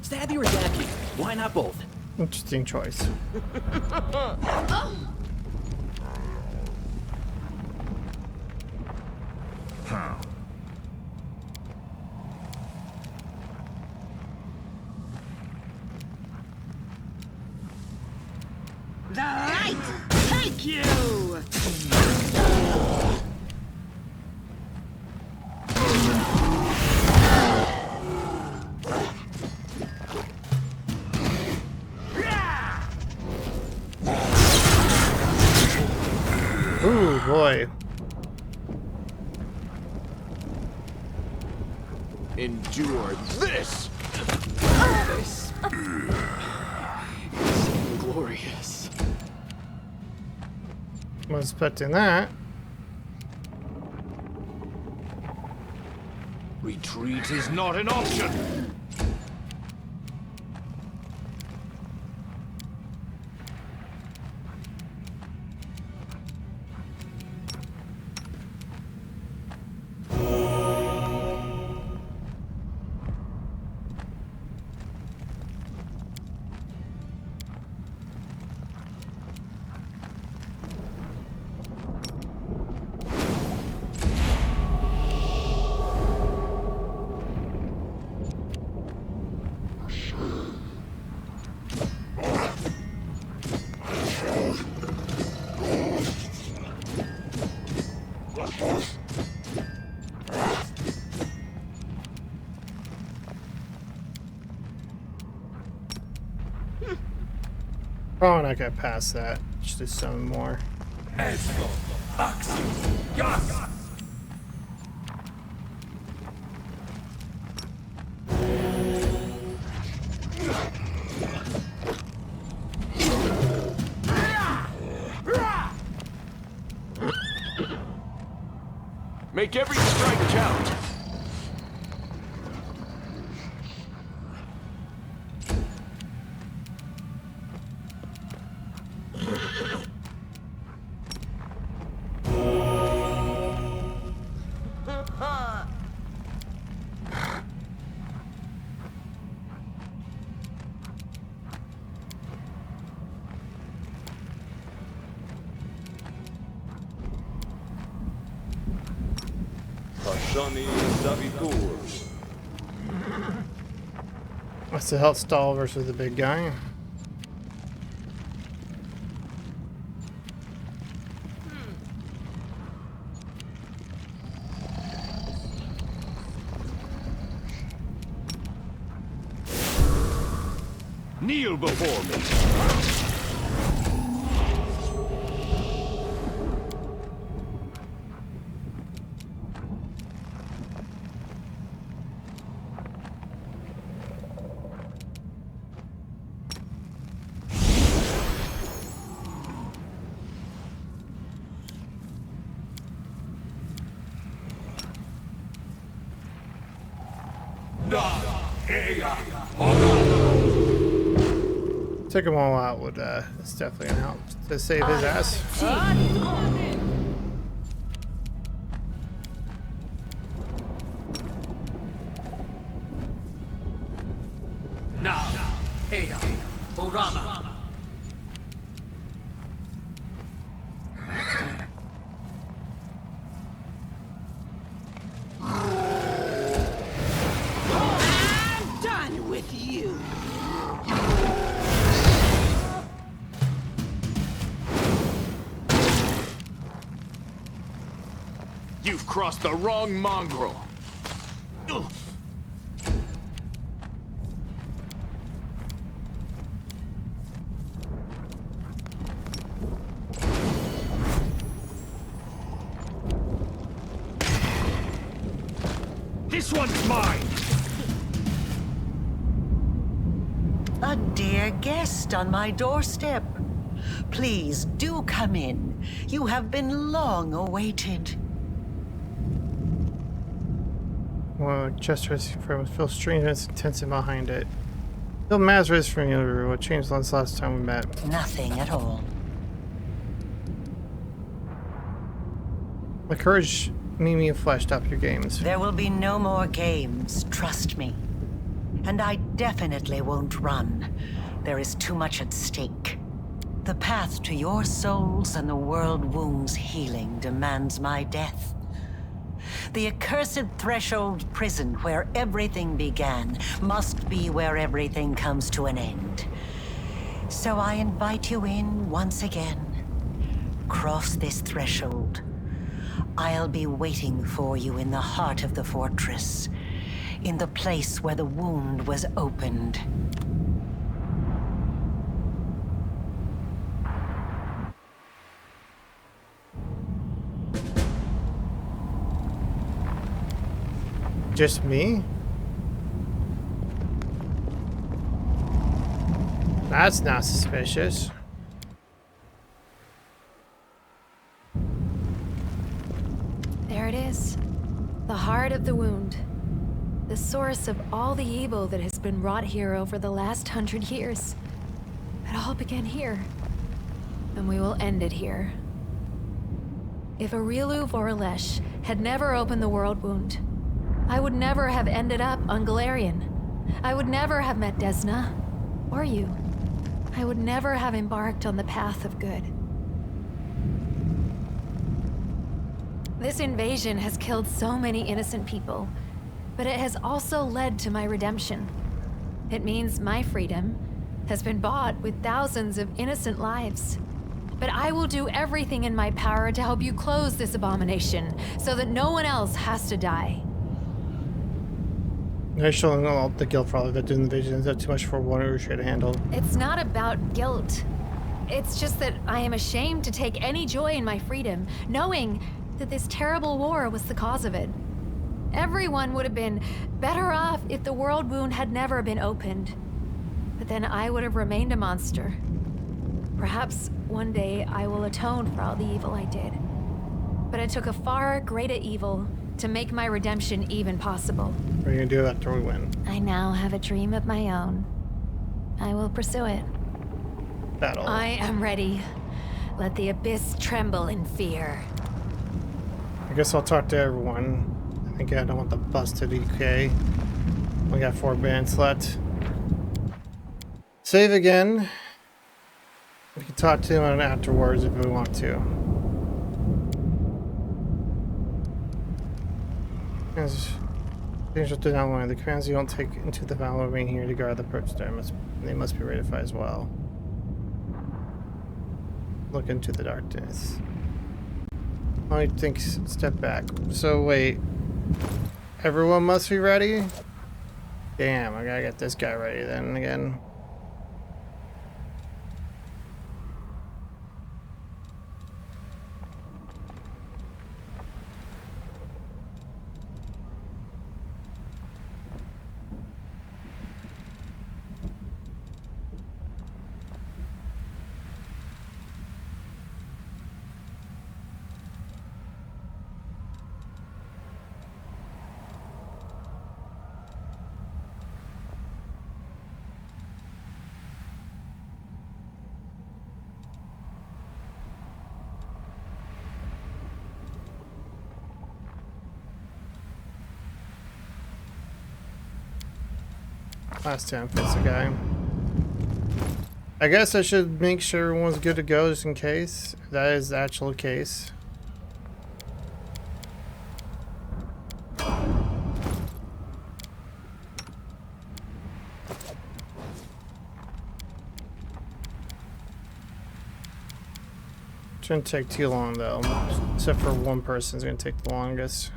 Stab you or zap you? Why not both? Interesting choice. The light take you! Ooh, boy. Endure this! This is glorious. Wasn't expecting that. Retreat is not an option. Probably not gonna pass that. Just do some more. Make every strike count. What's the health stall versus the big guy? Kneel before me. Take them all out would it's definitely gonna help to save his ass. I'm done with you. You've crossed the wrong mongrel. This one's mine. A dear guest on my doorstep. Please do come in. You have been long awaited. Well, chest racing frame feels strange and it's intensive behind it. Feel Mazra's familiar. What changed since last time we met? Nothing at all. My courage made me flesh. Stop your games. There will be no more games, trust me. And I definitely won't run. There is too much at stake. The path to your souls and the world wound's healing demands my death. The accursed threshold prison where everything began must be where everything comes to an end. So I invite you in once again. Cross this threshold. I'll be waiting for you in the heart of the fortress, in the place where the wound was opened. Just me? That's not suspicious. There it is. The heart of the wound. The source of all the evil that has been wrought here over the last 100 years. It all began here. And we will end it here. If Aurilu Voralesh had never opened the world wound, I would never have ended up on Galarian. I would never have met Desna. Or you. I would never have embarked on the path of good. This invasion has killed so many innocent people, but it has also led to my redemption. It means my freedom has been bought with thousands of innocent lives. But I will do everything in my power to help you close this abomination, so that no one else has to die. I showing all the guilt for all of that doing the invasion. Is that too much for one Urusha to handle? It's not about guilt. It's just that I am ashamed to take any joy in my freedom, knowing that this terrible war was the cause of it. Everyone would have been better off if the world wound had never been opened. But then I would have remained a monster. Perhaps one day I will atone for all the evil I did. But it took a far greater evil to make my redemption even possible. What are you gonna do after we win? I now have a dream of my own. I will pursue it. Battle. I am ready. Let the abyss tremble in fear. I guess I'll talk to everyone. Again, I don't want the bus to decay. We got 4 bands left. Save again. We can talk to him afterwards if we want to. Things do not want the commands you don't take into the value of being here to guard the approach there. They must be ratified as well. Look into the darkness. I think step back. So wait. Everyone must be ready? Damn, I gotta get this guy ready then again. Last time fits the guy. I guess I should make sure everyone's good to go just in case. If that is the actual case. Shouldn't take too long though. Except for one person's gonna take the longest.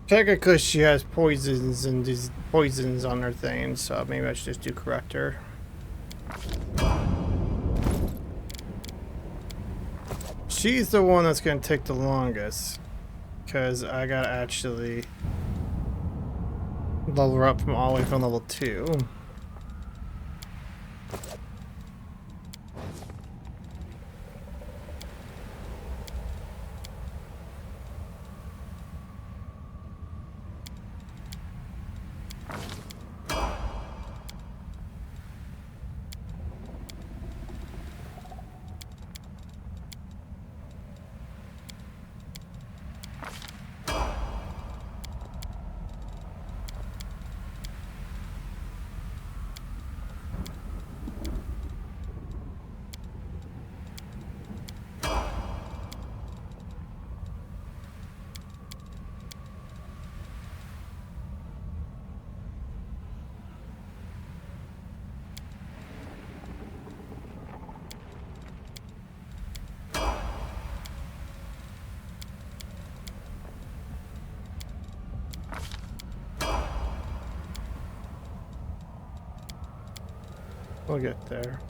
Technically, she has poisons and these poisons on her thing, so maybe I should just do correct her. she's the one that's gonna take the longest. Because I gotta actually level her up from all the way from level 2. We'll get there.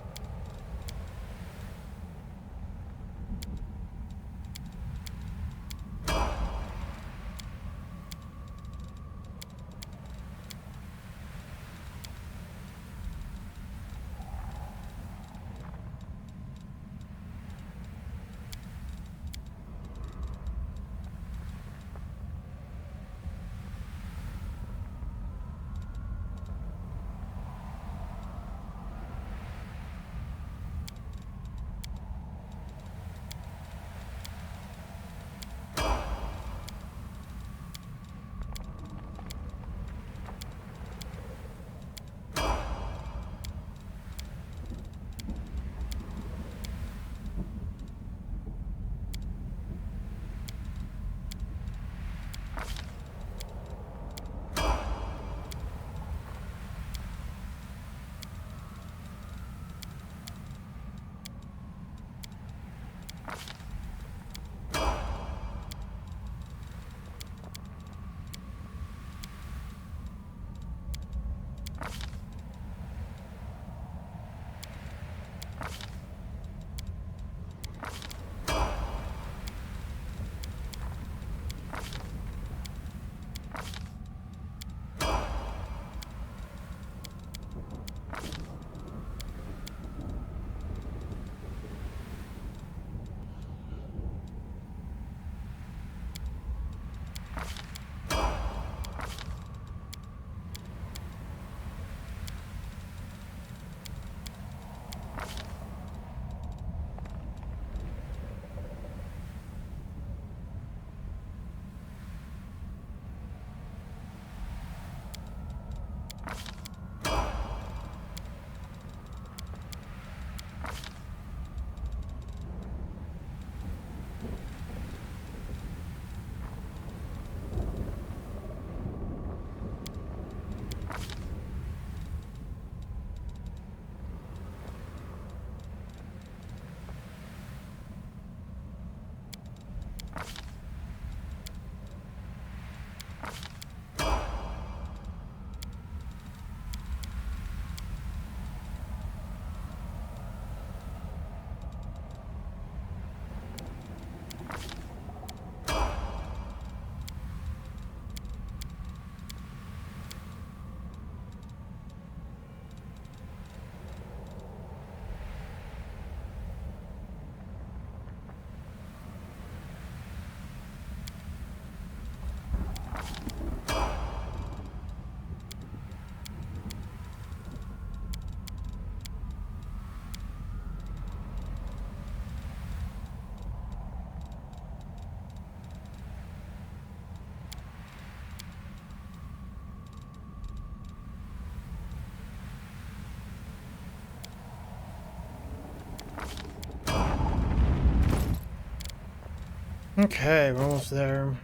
Okay, we're almost there.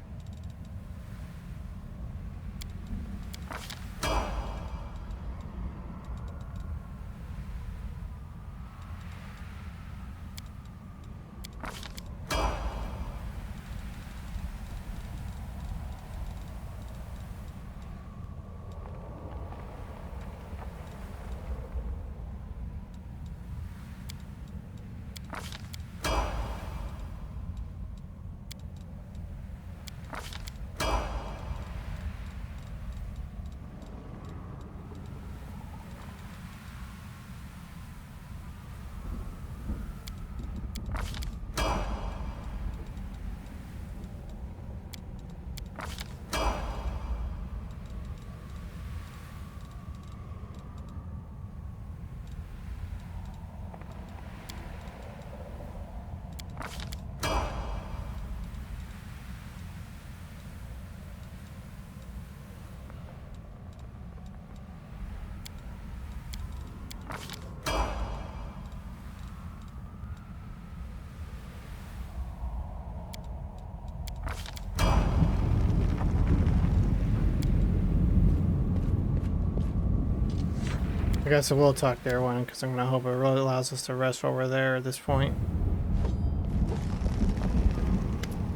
guess I will talk to everyone because I'm gonna hope it really allows us to rest while we're there at this point.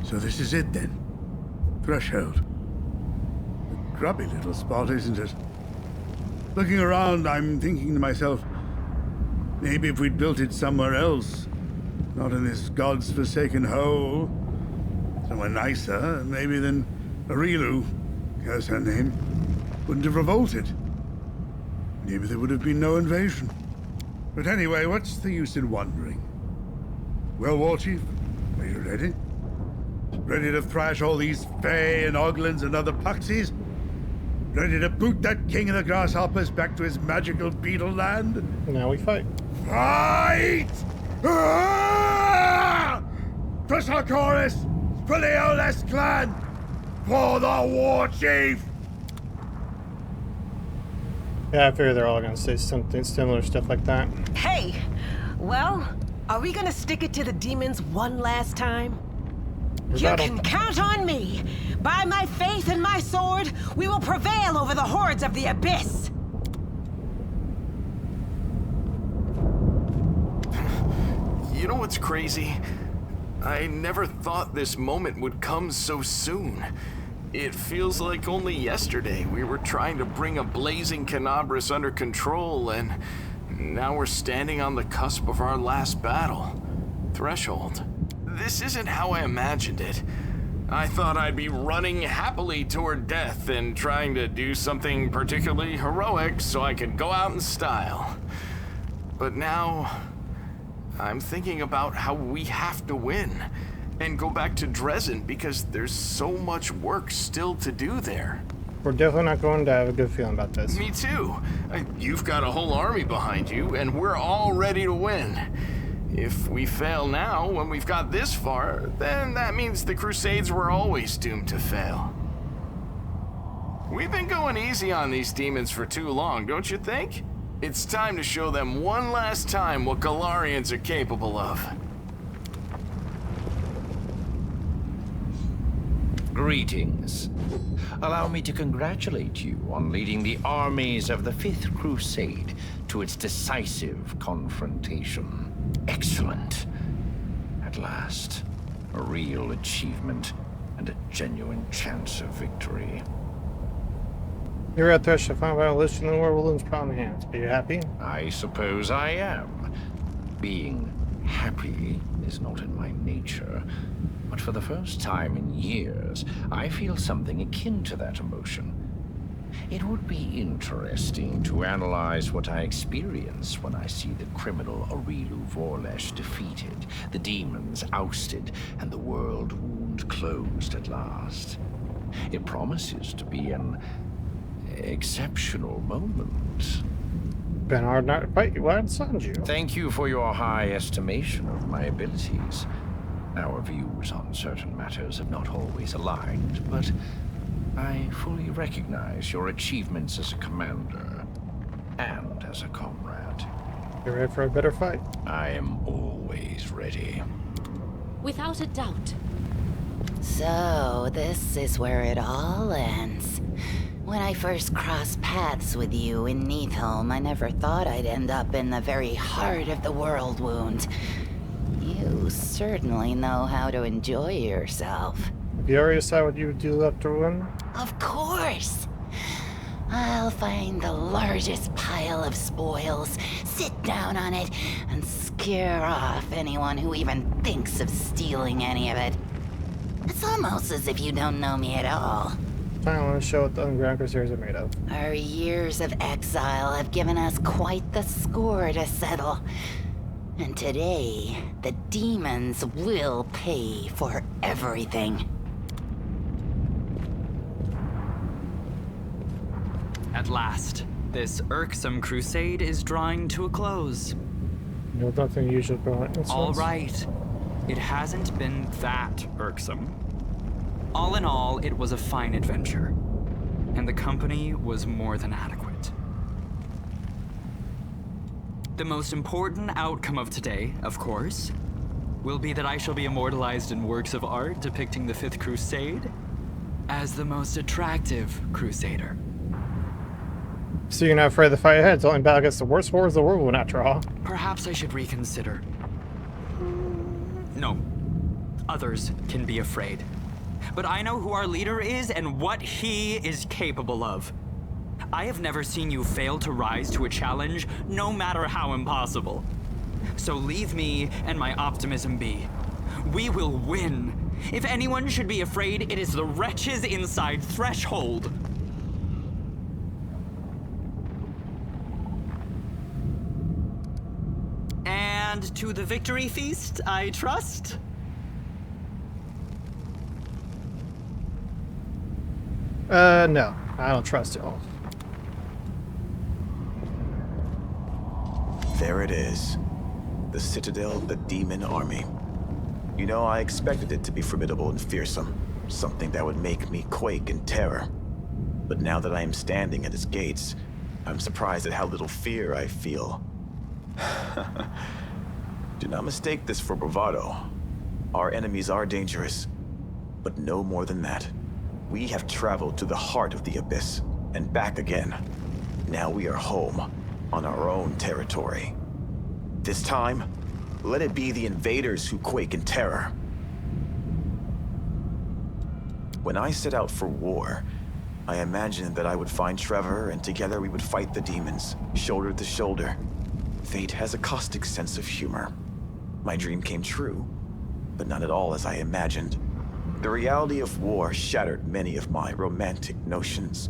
So this is it then? Threshold. A grubby little spot, isn't it? Looking around, I'm thinking to myself, maybe if we'd built it somewhere else, not in this god's forsaken hole, somewhere nicer, maybe then Arilu, curse her name, wouldn't have revolted. Maybe there would have been no invasion. But anyway, what's the use in wondering? Well, War Chief, are you ready? Ready to thrash all these Fae and Oglins and other Puxies? Ready to boot that king of the grasshoppers back to his magical beetle land? Now we fight. Fight! Ah! For Sarkoris! For the Oles clan! For the War Chief! Yeah, I figure they're all gonna say something similar, stuff like that. Hey! Well, are we gonna stick it to the demons one last time? You can count on me! By my faith and my sword, we will prevail over the hordes of the Abyss! You know what's crazy? I never thought this moment would come so soon. It feels like only yesterday we were trying to bring a blazing Canabras under control, and now we're standing on the cusp of our last battle. Threshold. This isn't how I imagined it. I thought I'd be running happily toward death and trying to do something particularly heroic so I could go out in style. But now, I'm thinking about how we have to win and go back to Dresden because there's so much work still to do there. We're definitely not going to have a good feeling about this. Me too. You've got a whole army behind you, and we're all ready to win. If we fail now, when we've got this far, then that means the Crusades were always doomed to fail. We've been going easy on these demons for too long, don't you think? It's time to show them one last time what Galarians are capable of. Greetings. Allow me to congratulate you on leading the armies of the Fifth Crusade to its decisive confrontation. Excellent. At last, a real achievement and a genuine chance of victory. You're at Thresh to find out a list in the war balloons palm hands. Are you happy? I suppose I am. Being happy is not in my nature, but for the first time in years, I feel something akin to that emotion. It would be interesting to analyze what I experience when I see the criminal Arilu Vorlesh defeated, the demons ousted, and the world wound closed at last. It promises to be an exceptional moment. Been hard not to fight you. Why did you? Thank you for your high estimation of my abilities. Our views on certain matters have not always aligned, but I fully recognize your achievements as a commander and as a comrade. You ready for a better fight? I am always ready. Without a doubt. So, this is where it all ends. When I first crossed paths with you in Neathholm, I never thought I'd end up in the very heart of the world wound. You certainly know how to enjoy yourself. Have you already decided what you would do after win? Of course! I'll find the largest pile of spoils, sit down on it, and scare off anyone who even thinks of stealing any of it. It's almost as if you don't know me at all. Finally, I want to show what the underground crusaders are made of. Our years of exile have given us quite the score to settle. And today, the demons will pay for everything. At last, this irksome crusade is drawing to a close. No, nothing usual going on. All right. It hasn't been that irksome. All in all, it was a fine adventure, and the company was more than adequate. The most important outcome of today, of course, will be that I shall be immortalized in works of art depicting the Fifth Crusade as the most attractive crusader. So you're not afraid of the fight ahead? It's only battle against the worst horrors the world will not draw. Perhaps I should reconsider. No. Others can be afraid. But I know who our leader is and what he is capable of. I have never seen you fail to rise to a challenge, no matter how impossible. So leave me and my optimism be. We will win. If anyone should be afraid, it is the wretches inside Threshold. And to the victory feast, I trust? No. I don't trust y'all. There it is. The Citadel of the Demon Army. You know, I expected it to be formidable and fearsome. Something that would make me quake in terror. But now that I am standing at its gates, I'm surprised at how little fear I feel. Do not mistake this for bravado. Our enemies are dangerous, but no more than that. We have traveled to the heart of the Abyss, and back again. Now we are home, on our own territory. This time, let it be the invaders who quake in terror. When I set out for war, I imagined that I would find Trevor and together we would fight the demons, shoulder to shoulder. Fate has a caustic sense of humor. My dream came true, but not at all as I imagined. The reality of war shattered many of my romantic notions.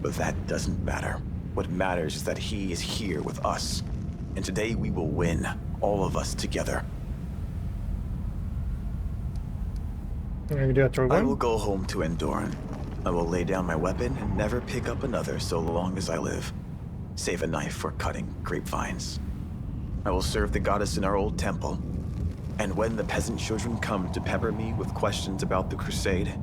But that doesn't matter. What matters is that he is here with us. And today we will win, all of us together. I will go home to Endoran. I will lay down my weapon and never pick up another so long as I live. Save a knife for cutting grapevines. I will serve the goddess in our old temple. And when the peasant children come to pepper me with questions about the crusade,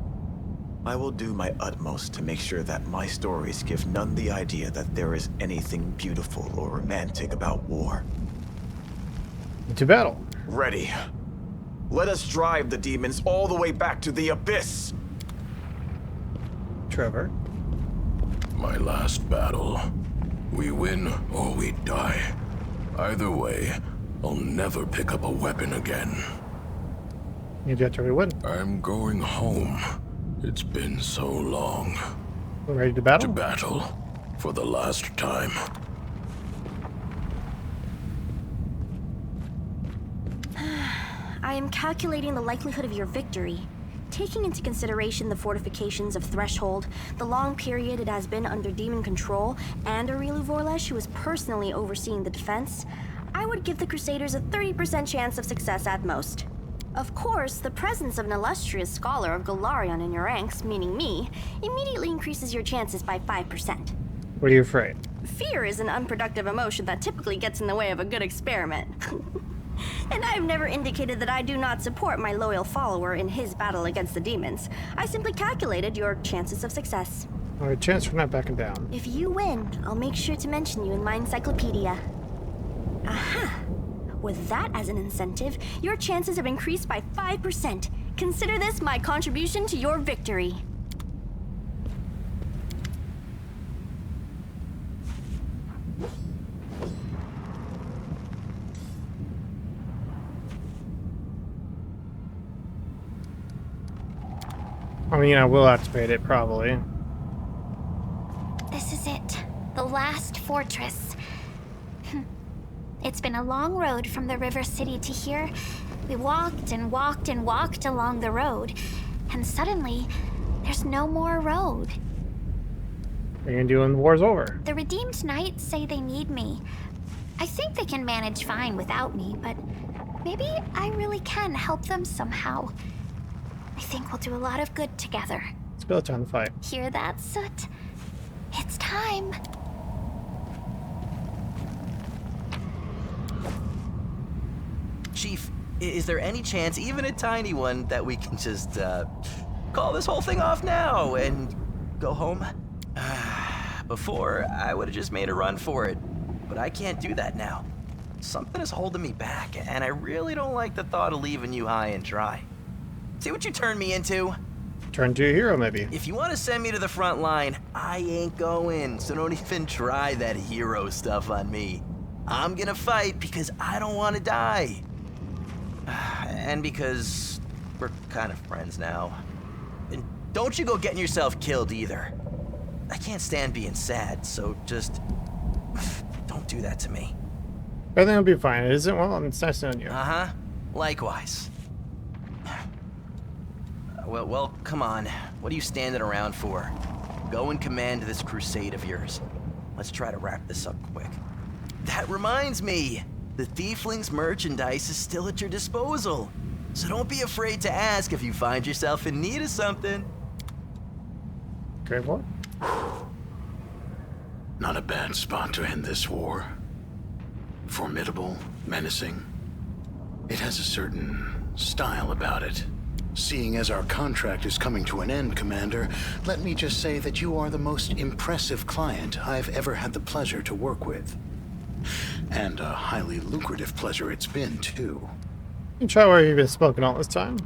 I will do my utmost to make sure that my stories give none the idea that there is anything beautiful or romantic about war. To battle. Ready. Let us drive the demons all the way back to the Abyss! Trevor. My last battle. We win or we die. Either way, I'll never pick up a weapon again. You get to win. I'm going home. It's been so long. Ready to battle? To battle. For the last time. I am calculating the likelihood of your victory. Taking into consideration the fortifications of Threshold, the long period it has been under demon control, and Arilu Vorlesh, who is personally overseeing the defense, I would give the Crusaders a 30% chance of success at most. Of course, the presence of an illustrious scholar of Golarion in your ranks, meaning me, immediately increases your chances by 5%. What are you afraid? Fear is an unproductive emotion that typically gets in the way of a good experiment. And I have never indicated that I do not support my loyal follower in his battle against the demons. I simply calculated your chances of success. Alright, chance for not backing down. If you win, I'll make sure to mention you in my encyclopedia. Aha! With that as an incentive, your chances have increased by 5%. Consider this my contribution to your victory. I mean, I will activate it, probably. This is it. The last fortress. It's been a long road from the River City to here. We walked and walked and walked along the road. And suddenly, there's no more road. What are you gonna do when the war's over? The Redeemed Knights say they need me. I think they can manage fine without me, but maybe I really can help them somehow. I think we'll do a lot of good together. It's about time to fight. Hear that, Soot? It's time. Chief, is there any chance, even a tiny one, that we can just call this whole thing off now and go home? Before, I would have just made a run for it, but I can't do that now. Something is holding me back, and I really don't like the thought of leaving you high and dry. See what you turned me into? Turn to a hero, maybe. If you want to send me to the front line, I ain't going, so don't even try that hero stuff on me. I'm gonna fight because I don't want to die. And because we're kind of friends now. And don't you go getting yourself killed either. I can't stand being sad, so just don't do that to me. Everything will be fine. It isn't? Well, it's nice knowing you. Uh-huh. Likewise. Well, come on. What are you standing around for? Go and command this crusade of yours. Let's try to wrap this up quick. That reminds me, the Tiefling's merchandise is still at your disposal. So don't be afraid to ask if you find yourself in need of something. Great what? Not a bad spot to end this war. Formidable, menacing. It has a certain style about it. Seeing as our contract is coming to an end, Commander, let me just say that you are the most impressive client I've ever had the pleasure to work with. And a highly lucrative pleasure it's been, too. You try where you've been smoking all this time.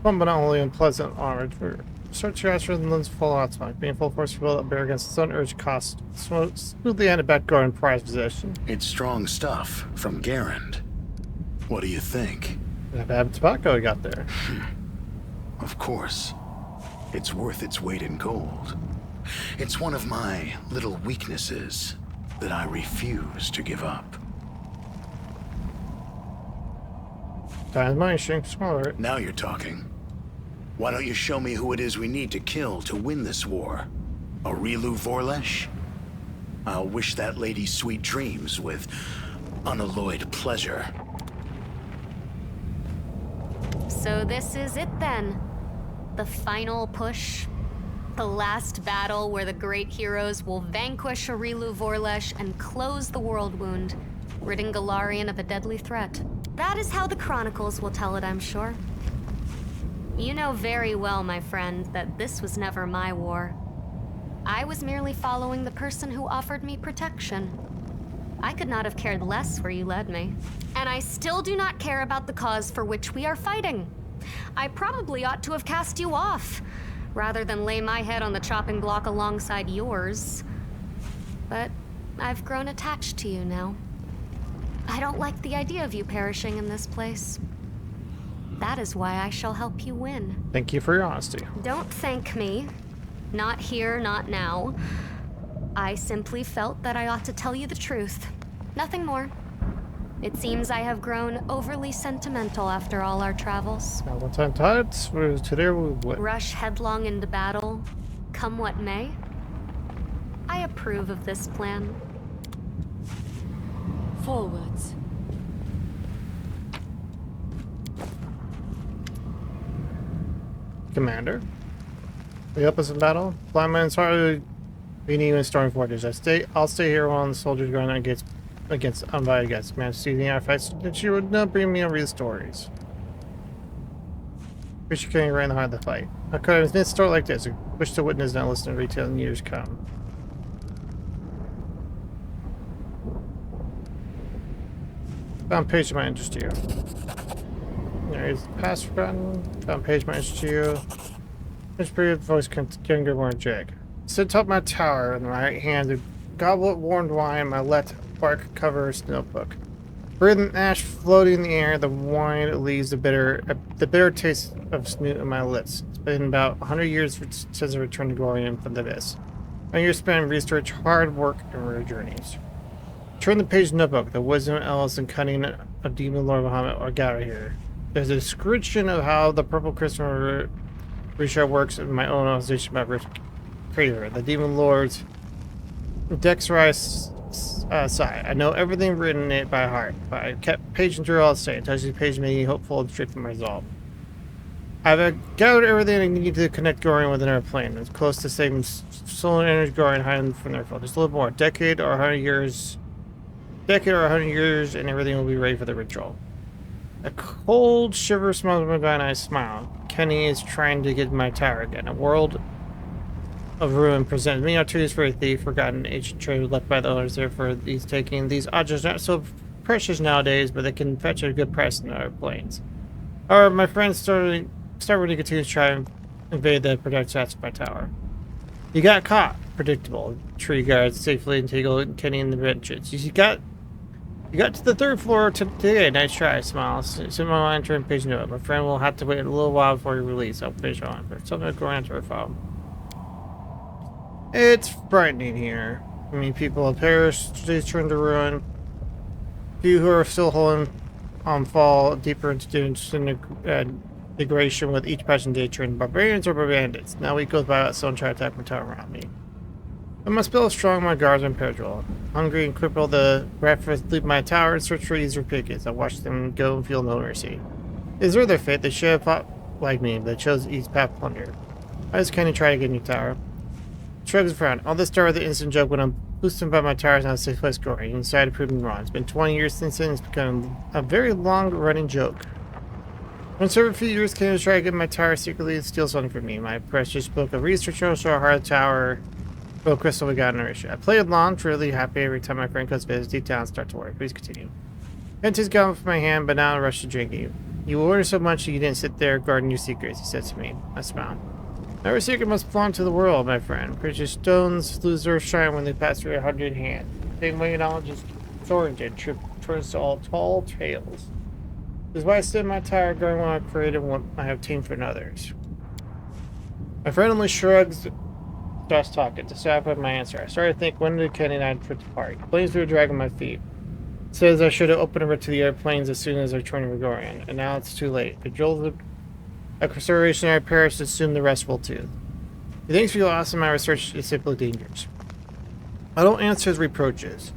Fun but not only unpleasant armored for search your rather than lens full out smoke. Being full force will up bear against its own urge cost. Smoothly ended back guard in prized possession. It's strong stuff from Garand. What do you think? That bad tobacco you got there. Of course. It's worth its weight in gold. It's one of my little weaknesses that I refuse to give up. Time's money shrinks smaller. Now you're talking. Why don't you show me who it is we need to kill to win this war? Aurilu Vorlesh? I'll wish that lady sweet dreams with unalloyed pleasure. So this is it then. The final push. The last battle where the great heroes will vanquish Aurilu Vorlesh and close the world wound, ridding Galarian of a deadly threat. That is how the Chronicles will tell it, I'm sure. You know very well, my friend, that this was never my war. I was merely following the person who offered me protection. I could not have cared less where you led me. And I still do not care about the cause for which we are fighting. I probably ought to have cast you off, rather than lay my head on the chopping block alongside yours. But I've grown attached to you now. I don't like the idea of you perishing in this place. That is why I shall help you win. Thank you for your honesty. Don't thank me. Not here, not now. I simply felt that I ought to tell you the truth. Nothing more. It seems I have grown overly sentimental after all our travels. Now, one time tides, today we win. Rush headlong into battle, come what may. I approve of this plan. Forwards. Commander, will you help us in battle? Blind man's hardly being even storm fortress. I'll stay here while the soldiers going against uninvited guests. Man, see the fights that you would not bring me on real stories. Wish you came right in the heart of the fight. How could I have a story like this? I wish to witness not listen to retail in years come. Found page of my interest to you. There's the password button. Found page of my interest to you. This period voice younger more Jag. Sit atop my tower in the right hand, the goblet warmed wine, my let bark covers notebook. Breathing ash floating in the air, the wine leaves the bitter taste of snoot in my lips. It's been about 100 years since I returned to glory and from the abyss. A year spent in research, hard work, and rare journeys. Turn the page notebook. The wisdom, Ellis, and cunning of Demon Lord Muhammad are gathered here. There's a description of how the Purple Crystal Richard works in my own organization by Crater. The Demon Lord's dexterous side. I know everything written in it by heart, but I kept paging through all the same. Touching the page made me hopeful and strict in my resolve. I've gathered everything I need to connect Gorian with another plane. It's close to saving solar energy Gorian hiding from their foe. Just a little more. Decade or 100 years, and everything will be ready for the ritual. A cold shiver smells my back and I smile. Kenny is trying to get my tower again. A world of ruin presents me opportunities for a thief, forgotten ancient treasure left by the owners there for these taking. These objects are not so precious nowadays, but they can fetch a good price in other planes. However, my friends start when he continues to try and invade the protected access by tower. You got caught. Predictable. Tree guards safely entangled Kenny in the benches. You got to the 3rd floor today. Nice try. Smile. Send my line turn page note. My friend will have to wait a little while before you release. I'll finish on. There's something going on to her phone. It's frightening here. I mean, people have perished. Cities turned to ruin. Few who are still holding fall deeper into degradation with each passing day turned barbarians or bandits. Now week goes by without someone trying to attack my tower around me. I must build strong my guards and perjural. Hungry and crippled, the breakfast leave my tower and search for easier pickets. I watch them go and feel no mercy. It is their fate. They should have fought like me, but they chose the easy path plunder. I just kind of try to get a new tower. Shrugs and frown. All this started with the instant joke when I'm boosted by my towers now a safe place growing. He decided to prove me wrong. It's been 20 years since then. It's become a very long-running joke. When several few years came to try to get my tower secretly and steal something from me. My precious book of research shows how hard the tower Well, Crystal, we got an issue. I played along, truly happy every time my friend comes visit. Deep down, start to worry. Please continue. Henty's gone from my hand, but now I rush to drink you. You ordered so much you didn't sit there guarding your secrets, he said to me. I smiled. Every secret must belong to the world, my friend. Precious stones lose their shine when they pass through 100 hands. Same way knowledge is origin, turns to all tall tales. This is why I sit in my tower going what I've created and what I have obtained from others. My friend only shrugs. Starts talking. To stop with my answer, I started to think, when did Kenny and I trip apart? Planes were dragging my feet. It says I should have opened a route to the airplanes as soon as I joined Gregorian, and now it's too late. Cajoled a restorationary Paris to assume the rest will too. He thinks we lost in my research is simply dangerous. I don't answer his reproaches,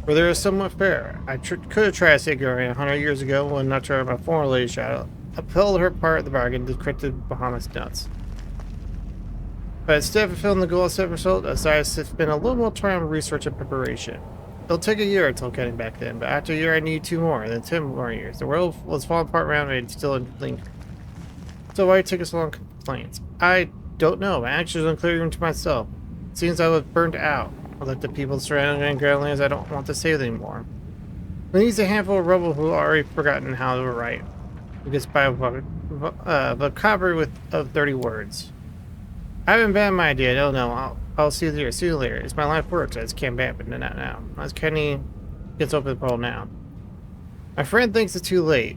for they are somewhat fair. I could have tried to save Gregorian 100 years ago when not trying my former lady shadow upheld her part of the bargain, decrypted Bahamas nuts. But instead of fulfilling the goal of set result, I decided to spend a little more time on research and preparation. It'll take a year until getting back then, but after a year I need 2 more, and then 10 more years. The world was falling apart around me and still lingering. So why take us long complaints? I don't know. My actions are unclear even to myself. It seems I was burnt out. I let the people surrounding me groundlands I don't want to save anymore. We need a handful of rebels who have already forgotten how to write. We get by a vocabulary of 30 words. I haven't banned my idea. No, I'll see you later. See you later. It's my life works. I just can't ban it, but not now. As Kenny gets open the portal now. My friend thinks it's too late.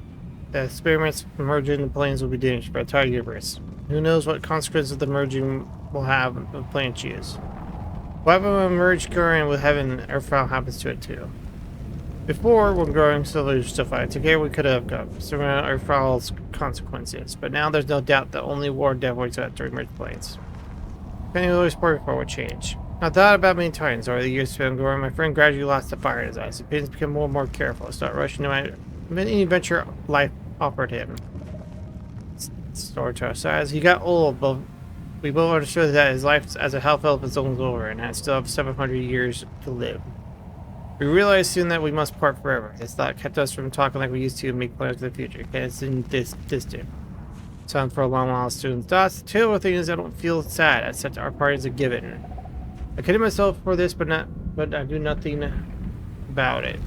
The experiments merging the planes will be dangerous for the entire universe. Who knows what consequences the merging will have of the planet she is. What happens when merge growing with heaven and Earthfall happens to it too? Before, when growing slowly justified, together we could have come surround Earthfall's consequences, but now there's no doubt that only war and death waits out during merge planes. Penny always worried for what change. I thought about many times over the years spent growing. My friend gradually lost the fire in his eyes. His opinions became more and more careful. I started rushing to any adventure life offered him. Story to our size. He got old, but we both understood that his life as a health elf is almost over, and I still have 700 years to live. We realized soon that we must part forever. His thought kept us from talking like we used to and make plans for the future. It's in this distant. Sound for a long while, students' thoughts. The terrible thing is I don't feel sad. I set our party as a given. I kidded myself for this, but I do nothing about it.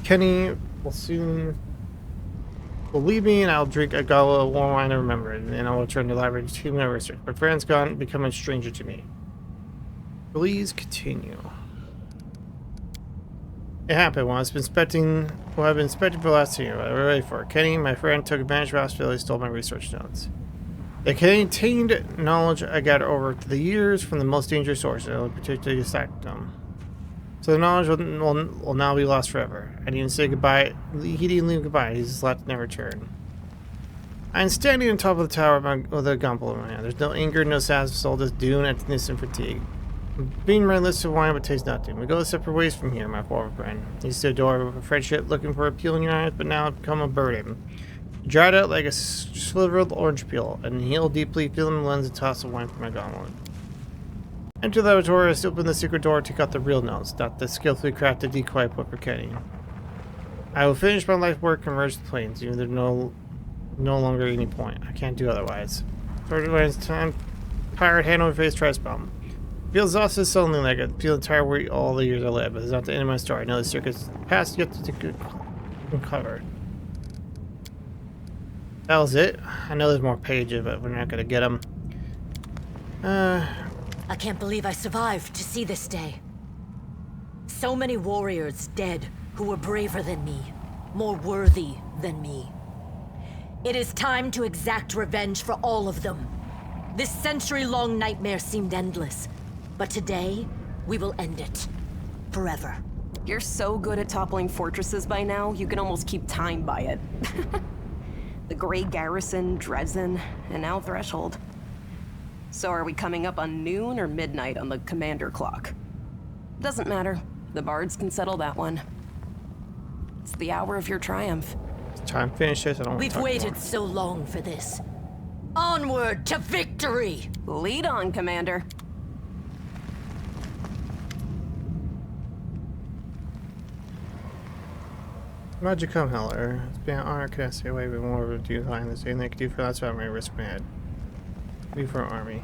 Kenny will leave me, and I'll drink a goblet of warm wine to remember it, and then I will return to the library to continue my research. My friend's gone, become a stranger to me. Please continue. It happened while I've been expecting for the last year. I was ready for it. Kenny, my friend, took advantage of my hospitality and stole my research notes. They contained knowledge I gathered over the years from the most dangerous sources, and particularly stacked them. So the knowledge will now be lost forever. I didn't say goodbye. He didn't leave goodbye. He just left and never returned. I'm standing on top of the tower with a gauntlet in my hand. There's no anger, no sadness, soul, just doom, emptiness, and fatigue. Being my list of wine but tastes nothing. We go separate ways from here, my former friend. You used to adore a friendship, looking for appeal in your eyes, but now it's become a burden. You dried out like a sliver of orange peel, and healed deeply, feeling the lens and toss the wine from my gauntlet. Enter the laboratory, I open the secret door, take out the real notes, not the skillfully crafted decoy I put for Kenny. I will finish my life work and merge the planes, even though there's no longer any point. I can't do otherwise. It's time. Pirate hand over face, tries bomb. Feels exhausted suddenly, like I feel entire worry all the years I lived, but it's not the end of my story. I know the circuit's past yet to uncovered. That was it? I know there's more pages, but we're not gonna get them. I can't believe I survived to see this day. So many warriors dead who were braver than me, more worthy than me. It is time to exact revenge for all of them. This century-long nightmare seemed endless, but today, we will end it. Forever. You're so good at toppling fortresses by now, you can almost keep time by it. The Grey Garrison, Dresden, and now Threshold. So are we coming up on noon or midnight on the commander clock? Doesn't matter. The bards can settle that one. It's the hour of your triumph. Time finishes. I don't want to We've talk waited more. so long for this. Onward to victory! Lead on, Commander. Magic come, Heller. It's been an honor. Can I stay away with more of a do behind this? Anything they could do for that, so I'm going to risk my head. Be for an army.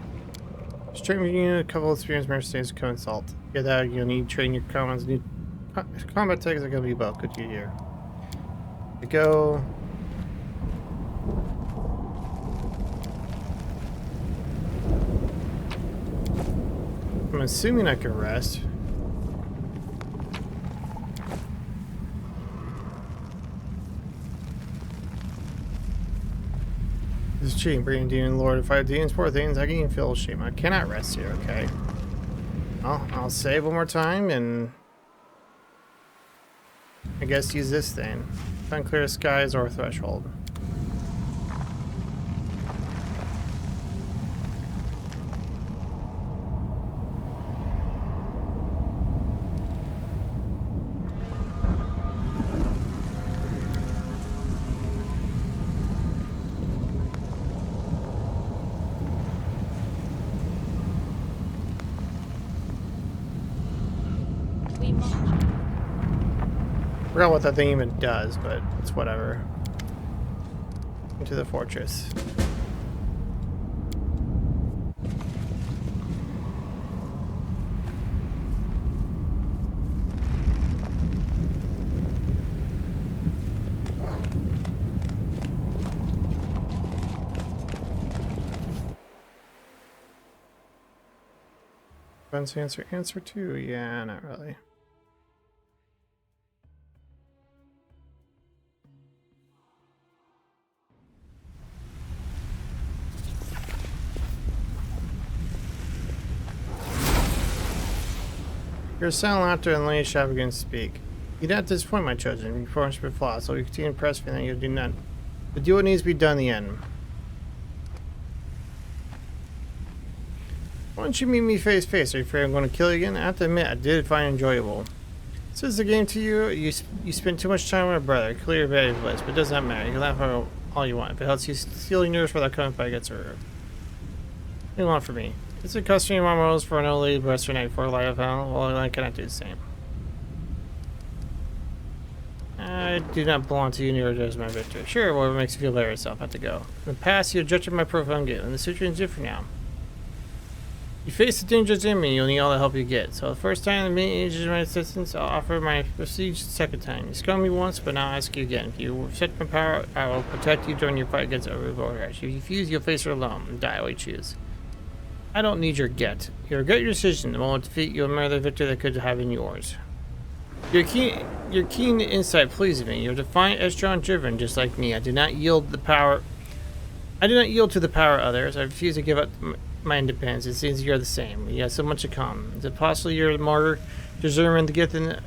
Straight unit, a couple of experienced mercenaries to come insult. Get that, you'll need training your commons. New combat techs are going to be about good to you here. To go. I'm assuming I can rest. This is cheating, bringing demon lord. If I have demons, poor things, I can feel shame. I cannot rest here, okay? Well, I'll save one more time and I guess use this thing. Find clear skies or threshold. I forgot what that thing even does, but it's whatever. Into the fortress. Fancy answer 2? Yeah, not really. Your silent laughter and lady shall begin to speak. You do not disappoint my chosen. Your performance has been flawed, so you continue to impress me that you do not. But do what needs to be done in the end. Why don't you meet me face to face? Are you afraid I'm going to kill you again? I have to admit, I did find it enjoyable. This is the game to you. You spend too much time with my brother. Clear your bad place, but it does not matter. You can laugh all you want. If it helps you steal your nerves for that coming fight gets over. What do you want from me? It's a customary rules for an old lady rest night for a light of hell. Well, I cannot do the same. I do not belong to you, neither does my victory. Sure, whatever makes you feel better yourself. I have to go. In the past, you judged my profound gift, and the situation is different now. You face the dangers in me, you'll need all the help you get. So the first time the meeting needs my assistance, I'll offer my prestige the second time. You scummed me once, but now I ask you again. If you accept my power, I will protect you during your fight against a revolver. If you refuse, you'll face her alone and die while you choose. I don't need your get. You regret your decision. The moment defeat, you'll murder the victory that could have been yours. Your keen insight pleases me. You're defiant, headstrong, driven, just like me. I do not yield to the power of others. I refuse to give up my independence. It seems you're the same. You have so much in common. Is it possible you're the martyr, deserving the gift than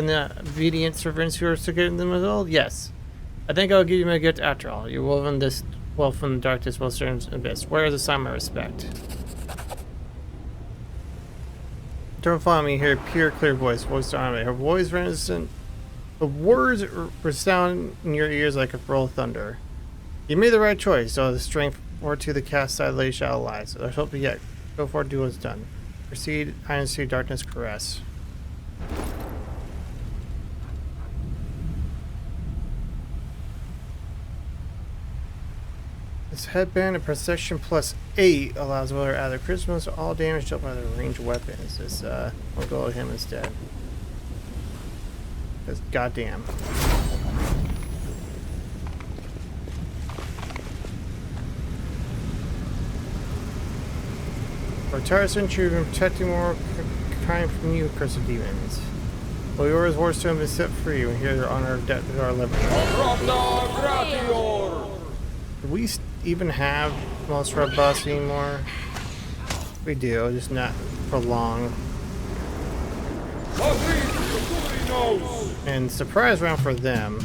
the obedient servants who are so good in the middle? Yes. I think I'll give you my gift after all. You're woven this well from the darkness, well served abyss. Where is the sign of my respect? Don't follow me here. Pure, clear voice to honor. Her voice resonates. The words resound in your ears like a roll of thunder. You made the right choice. So the strength or to the cast side lady shall lie. So there's hope yet. Go forward, do what's done. Proceed, iron sea, darkness, caress. This headband and precision plus 8 allows Willer out of Christmas all damage dealt by the ranged weapons. This we'll go with him instead. Because goddamn. For entire century, we've been protecting more kind from you, cursed demons. Well, yours wars to have been set free, and here they're on our debt to our living. Do we even have most robust anymore? We do, just not for long. And surprise round for them.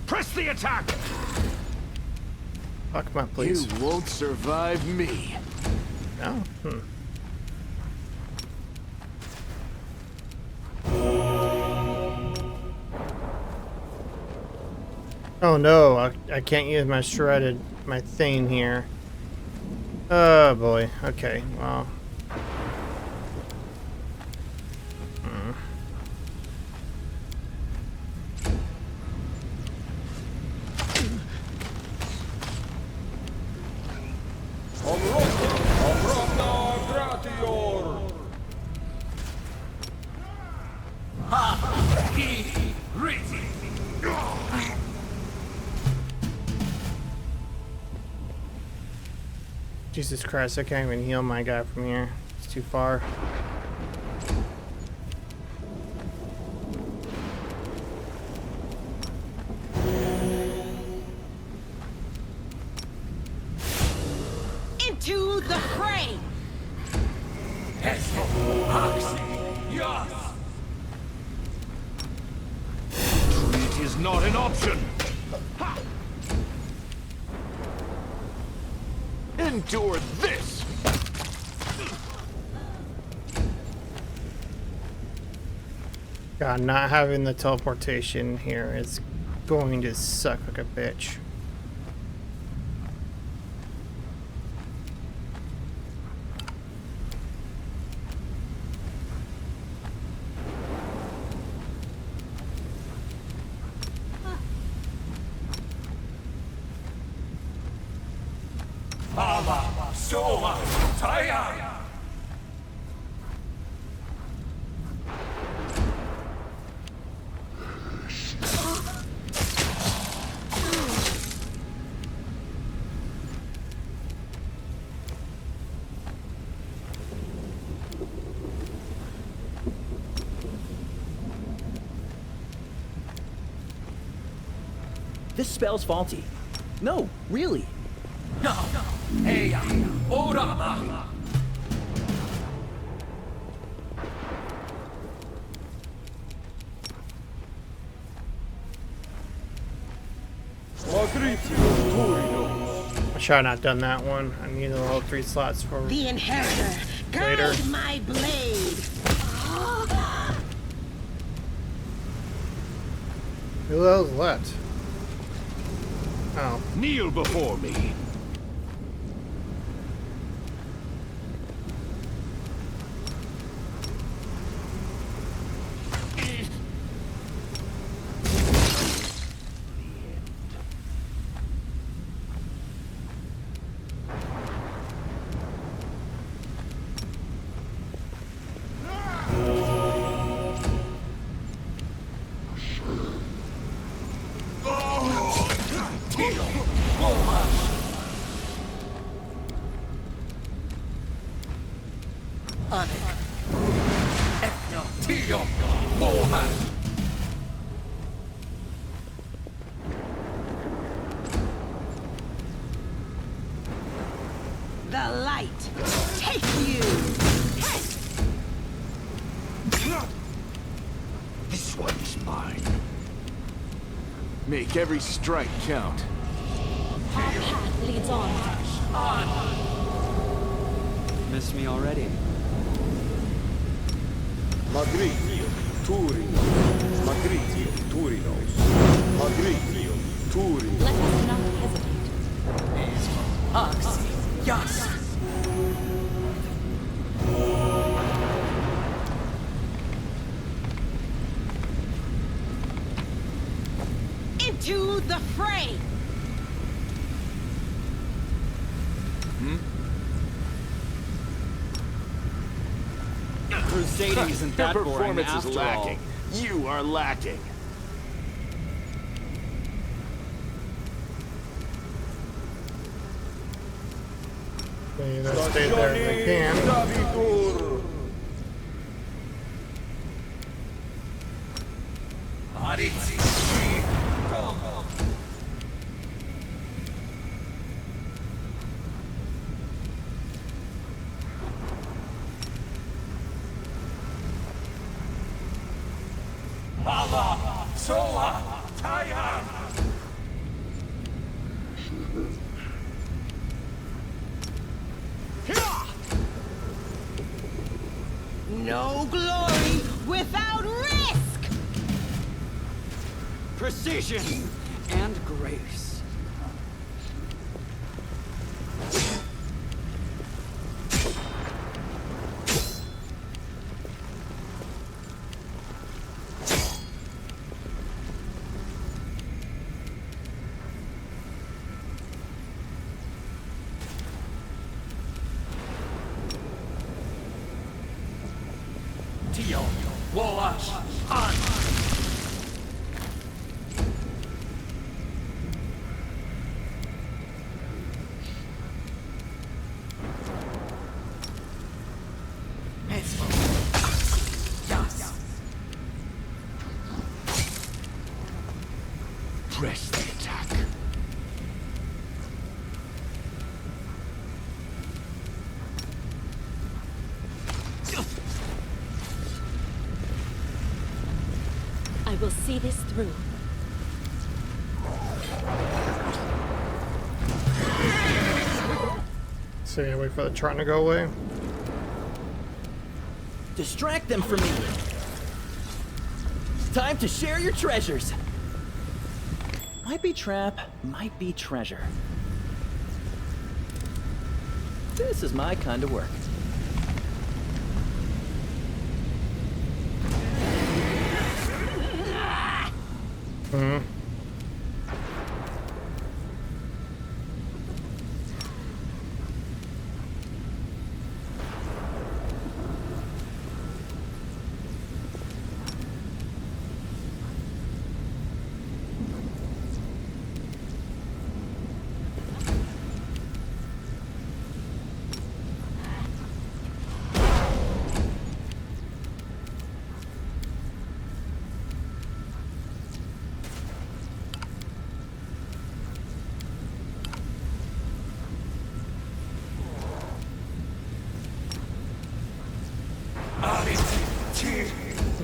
Press the attack! Oh, come on, please. You won't survive me. No? Oh no, I can't use my my thing here. Oh boy, okay, well. Jesus Christ, I can't even heal my guy from here. It's too far. Into the fray! Retreat is not an option! Endure this! God, not having the teleportation here is going to suck like a bitch. This spell's faulty. No, really. No! Hey, Orama! I should have not done that one. I need the level 3 slots for The Inheritor! later. Guide my blade! Who else left? Oh. Kneel before me! The light! Take you! This one is mine. Make every strike count. Our path leads on. Miss me already? Magritio, Turino. Magritio, Turinos. Magritio, Turino. Let us not hesitate. Oxy, yes! Into the fray! Crusading isn't that Your boring performance is after all. lacking. You are lacking. Let's stay there if I can. No glory without risk! Precision and grace. Tio, Wallash, on! Press the attack. I will see this through. So yeah, wait for the trying to go away. Distract them from me. Time to share your treasures. Might be trap, might be treasure. This is my kind of work. Mm-hmm.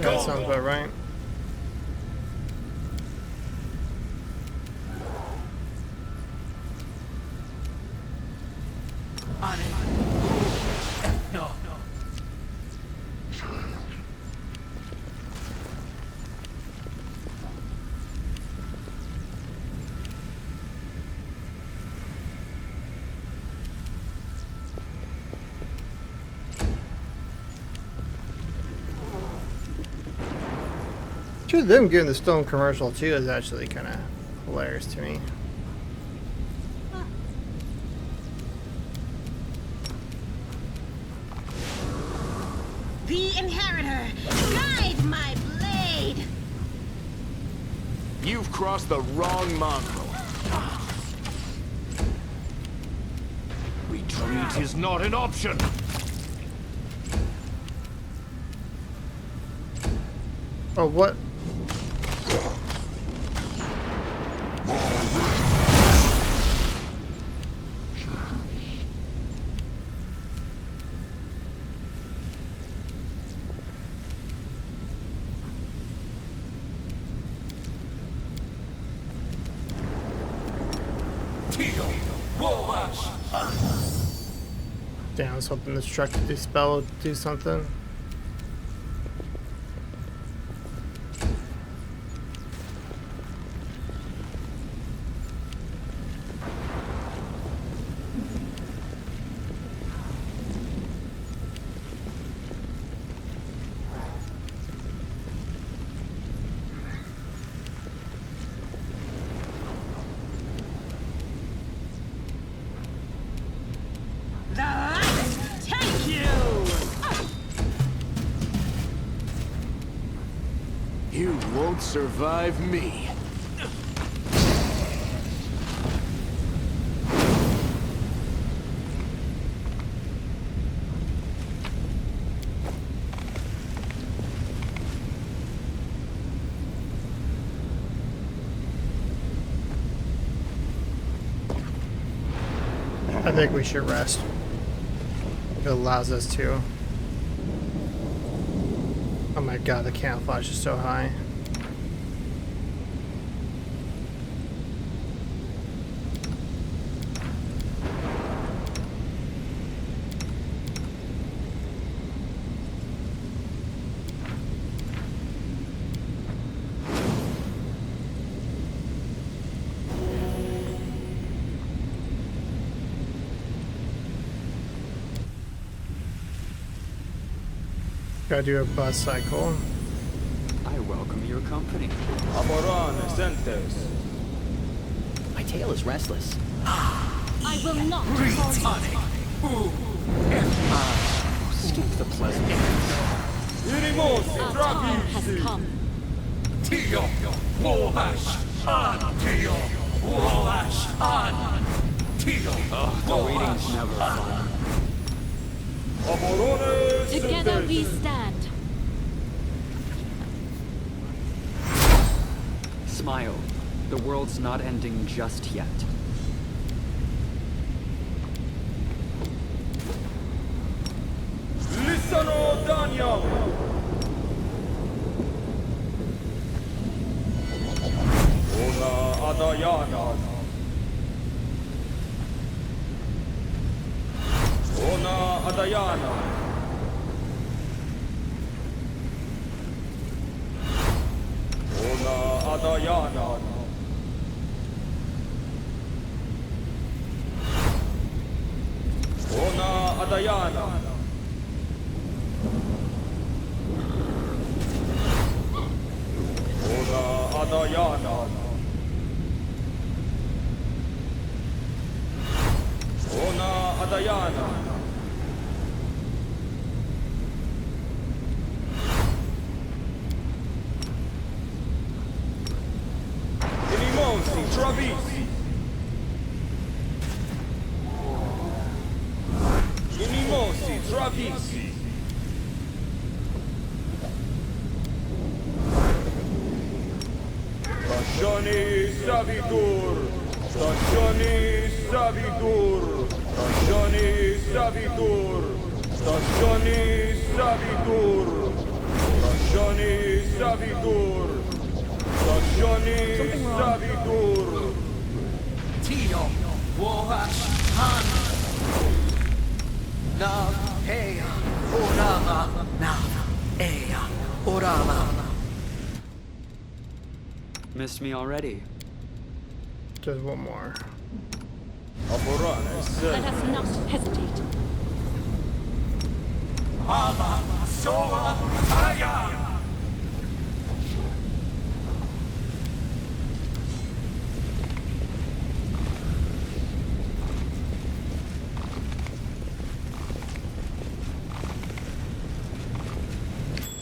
Yeah, that sounds about right. No. Actually, them getting the stone commercial too is actually kind of hilarious to me. The Inheritor, guide my blade! You've crossed the wrong mongrel. Retreat is not an option! Oh, what? Damn, I was hoping this truck could do spell would do something. The light take you! You won't survive me. I think we should rest. If it allows us to. Oh my god, the camouflage is so high. Gotta do a bus cycle. I welcome your company. My tail is restless. I will not Skip the pleasant. Our time has come. The waiting's never fun. Together we stand. Smile. The world's not ending just yet. Lissano Daniel! Ona Adayana. Ona Adayana. Ona Adayana. Ona Adayana. Ona Adayana. Ona Adayana. Inimosi Travisi. Inimosi Travisi. Stagioni Savitur. Stagioni Savitur. Stagioni Savitur. Stagioni Savitur. Stagioni Savitur. Stagioni Savitur. Tio, Wash, Han. Nav, Ea, Orama. Nav, Ea, Orama. Missed me already. Just one more. Let us not hesitate. Ama Soa Aya.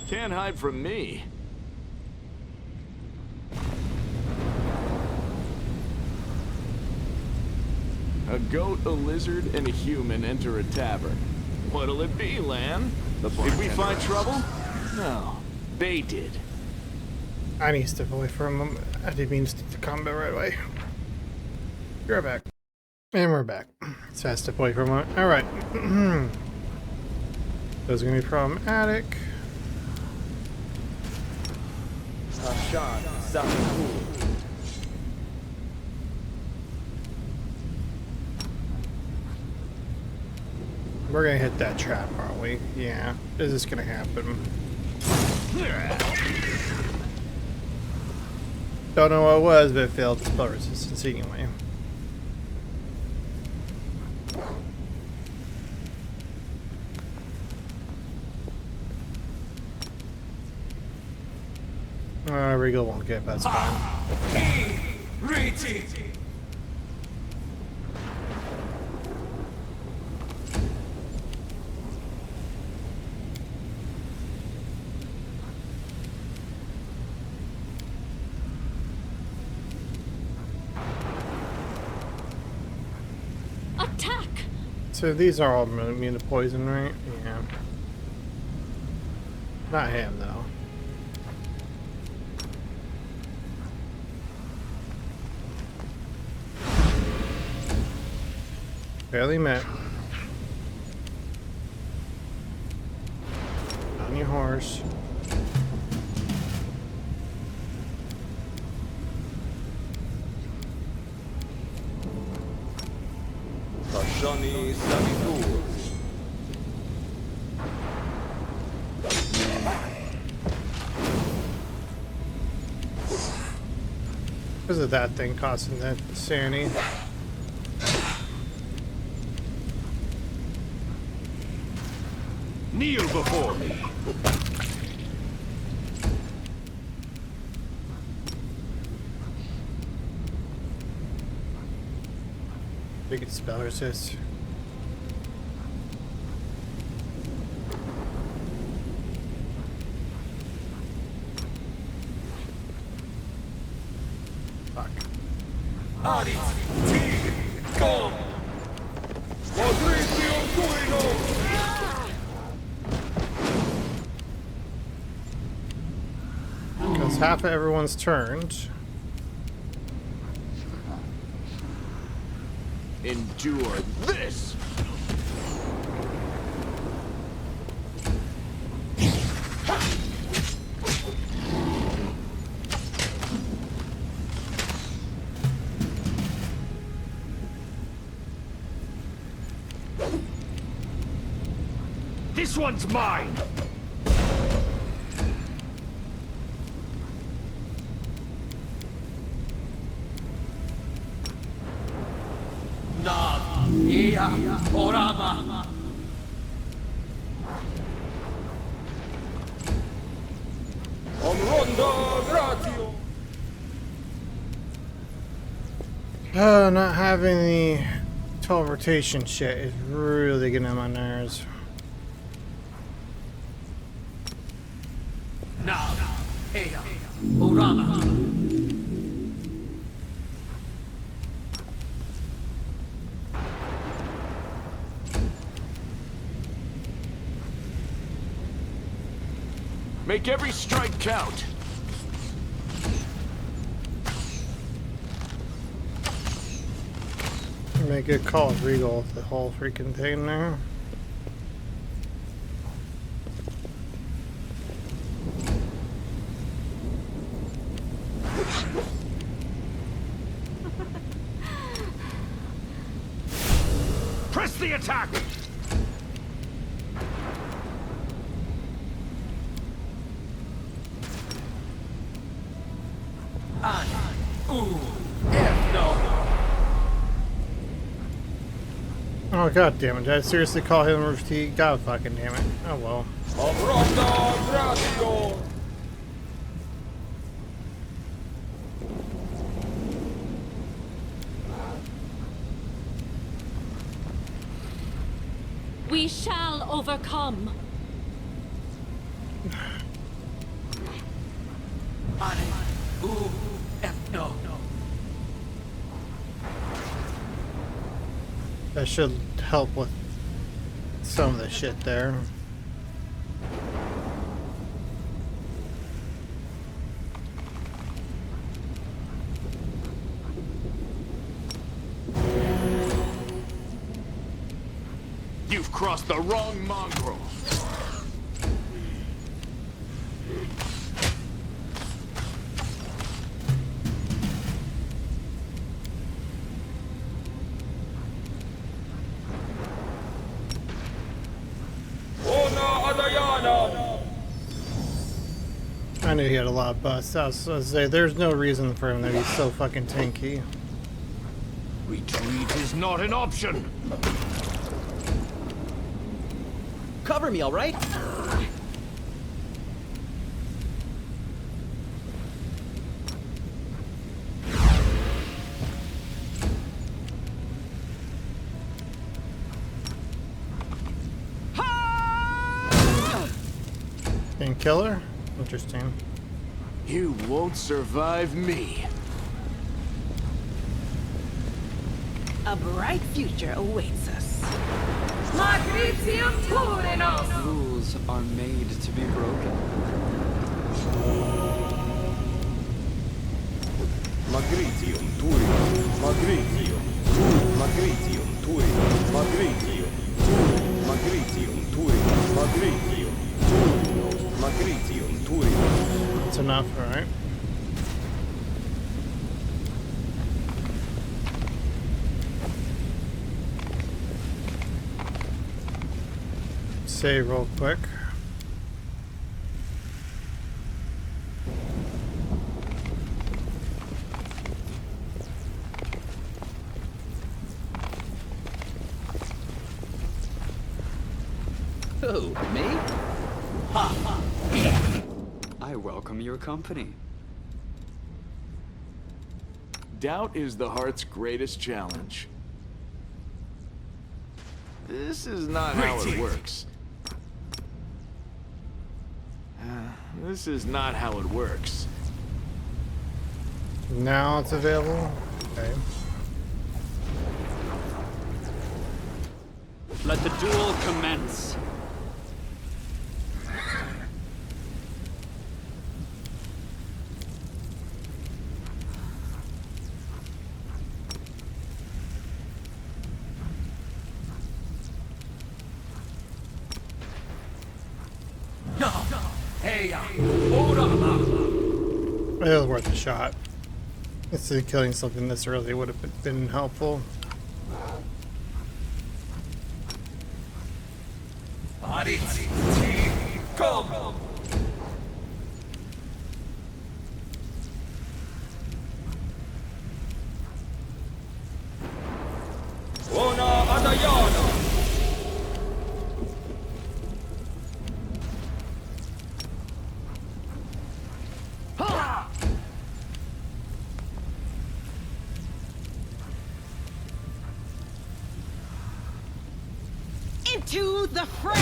Can't hide from me. A goat, a lizard, and a human enter a tavern. What'll it be, Lan? Did we find trouble? No, they did. I need to step away from a moment. I didn't mean to stick to combat right away. You're back. And we're back. So I step away for a moment. Alright. Those are going to be problematic. Hashan Savitur. We're going to hit that trap, aren't we? Yeah. Is this going to happen? Don't know what it was, but it failed spell resistance anyway. Regal won't get, but that's fine. So these are all immune to poison, right? Yeah. Not him, though. Barely met. On your horse. Johnny Savitur. Because of that thing costing that sanity. Kneel before me. They get spell resist. Fuck. Because half of everyone's turned. Endure this! This one's mine! Orama. Not having the teleportation shit is really getting on my nerves. Orama. Make every strike count. Make a call of Regal with the whole freaking thing there. Press the attack! Oh god damn it, did I seriously call him Roof T? God fucking damn it. Oh well. We shall overcome. That should help with some of the shit there. You've crossed the wrong mongrel. I knew he had a lot of busts. I was gonna say, there's no reason for him to be so fucking tanky. Retreat is not an option. Cover me, all right? And killer? Interesting. You won't survive me. A bright future awaits us. Rules are made to be broken. Magritium Turi, Magritium, Magritium Turi, Magritium, Magritium Turi, Magritium, Magritium Turi. That's enough, alright. Save real quick. Who, me? I welcome your company. Doubt is the heart's greatest challenge. This is not how it works. This is not how it works. Now it's available. Okay. Let the duel commence. It was worth a shot. Instead of killing something this early would have been helpful. Into the fray!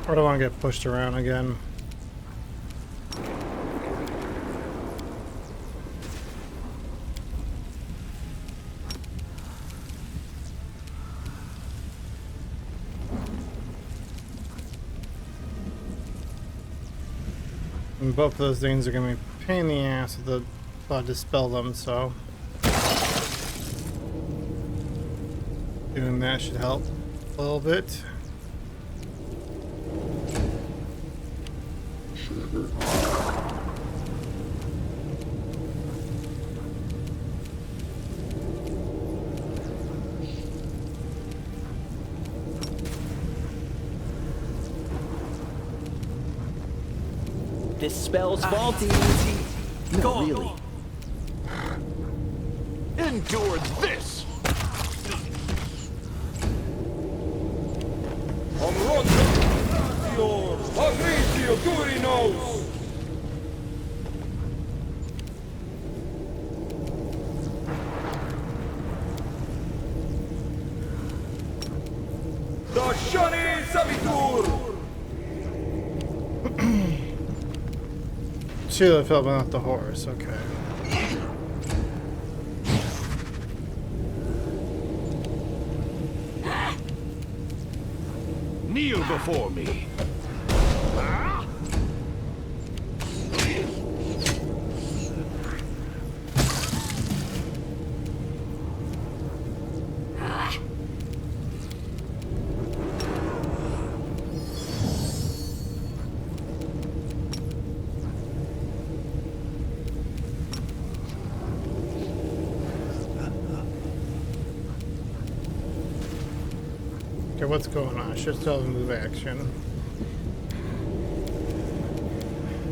Or do I want to get pushed around again? And both of those things are going to be a pain in the ass if I'll dispel them, so doing that should help a little bit. This spell's faulty. No, really. Endure this! Sheila fell off the horse, okay. Kneel before me. Okay, what's going on? I should still have a move action.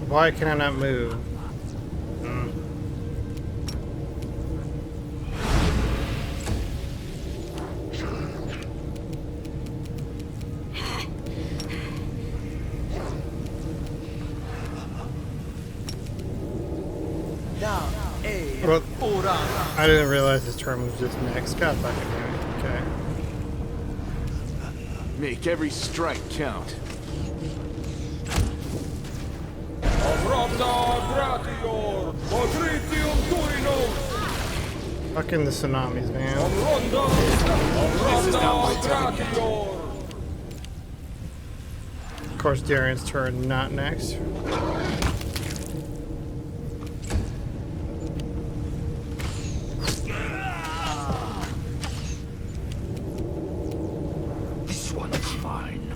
Why can I not move? Well, I didn't realize this turn was just next. God fucking damn it. Okay. Make every strike count. Fucking the tsunamis, man. Of course, Darian's turn, not next. This one's mine.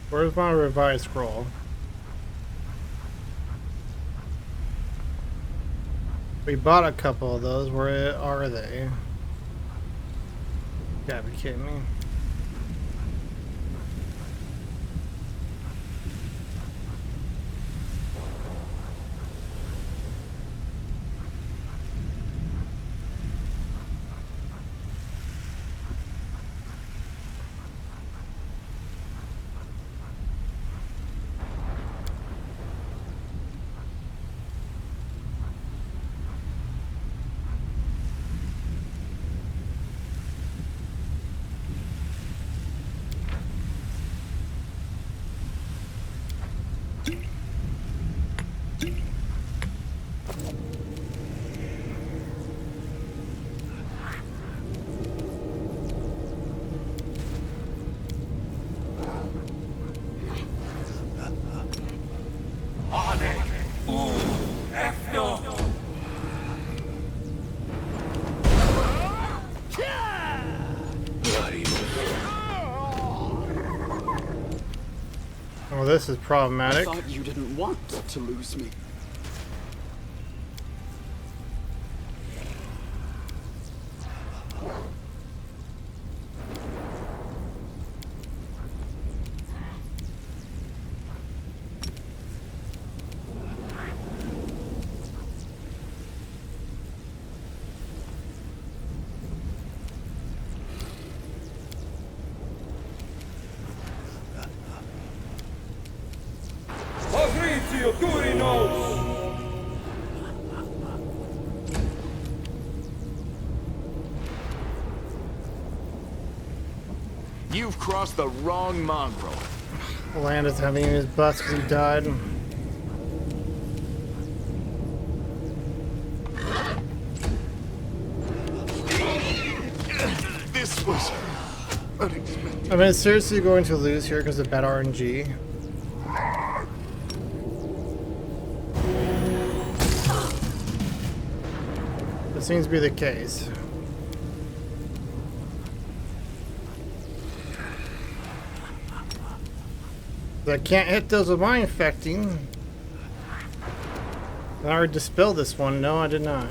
Where's my revised scroll? We bought a couple of those. Where are they? You gotta be kidding me. Oh, this is problematic. I thought you didn't want to lose me. You've crossed the wrong mongrel. Landis having his bus because he died. This was unexpected. I mean, seriously going to lose here because of bad RNG. That seems to be the case. I can't hit those with my infecting. I already dispelled this one. No, I did not.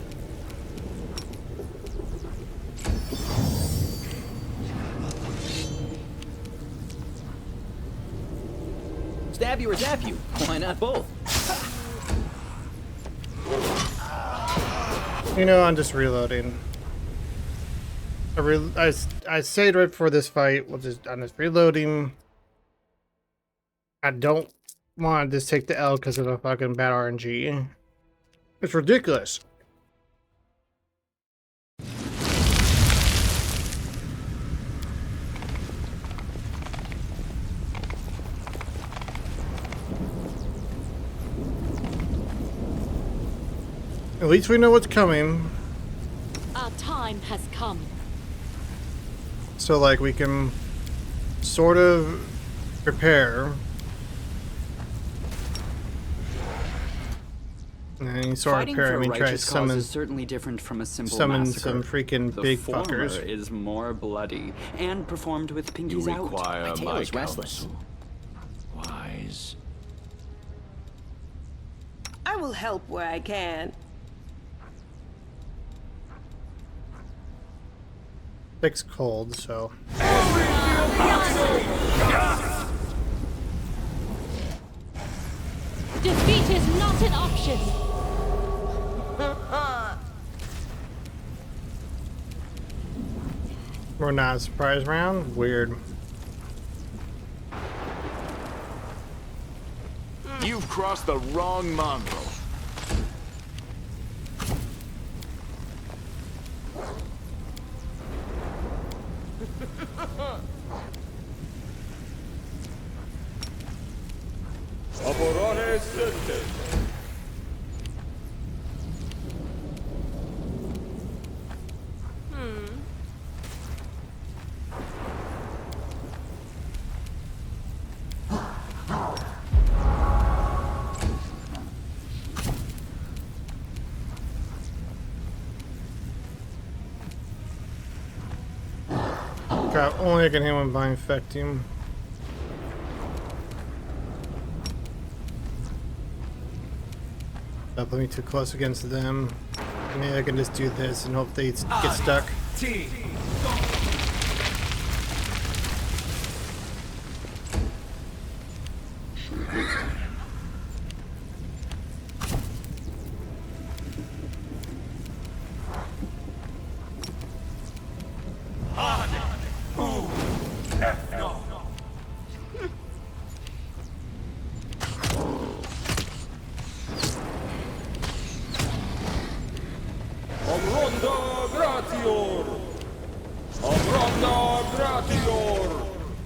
Stab you or zap you? Why not both? You know, I'm just reloading. I saved right before this fight. I'm just reloading. I don't want to just take the L because of a fucking bad RNG. It's ridiculous. At least we know what's coming. Our time has come. So, like, we can sort of prepare. And you sort of prepare, I mean, try to summon, is certainly different from a simple summon massacre. some freaking The big former fuckers. is more bloody and performed with pinkies You out. require My tail my is restless. counsel. Wise. I will help where I can. Thick's cold, so. Defeat is not an option. We're not a surprise round. Weird. crossed the wrong mongrel. God, only I can hit him by infecting him. Don't put me too close against them. Maybe I can just do this and hope they get stuck.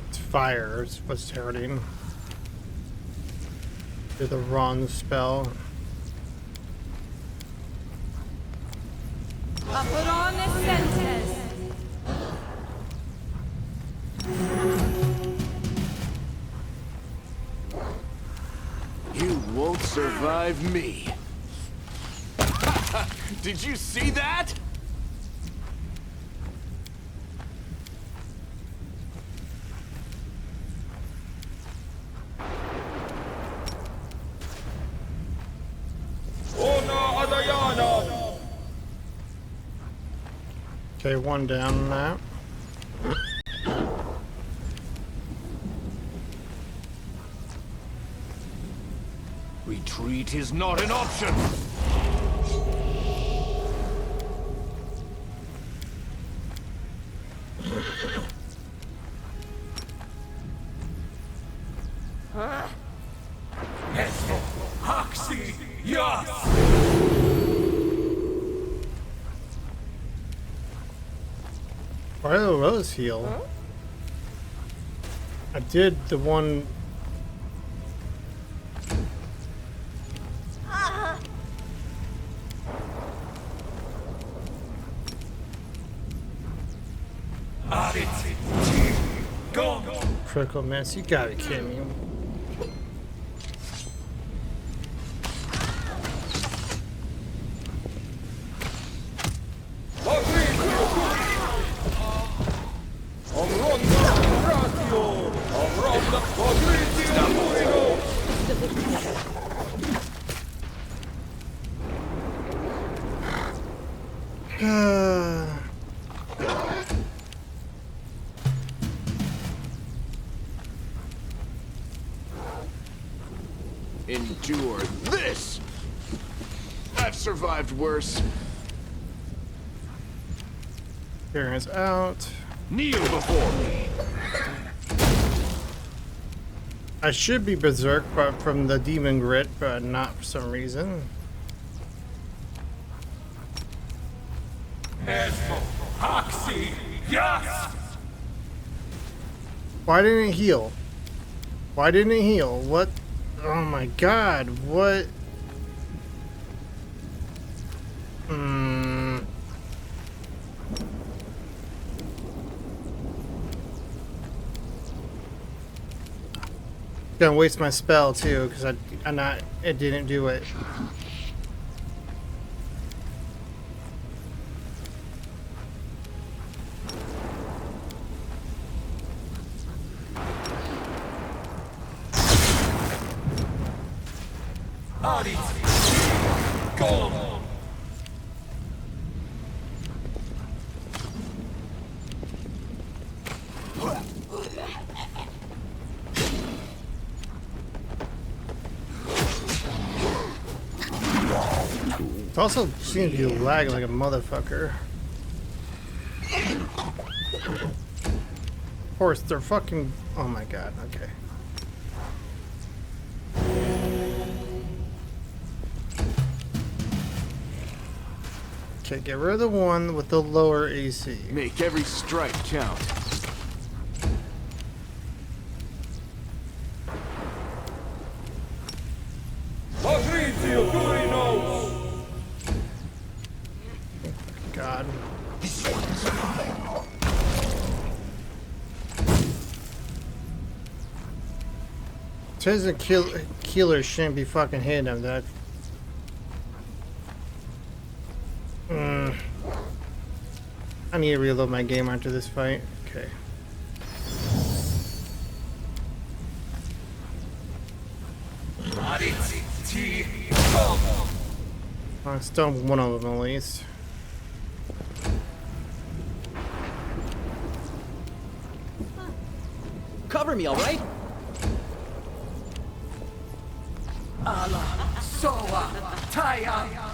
It's fire, it's what's hurting. Did the wrong spell. You won't survive me. Did you see that? Okay, one down on that. Retreat is not an option. Why did the rose heal? I did the one. Critical miss, you gotta be kidding me. Endure this! I've survived worse. Baron's out. Kneel before me. I should be berserk, but from the demon grit, but not for some reason. Why didn't it heal? Why didn't it heal? What? Oh my god, what? Gonna waste my spell too, because it didn't do it. It also seems to be lagging like a motherfucker. Of course, they're fucking. Oh my god, okay. Okay, get rid of the one with the lower AC. Make every strike count. God. Says the killer shouldn't be fucking hitting him. That. I need to reload my game after this fight. Okay. I stumbled one of them at least. Cover me, all right? Allah, Soa, Taya.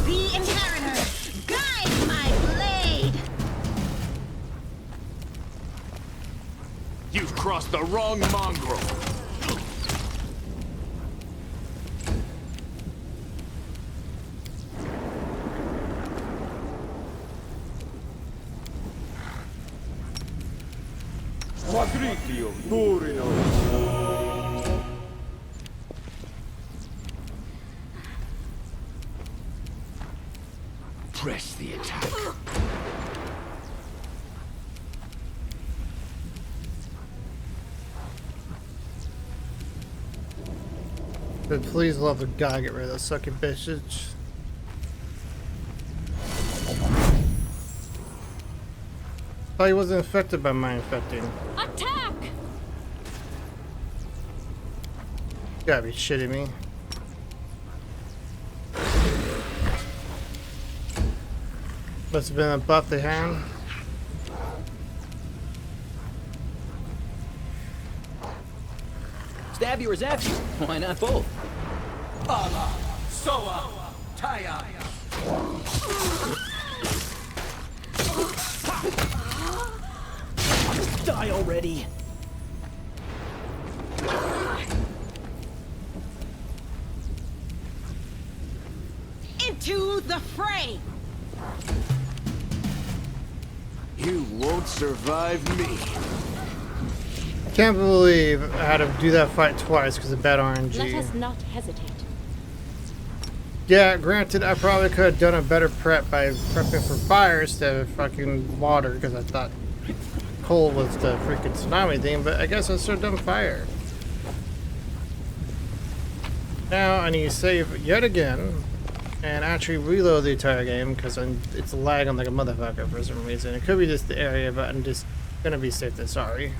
The Inheritor, guide my blade. You've crossed the wrong mongrel. Magritio, Durino. Press the attack. But please, love of God, get rid of those sucking bitches. Thought he wasn't affected by my infecting. Attack! You gotta be shitting me. Must have been a buff they had. Stab you or zap you. Why not both? Allah, Soa, Taya. Die already. Into the fray. You won't survive me. Can't believe I had to do that fight twice because of bad Let RNG. us not hesitate. Yeah, granted, I probably could have done a better prep by prepping for fire instead of fucking water because I thought coal was the freaking tsunami thing, but I guess I should have done fire. Now I need to save yet again and actually reload the entire game because it's lagging like a motherfucker for some reason. It could be just the area, but I'm just gonna be safe than sorry.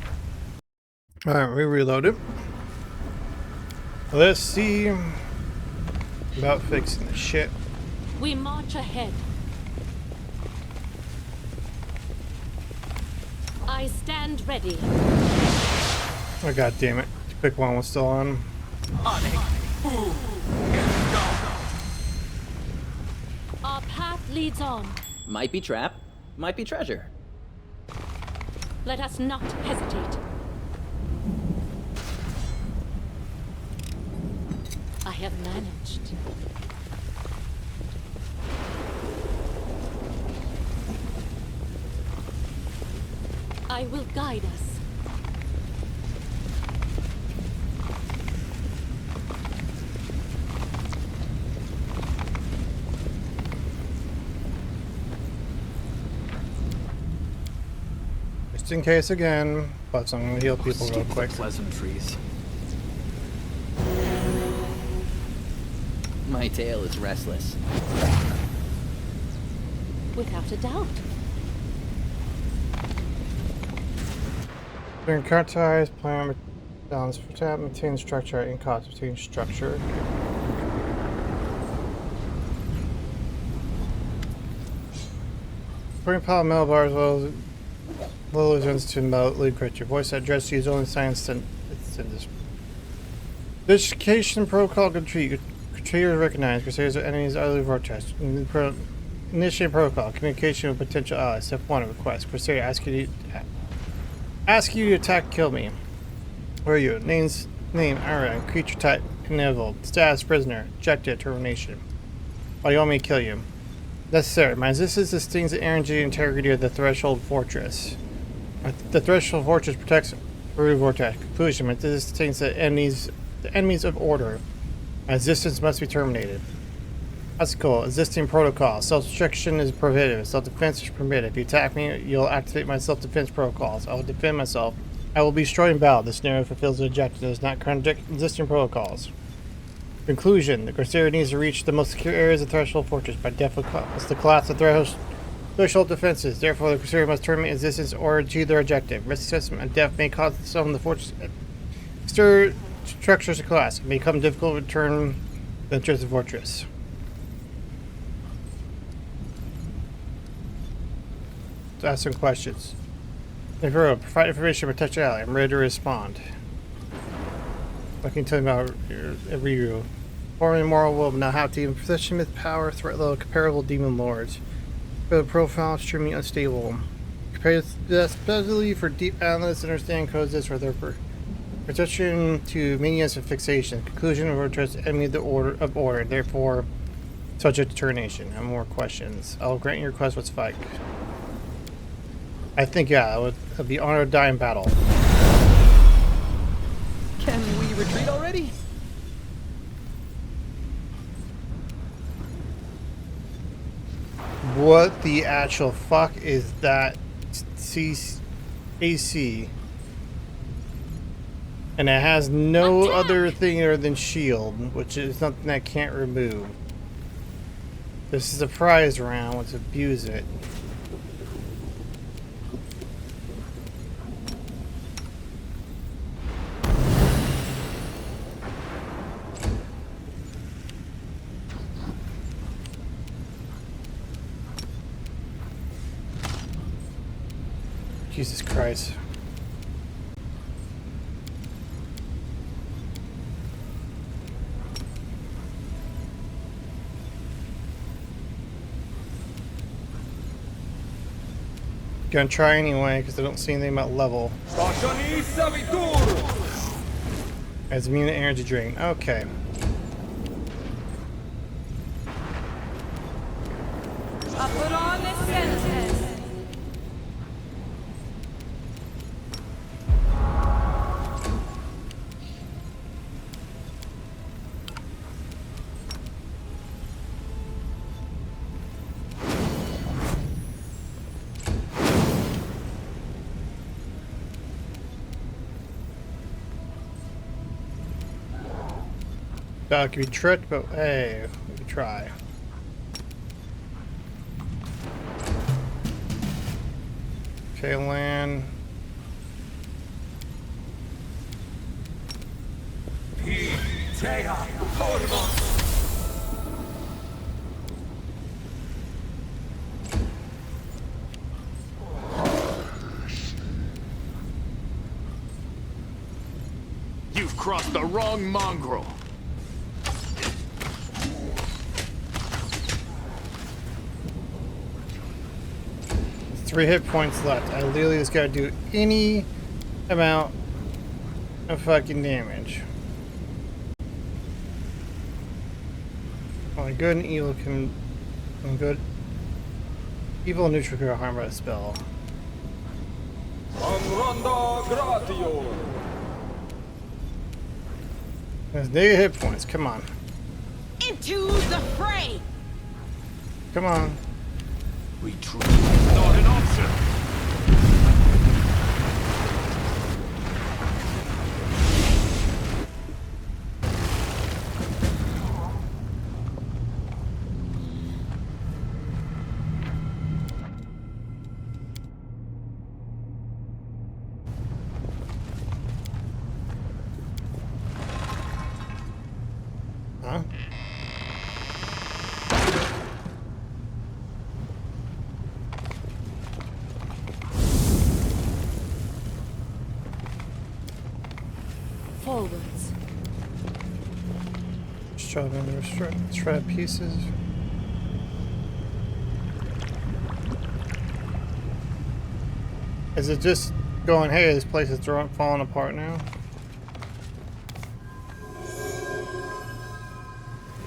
Alright, we reloaded. Let's see about fixing this shit. We march ahead. I stand ready. Oh, god damn it. The quick one was still on. Our path leads on. Might be trap, might be treasure. Let us not hesitate. I have managed. I will guide us. Just in case again, but I'm gonna heal people real Stupid quick. pleasantries. My tail is restless. Without a doubt. During characterize, plan balance for tab, maintain structure, and cost between structure. Bring power metal bars well allusions to lead creature. Voice address use only signs sent this. Education protocol complete. Crusaders recognized. Crusaders are enemies of the vortex. Initiate protocol. Communication with potential allies. Step 1. Request. Crusader ask you to attack. Kill me. Where are you? Name. Iron. Creature type. Enabled. Status. Prisoner. Objective. Termination. Why do you want me to kill you? Necessary. My existence sustains the energy and integrity of the Threshold Fortress. The Threshold Fortress protects Peru Vortex. Conclusion. My existence sustains the enemies of order. My existence must be terminated. That's cool. Existing protocol. Self-destruction is prohibited. Self-defense is permitted. If you attack me, you'll activate my self-defense protocols. I will defend myself. I will be destroyed in battle. This scenario fulfills the objective. It does not contradict existing protocols. Conclusion. The Crusader needs to reach the most secure areas of Threshold Fortress by default. It's the collapse of Threshold defenses. Therefore, the Crusader must terminate existence or achieve their objective. Risk assessment and death may cause some of the fortress structures to collapse. It may become difficult to return the entrance of the fortress. Let's ask some questions. Provide information, protect your ally. I'm ready to respond. What can you tell me about Riru? Forming moral will now have to even possession with power, threat level comparable demon lords. The profile extremely unstable. Especially for deep analysts understand codes this or their protection to minions and fixation. Conclusion of trust enemy of the order, therefore subject to termination. I have more questions. I'll grant your request. Let's fight. I think it would be honored to die in battle. Can we retreat already? What the actual fuck is that AC? And it has no other thing other than shield, which is something I can't remove. This is a prize round, let's abuse it. Jesus Christ. Gonna try anyway, because I don't see anything about level. As immune to energy drain. Okay. That could be tricked, but hey, we can try. Okay, land. You've crossed the wrong mongrel. 3 hit points left. I literally just gotta do any amount of fucking damage. Only good and evil can. Good. Evil and neutral can harm by a spell. There's negative hit points. Come on. Into the fray. Come on. Retreat is not an option. Huh? Forwards. Shoving the shredded pieces. Is it just going, hey, this place is falling apart now?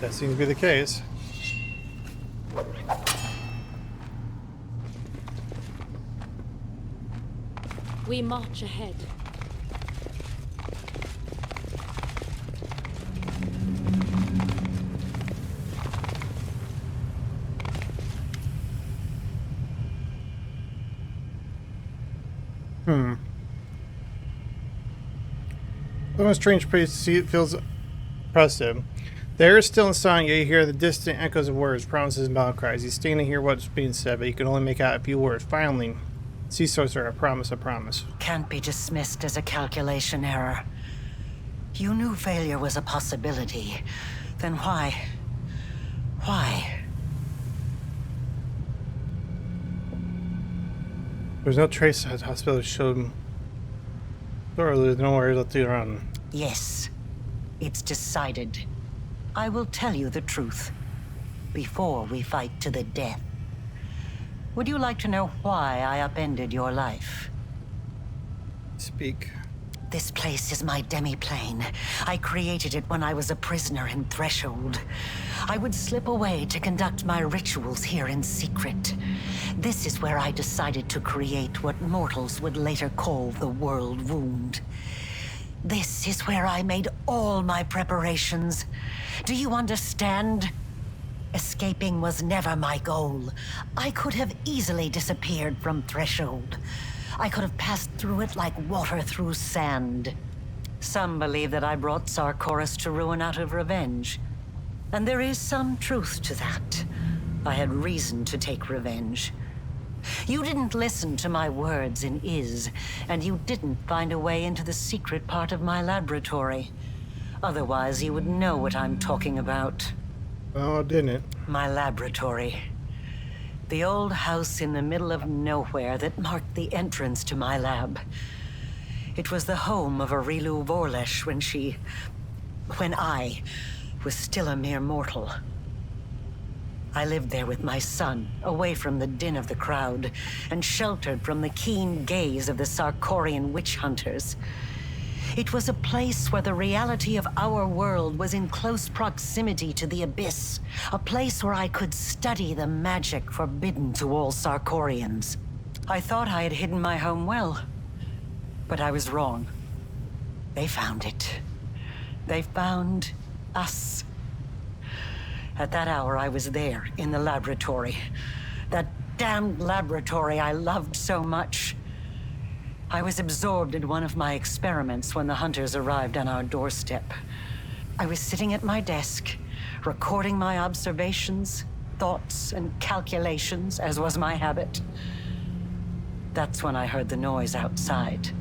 That seems to be the case. We march ahead. A strange place to see. It feels oppressive. The air is still and silent, yet you hear the distant echoes of words, promises, and battle cries. You stand to hear what's being said, but you can only make out a few words. Finally, sea sorcerer, I promise, I promise. Can't be dismissed as a calculation error. You knew failure was a possibility. Then why? Why? There's no trace of hospital showed thoroughly. No worries, let's do it around. Yes, it's decided. I will tell you the truth before we fight to the death. Would you like to know why I upended your life? Speak. This place is my demi-plane. I created it when I was a prisoner in Threshold. I would slip away to conduct my rituals here in secret. This is where I decided to create what mortals would later call the World Wound. This is where I made all my preparations. Do you understand? Escaping was never my goal. I could have easily disappeared from Threshold. I could have passed through it like water through sand. Some believe that I brought Sarkoris to ruin out of revenge. And there is some truth to that. I had reason to take revenge. You didn't listen to my words in Iz, and you didn't find a way into the secret part of my laboratory. Otherwise, you would know what I'm talking about. Oh, I didn't. My laboratory. The old house in the middle of nowhere that marked the entrance to my lab. It was the home of Arilu Vorlesh when I was still a mere mortal. I lived there with my son, away from the din of the crowd, and sheltered from the keen gaze of the Sarkorian witch hunters. It was a place where the reality of our world was in close proximity to the abyss, a place where I could study the magic forbidden to all Sarkorians. I thought I had hidden my home well, but I was wrong. They found it. They found us. At that hour, I was there, in the laboratory. That damned laboratory I loved so much. I was absorbed in one of my experiments when the hunters arrived on our doorstep. I was sitting at my desk, recording my observations, thoughts, and calculations, as was my habit. That's when I heard the noise outside.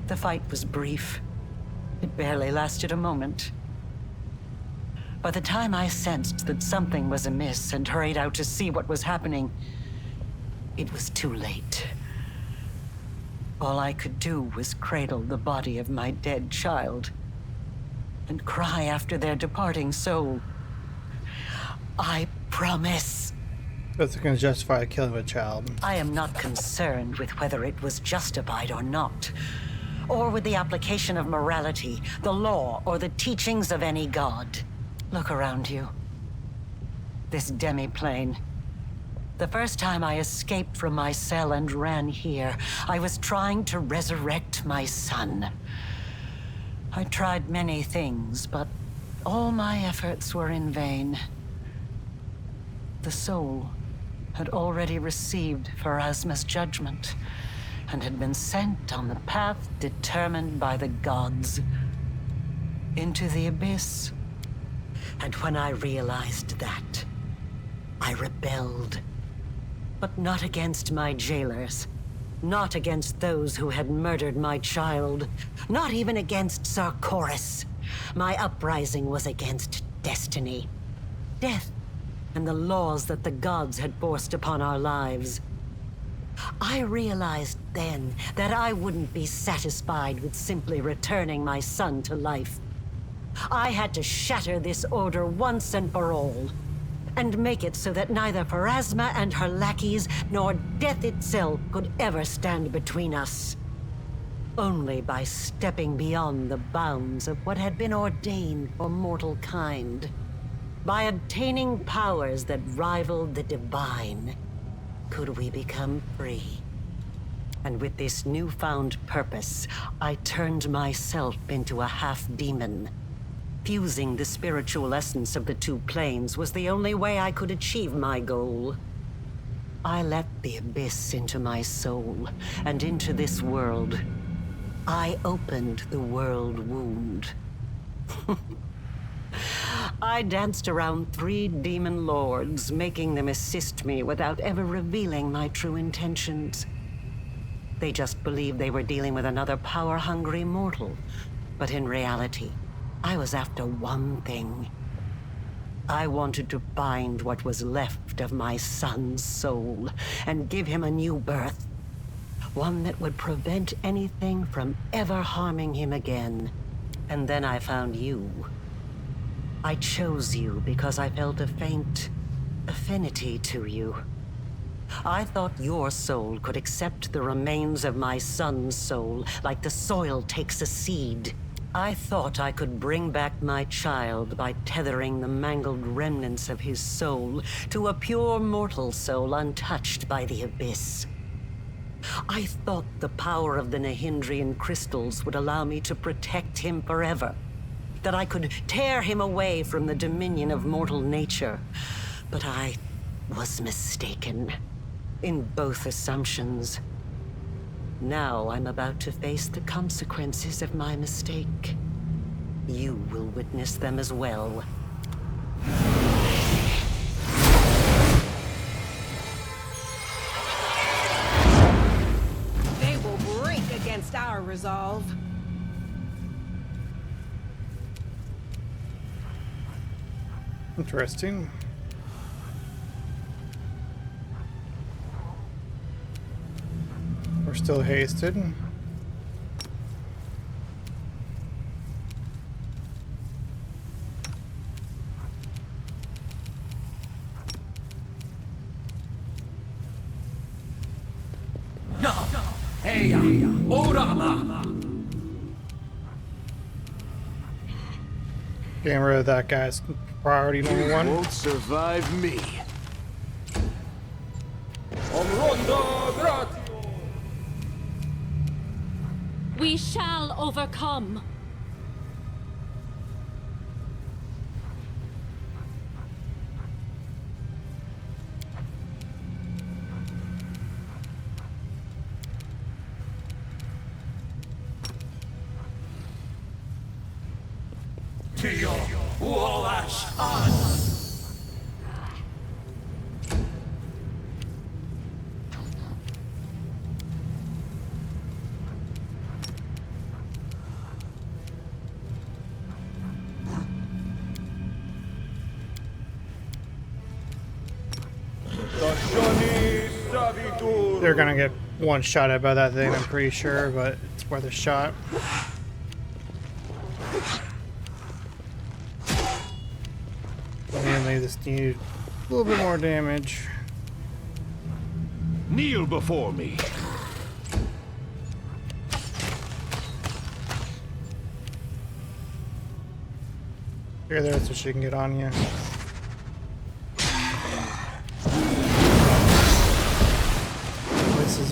The fight was brief. It barely lasted a moment. By the time I sensed that something was amiss and hurried out to see what was happening, it was too late. All I could do was cradle the body of my dead child and cry after their departing soul. I promise. That's going to justify the killing of a child. I am not concerned with whether it was justified or not, or with the application of morality, the law, or the teachings of any god. Look around you. This demi-plane. The first time I escaped from my cell and ran here, I was trying to resurrect my son. I tried many things, but all my efforts were in vain. The soul had already received Pharasma's judgment and had been sent on the path determined by the gods. Into the abyss. And when I realized that, I rebelled. But not against my jailers. Not against those who had murdered my child. Not even against Sarkoris. My uprising was against destiny. Death and the laws that the gods had forced upon our lives. I realized then that I wouldn't be satisfied with simply returning my son to life. I had to shatter this order once and for all, and make it so that neither Pharasma and her lackeys nor death itself could ever stand between us. Only by stepping beyond the bounds of what had been ordained for mortal kind, by obtaining powers that rivaled the divine, could we become free. And with this newfound purpose, I turned myself into a half-demon. Fusing the spiritual essence of the two planes was the only way I could achieve my goal. I let the abyss into my soul, and into this world. I opened the world wound. I danced around 3 demon lords, making them assist me without ever revealing my true intentions. They just believed they were dealing with another power-hungry mortal. But in reality, I was after one thing. I wanted to find what was left of my son's soul and give him a new birth. One that would prevent anything from ever harming him again. And then I found you. I chose you because I felt a faint affinity to you. I thought your soul could accept the remains of my son's soul, like the soil takes a seed. I thought I could bring back my child by tethering the mangled remnants of his soul to a pure mortal soul untouched by the abyss. I thought the power of the Nahindrian crystals would allow me to protect him forever. That I could tear him away from the dominion of mortal nature. But I was mistaken in both assumptions. Now I'm about to face the consequences of my mistake. You will witness them as well. They will break against our resolve. Interesting. We're still hasted. Getting rid of that guy's priority number one. Won't survive me. We shall overcome. They're gonna get one shot at by that thing, I'm pretty sure, but it's worth a shot. Mainly this needed a little bit more damage. Kneel before me. Here, there, so she can get on you.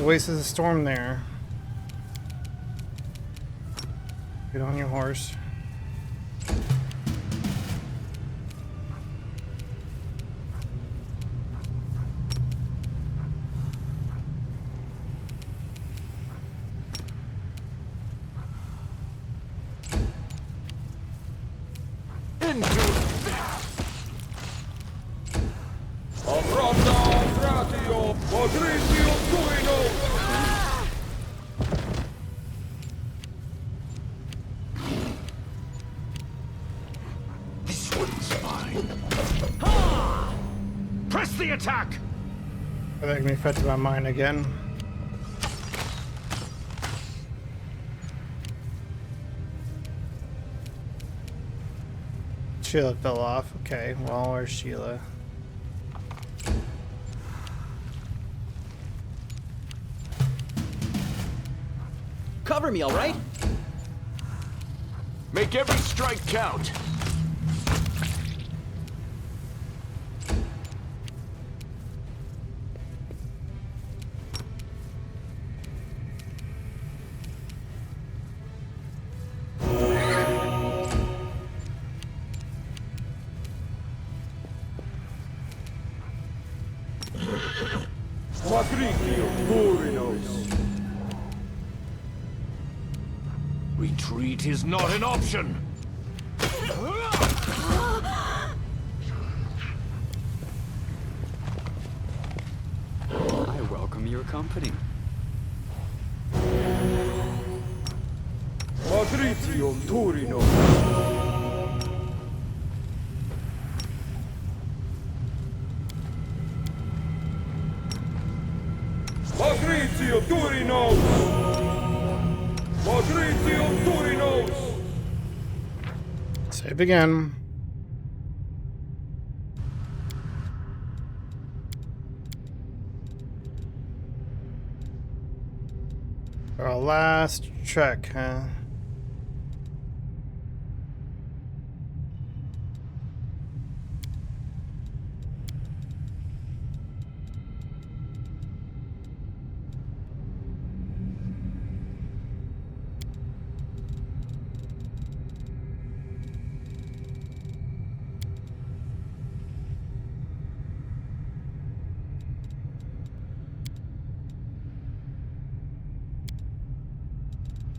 Wastes the storm there. Get on your horse. Press the attack! I think I'm affected by mine again. Sheila fell off. Okay, well, where's Sheila? Cover me, all right? Make every strike count. Retreat is not an option. I welcome your company. Patrizio Turino. Patrizio Turino. Patrizio Turino. Save again. Our last check, huh?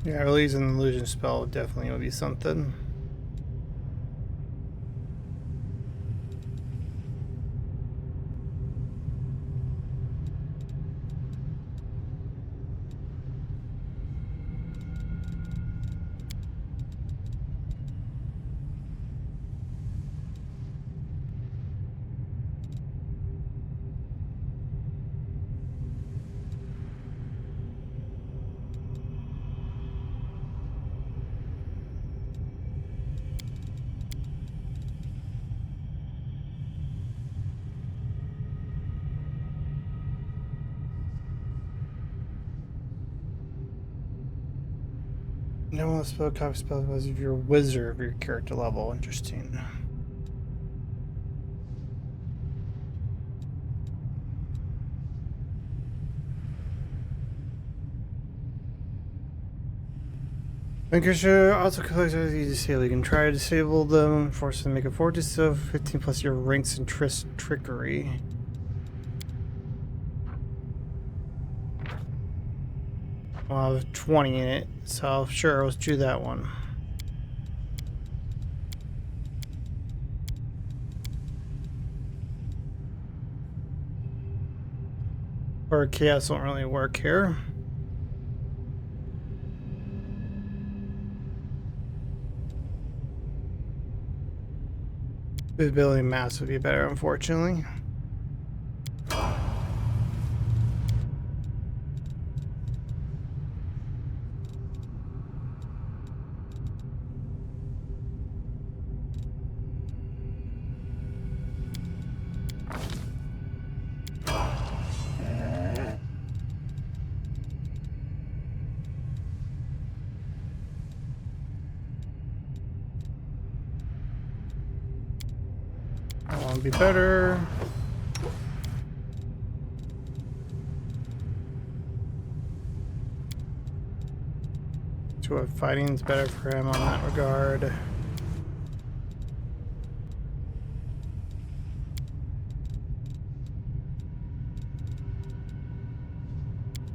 Yeah, releasing an illusion spell definitely will be something. No one spell copy spell as if you're a wizard of your character level. Interesting. Vanquisher also collects as you disable. You can try to disable them, force them to make a fortress of 15 plus your ranks and trickery. Well, I have 20 in it, so sure, let's do that one. Or chaos won't really work here. Visibility mass would be better, unfortunately. That'll be better. So fighting's better for him on that regard.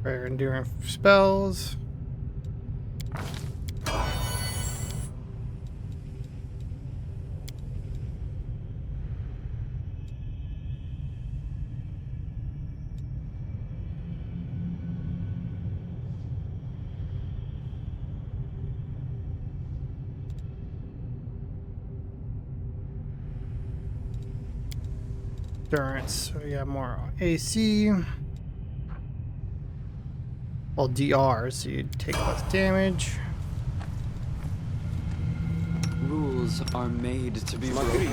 Rare enduring spells. Endurance, so we got more AC. Well, DR, so you take less damage. Rules Laws are made to be broken.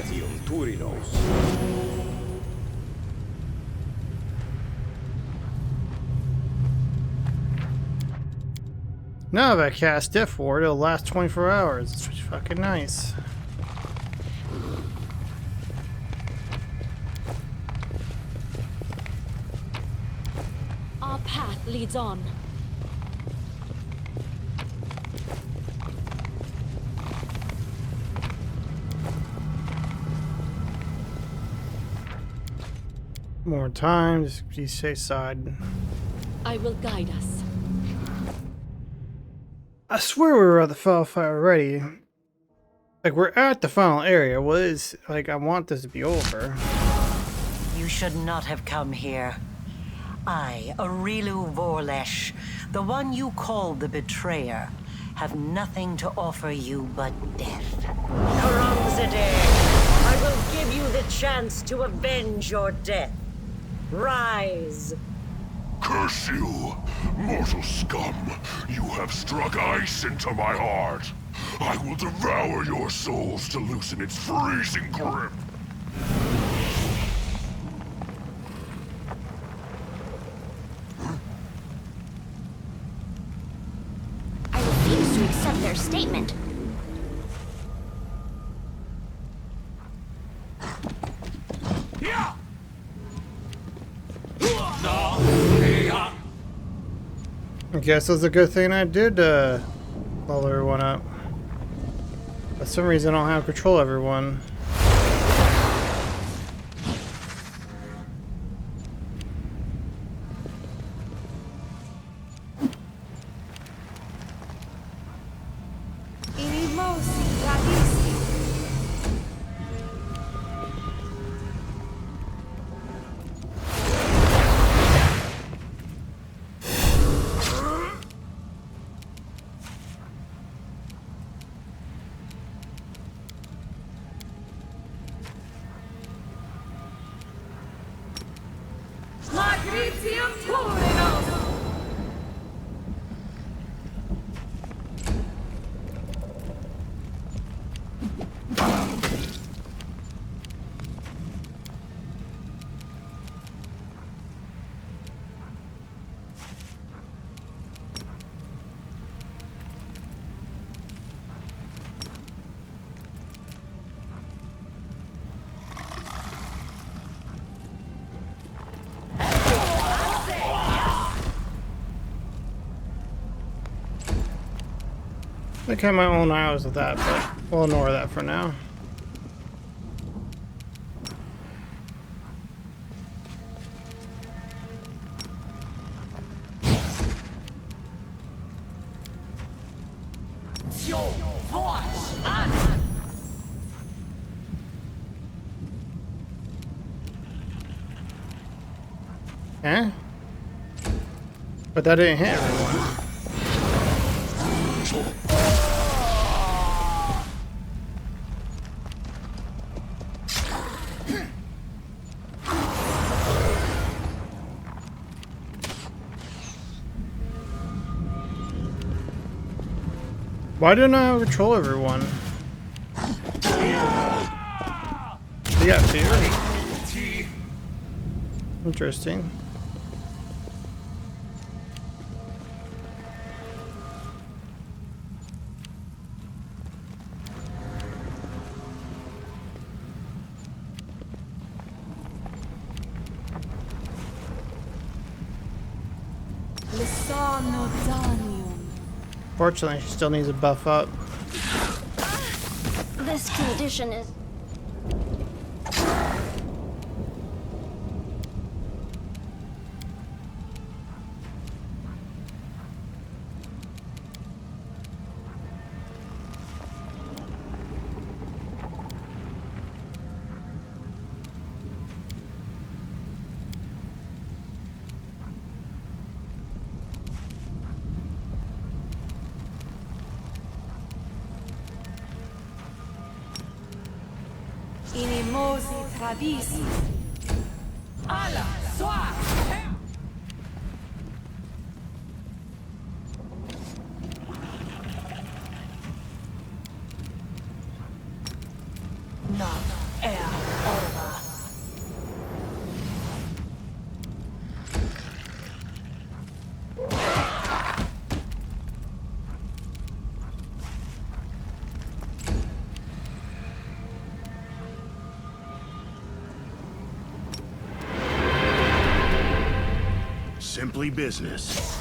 Now if I cast Death Ward, it'll last 24 hours. It's fucking nice. Our path leads on. More time, just be safe side. I will guide us. I swear we were at the final fight already. Like, we're at the final area. What is, like, I want this to be over. You should not have come here. I, Arilu Vorlesh, the one you called the Betrayer, have nothing to offer you but death. Karamzadeh, I will give you the chance to avenge your death. Rise. Curse you, mortal scum! You have struck ice into my heart. I will devour your souls to loosen its freezing grip. I refuse to accept their statement. I guess it's a good thing I did level everyone up. For some reason I don't have control of everyone. I think I have my own eyes with that, but we'll ignore that for now. Eh? But that didn't hit everyone. Why didn't I control everyone? You got fear? Interesting. Fortunately, she still needs a buff up. This condition is... Inimosi Travisi. Alla Soa. not air over. Simply business.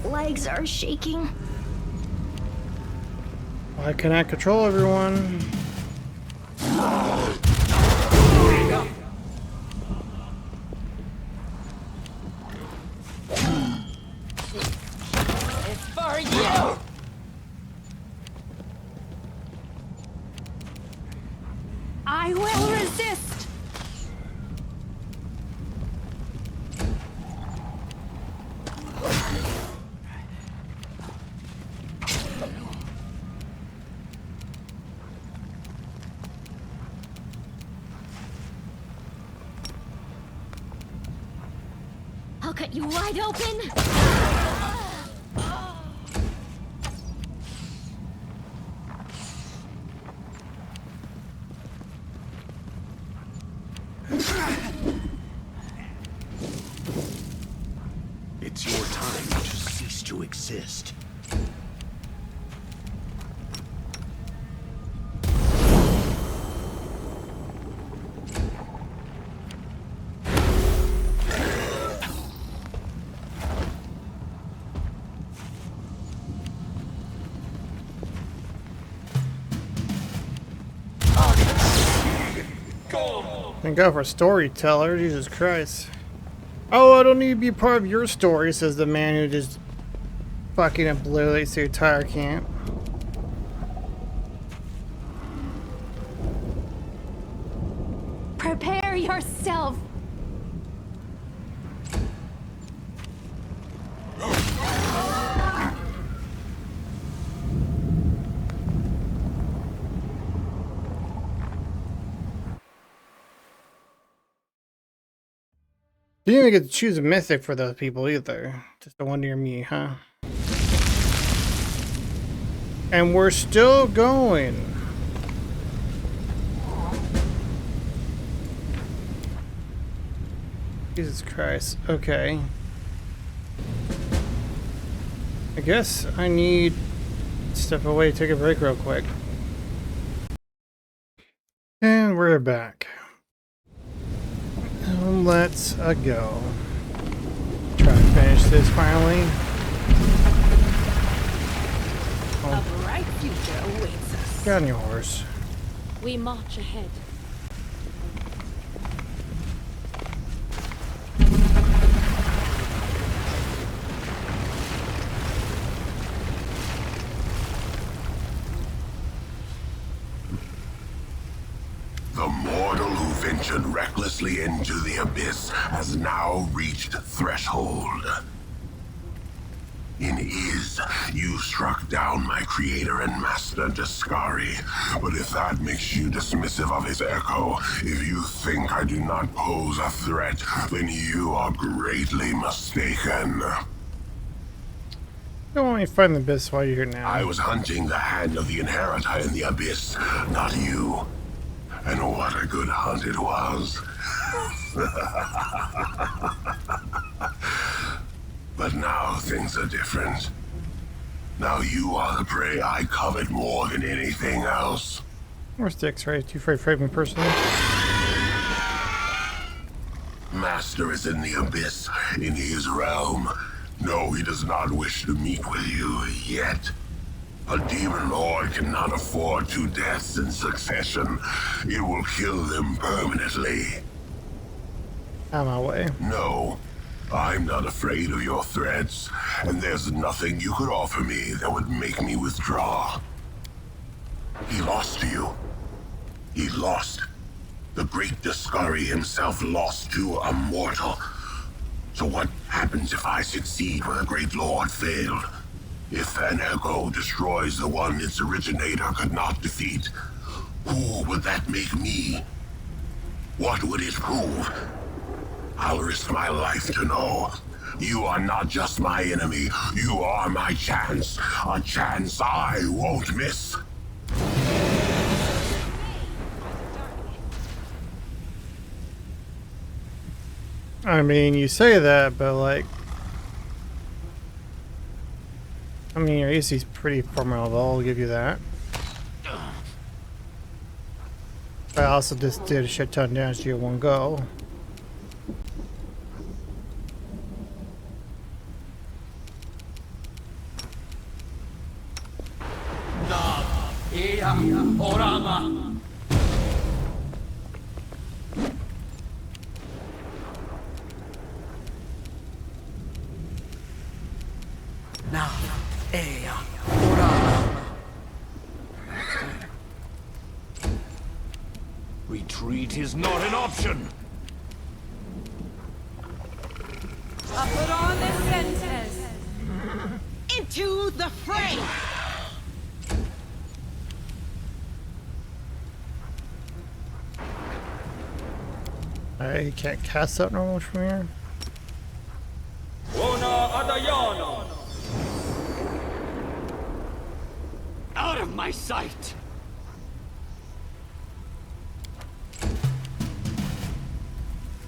Legs are shaking. I cannot control everyone. It's for you! I will resist! I'll cut you wide open! It's your time to cease to exist. Thank God for a storyteller, Jesus Christ. Oh, I don't need to be part of your story, says the man who just fucking obliterates the entire camp. Prepare yourself! Didn't even get to choose a mythic for those people either. Just the one near me, huh? And we're still going. Jesus Christ. Okay. I guess I need to step away, take a break real quick. And we're back. Let's go. Try to finish this finally. A bright future awaits us. Get on your horse. We march ahead. The mortal who ventured recklessly into the abyss has now reached threshold. In Iz, you struck down my creator and master Daskari, but if that makes you dismissive of his echo, if you think I do not pose a threat, then you are greatly mistaken. Don't want me to find the abyss while you're here now. I was hunting the hand of the inheritor in the abyss, not you. And what a good hunt it was. But now things are different. Now you are the prey I covet more than anything else. Or sticks, right? Too afraid to fight me personally. Master is in the abyss, in his realm. No, he does not wish to meet with you yet. A demon lord cannot afford 2 deaths in succession. It will kill them permanently. Out of my way. No, I'm not afraid of your threats, and there's nothing you could offer me that would make me withdraw. He lost to you. He lost. The great Daskari himself lost to a mortal. So what happens if I succeed where the Great Lord failed? If an echo destroys the one its originator could not defeat, who would that make me? What would it prove? I'll risk my life to know. You are not just my enemy, you are my chance. A chance I won't miss. I mean, you say that, but like, I mean, your AC's pretty formidable, I'll give you that. I also just did a shit ton of damage to you in one go. Retreat is not an option. Put on the senses. Into the fray. You can't cast that normal from here. Out of my sight!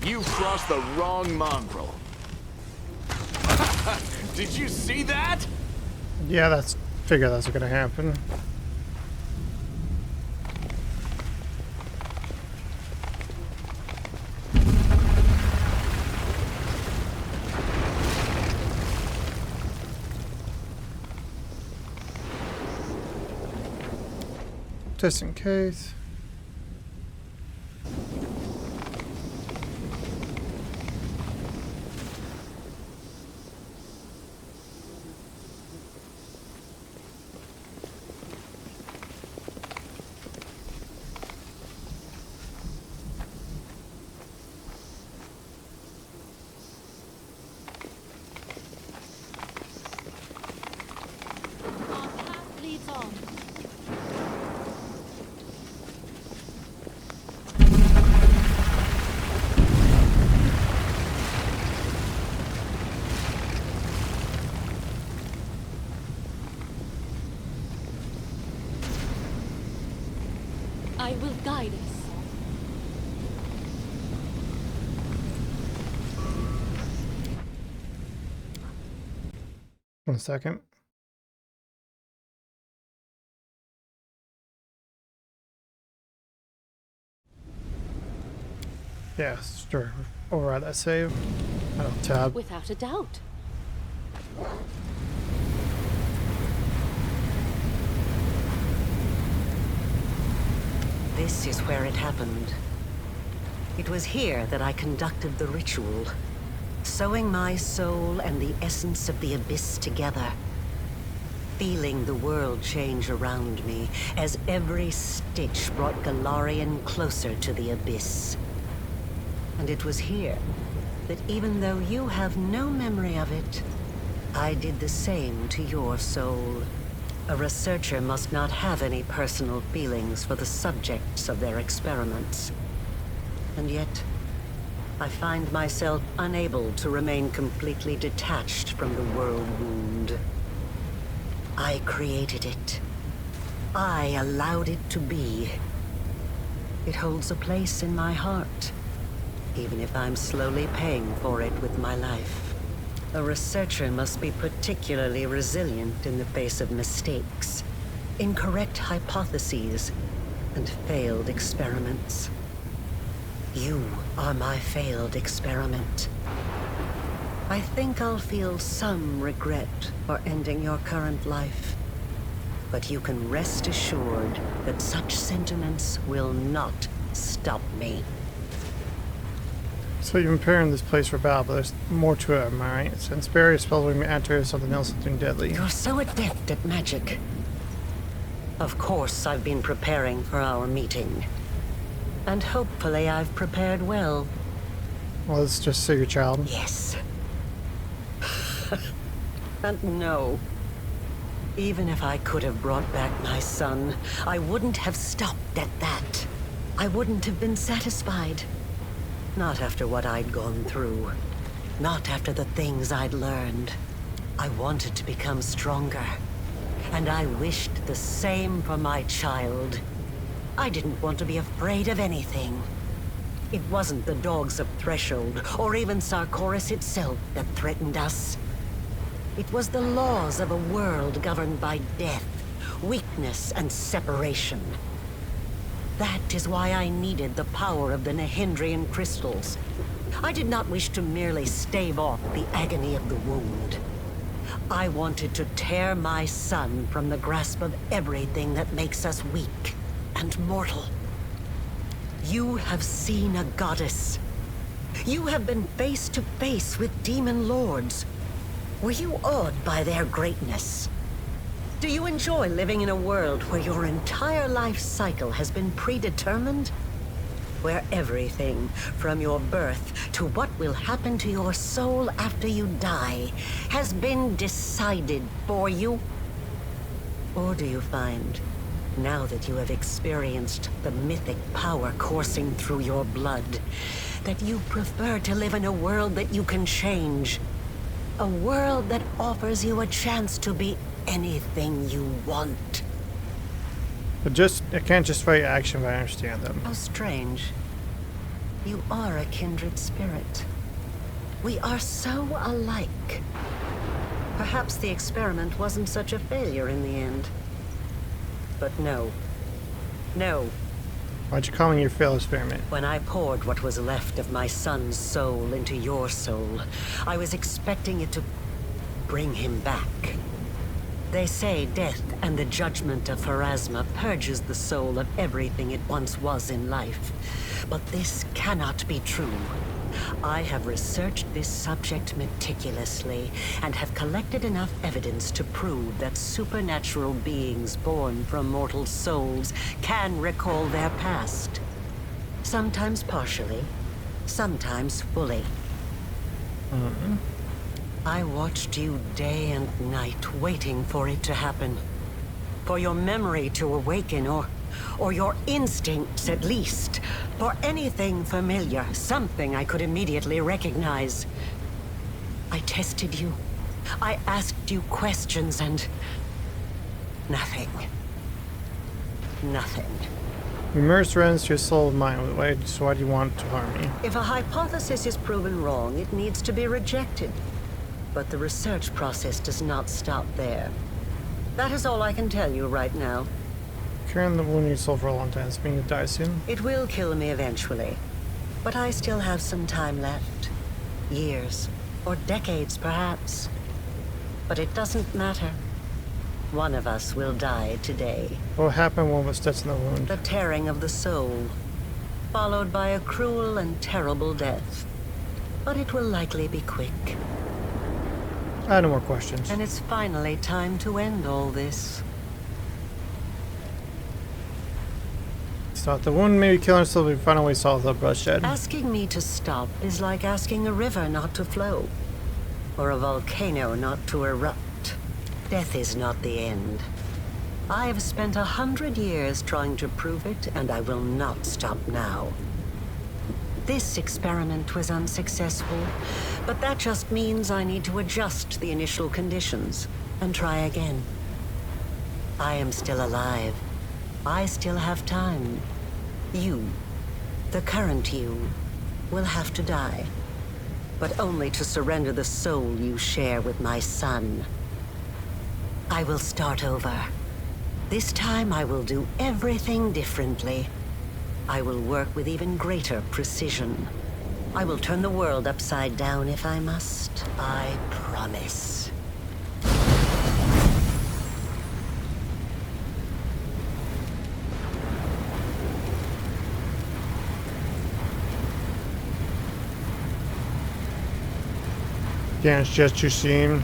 You crossed the wrong mongrel. Did you see that? Yeah, figure that's gonna happen. Just in case. I will guide us. 1 second. Yeah, sure. Override that save. I don't tab. Without a doubt. This is where it happened. It was here that I conducted the ritual, sewing my soul and the essence of the abyss together, feeling the world change around me as every stitch brought Galarian closer to the abyss. And it was here that even though you have no memory of it, I did the same to your soul. A researcher must not have any personal feelings for the subjects of their experiments. And yet, I find myself unable to remain completely detached from the world wound. I created it. I allowed it to be. It holds a place in my heart, even if I'm slowly paying for it with my life. A researcher must be particularly resilient in the face of mistakes, incorrect hypotheses, and failed experiments. You are my failed experiment. I think I'll feel some regret for ending your current life, but you can rest assured that such sentiments will not stop me. So you're preparing this place for battle, but there's more to it, am I right? Since barrier spells when we enter something else, something deadly. You're so adept at magic. Of course, I've been preparing for our meeting. And hopefully I've prepared well. Well, let's just say your child. Yes. And no. Even if I could have brought back my son, I wouldn't have stopped at that. I wouldn't have been satisfied. Not after what I'd gone through. Not after the things I'd learned. I wanted to become stronger. And I wished the same for my child. I didn't want to be afraid of anything. It wasn't the dogs of Threshold, or even Sarkoris itself, that threatened us. It was the laws of a world governed by death, weakness, and separation. That is why I needed the power of the Nehindrian crystals. I did not wish to merely stave off the agony of the wound. I wanted to tear my son from the grasp of everything that makes us weak and mortal. You have seen a goddess. You have been face to face with demon lords. Were you awed by their greatness? Do you enjoy living in a world where your entire life cycle has been predetermined? Where everything, from your birth to what will happen to your soul after you die, has been decided for you? Or do you find, now that you have experienced the mythic power coursing through your blood, that you prefer to live in a world that you can change? A world that offers you a chance to be anything you want. But I can't justify action if I understand them. How strange. You are a kindred spirit. We are so alike. Perhaps the experiment wasn't such a failure in the end. But no. No. Why'd you call me your failed experiment? When I poured what was left of my son's soul into your soul, I was expecting it to bring him back. They say death and the judgment of Pharasma purges the soul of everything it once was in life. But this cannot be true. I have researched this subject meticulously and have collected enough evidence to prove that supernatural beings born from mortal souls can recall their past. Sometimes partially, sometimes fully. I watched you day and night, waiting for it to happen. For your memory to awaken, or your instincts at least. For anything familiar, something I could immediately recognize. I tested you. I asked you questions and... nothing. Nothing. Immerse runs to your soul of mine. Why do you want to harm me? If a hypothesis is proven wrong, it needs to be rejected. But the research process does not stop there. That is all I can tell you right now. Carrying the wound in your soul for a long time. It's mean to die soon. It will kill me eventually. But I still have some time left. Years. Or decades, perhaps. But it doesn't matter. One of us will die today. What happened when it steps in the wound? The tearing of the soul. Followed by a cruel and terrible death. But it will likely be quick. I have no more questions. And it's finally time to end all this. Stop the wound, maybe killing us so we find a way to solve the bloodshed. Asking me to stop is like asking a river not to flow. Or a volcano not to erupt. Death is not the end. I have spent 100 years trying to prove it, and I will not stop now. This experiment was unsuccessful, but that just means I need to adjust the initial conditions and try again. I am still alive. I still have time. You, the current you, will have to die. But only to surrender the soul you share with my son. I will start over. This time I will do everything differently. I will work with even greater precision. I will turn the world upside down if I must. I promise. Again, it's just Chusim.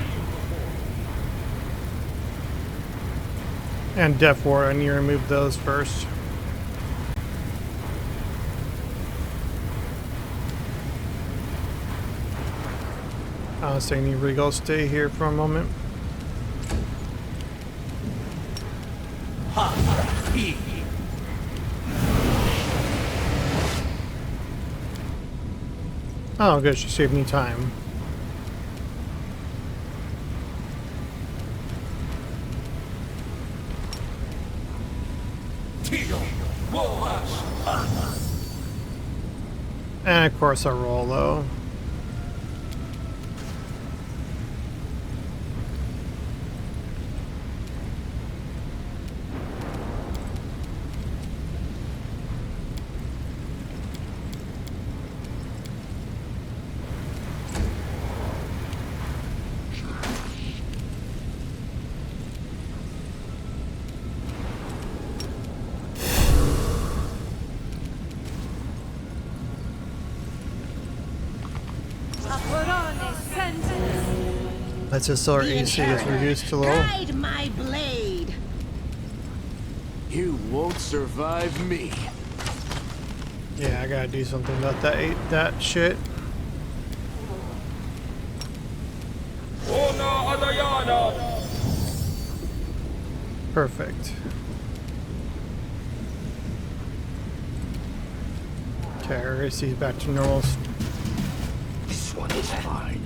And Death Ward, I need to remove those first. So I need Regal stay here for a moment. Oh, good. She saved me time. And of course I roll low. That's just so our AC is reduced to low. Guide my blade. You won't survive me. Yeah, I gotta do something about that shit. Perfect. Okay, our AC is back to normal. This one is fine.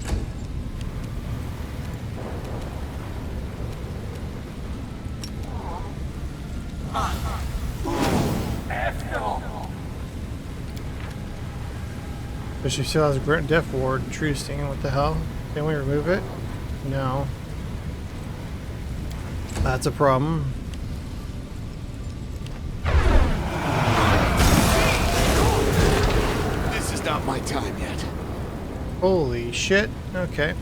But she still has a Grant Death Ward intruding. What the hell? Can we remove it? No. That's a problem. This is not my time yet. Holy shit. Okay.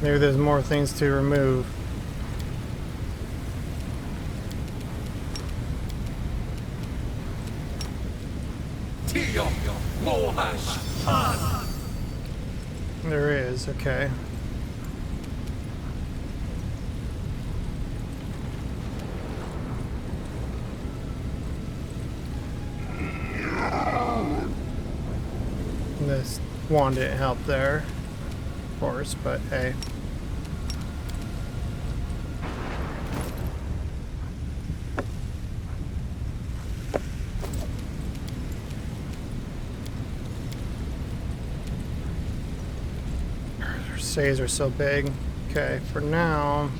Maybe there's more things to remove. There is, okay. This wand didn't help there, of course, but hey. Saves are so big. Okay, for now.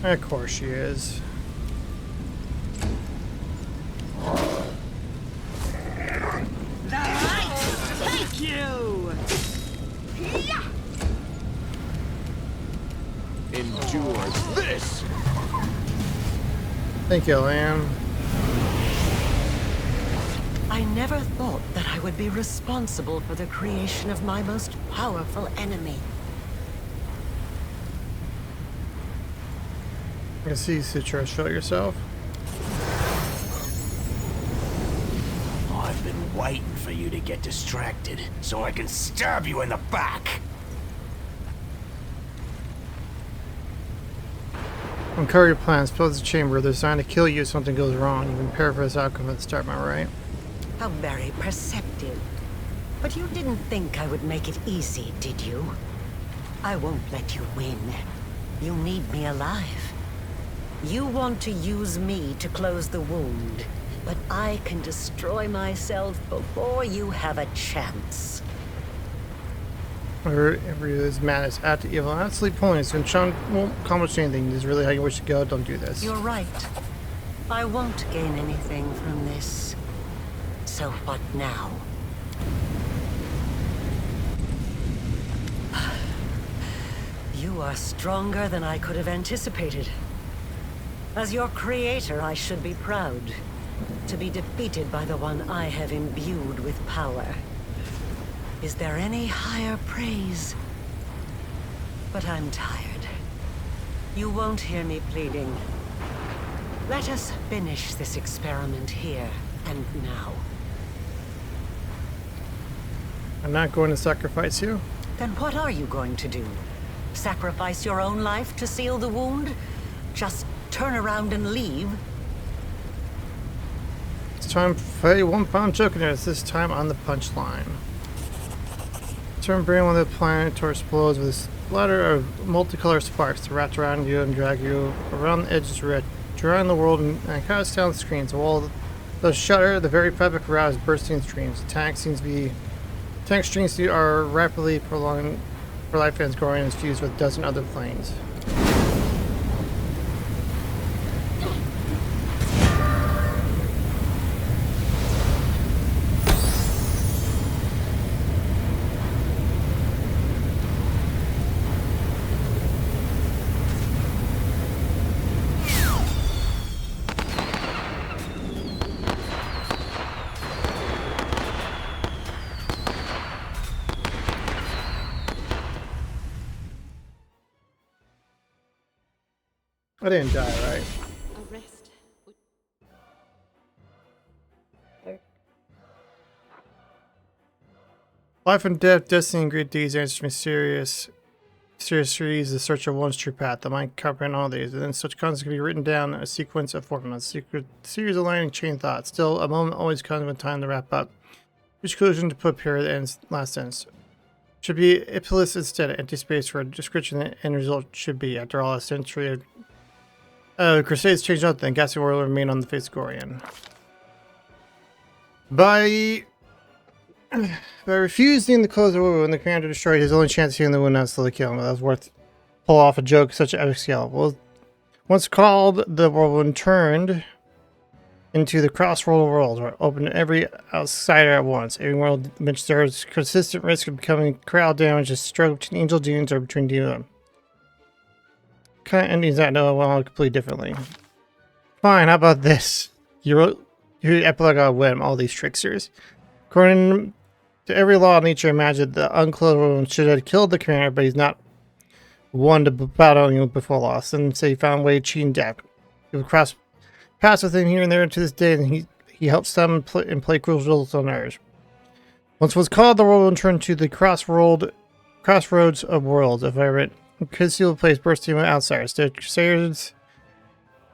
Of course she is. The light take you. Endure this. Thank you, Lamb. I never thought that I would be responsible for the creation of my most powerful enemy. I see, Citra. Show yourself. I've been waiting for you to get distracted so I can stab you in the back. Uncover your plans. Close the chamber. They're designed to kill you if something goes wrong. You can prepare for this outcome at the start, am I right? How very perceptive. But you didn't think I would make it easy, did you? I won't let you win. You need me alive. You want to use me to close the wound, but I can destroy myself before you have a chance. Every is madness, act to evil, not sleep points. And Sean won't accomplish anything. This is really how you wish to go. Don't do this. You're right. I won't gain anything from this. So what now? You are stronger than I could have anticipated. As your creator, I should be proud to be defeated by the one I have imbued with power. Is there any higher praise? But I'm tired. You won't hear me pleading. Let us finish this experiment here and now. I'm not going to sacrifice you. Then what are you going to do? Sacrifice your own life to seal the wound? Just turn around and leave? It's time for one final joke, and it's this time on the punchline. Turn brain when the planet explodes with ladder of multicolored sparks to wrap around you and drag you around the edges red, drawing the world and cast down the screens. The wall does shudder, the very fabric aroused bursting streams. Tank streams are rapidly prolonging for life fans growing and fused with a dozen other planes. I didn't die, right? Arrest. Life and death, destiny, and great deeds answers mysterious series, the search of one's true path. The mind comprehend all these, and then such concepts can be written down in a sequence of formulas, secret series of learning chain thought. Still, a moment always comes when time to wrap up. Which conclusion to put period ends last sentence. Should be ipsilis instead, empty space for a description the end result should be. After all, a century of Crusades changed nothing. Gassy world will remain on the face of Gorian. By refusing to close the wound, when the commander destroyed his only chance of healing the wound, not to kill him. That was worth pull off a joke such an epic scale. Well, once called, the whirlwind turned into the crossroad of worlds, where it opened every outsider at once. Every world in which there was consistent risk of becoming crowd damage, a struggle between angel dunes or between demons. Kind of endings I know well completely differently. Fine, how about this? You wrote your epilogue on Wim, all these tricksters. According to every law of nature, imagine the unclothed wound should have killed the commander, but he's not one to battle you before loss. And say he found a way to cheat and death. He would pass with him here and there to this day, and he helps them play cruel rules on ours. Once was called, the world will turn to the crossroads of worlds. If I read concealed place bursting with outsiders. The Crusaders,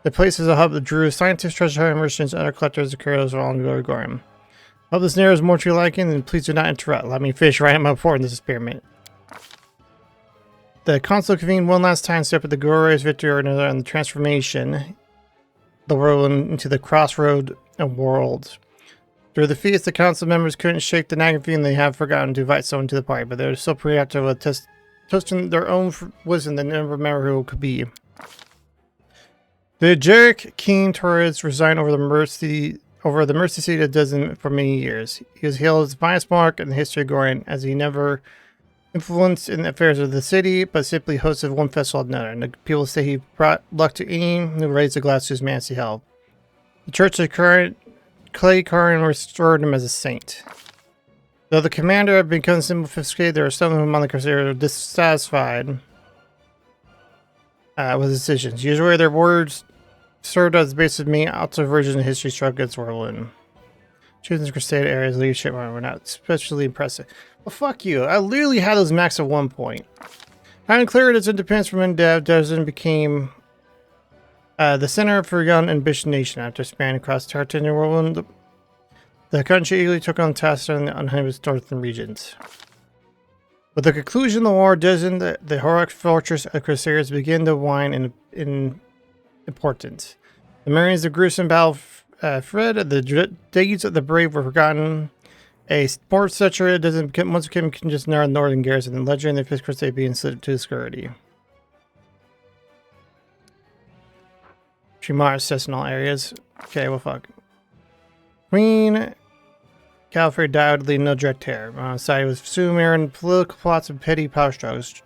the place is a hub that drew scientists, treasure hunter merchants, and other collectors of curios all in Gorgorium. Hope this narrow is more to your liking, then please do not interrupt. Let me finish writing my report in this experiment. The council convened one last time to separate the glorious victory or another and the transformation the world into the crossroad of worlds. Through the feast, the council members couldn't shake the nagging feeling they have forgotten to invite someone to the party, but they were so preoccupied with testing their own wisdom they never remember who it could be. The Jarek King Torres resigned over the mercy city that does him for many years. He was hailed as the finest monarch in the history of Gorian, as he never influenced in the affairs of the city, but simply hosted one festival after another. And the people say he brought luck to any who raised a glass to his majesty health. The church of Clay Karin restored him as a saint. Though the commander had become simplified, there are some among the Crusaders dissatisfied with his decisions. Usually their words served as the basis of many outside versions of history struck against Whirlwind. Choosing the Crusade area's leadership were not especially impressive. Well, fuck you. I literally had those maxed at one point. Having cleared its independence from Endev, Dresden became the center for young ambitious nation. After spanning across the Tartanian Whirlwind, the country eagerly took on the task in the uninhabited northern regions. With the conclusion of the war, Dresden, the heroic fortress of Crusaders, began to wane in importance. The memories of gruesome battle fled, the deeds of the brave were forgotten. A sports century doesn't once became just northern garrison, and legend of the Fifth Crusade being slipped to obscurity. Tremar assess in all areas. Okay, well fuck. Queen Calfrey died, leading no direct terror. On his side was soon mirroring political plots and petty power struggles,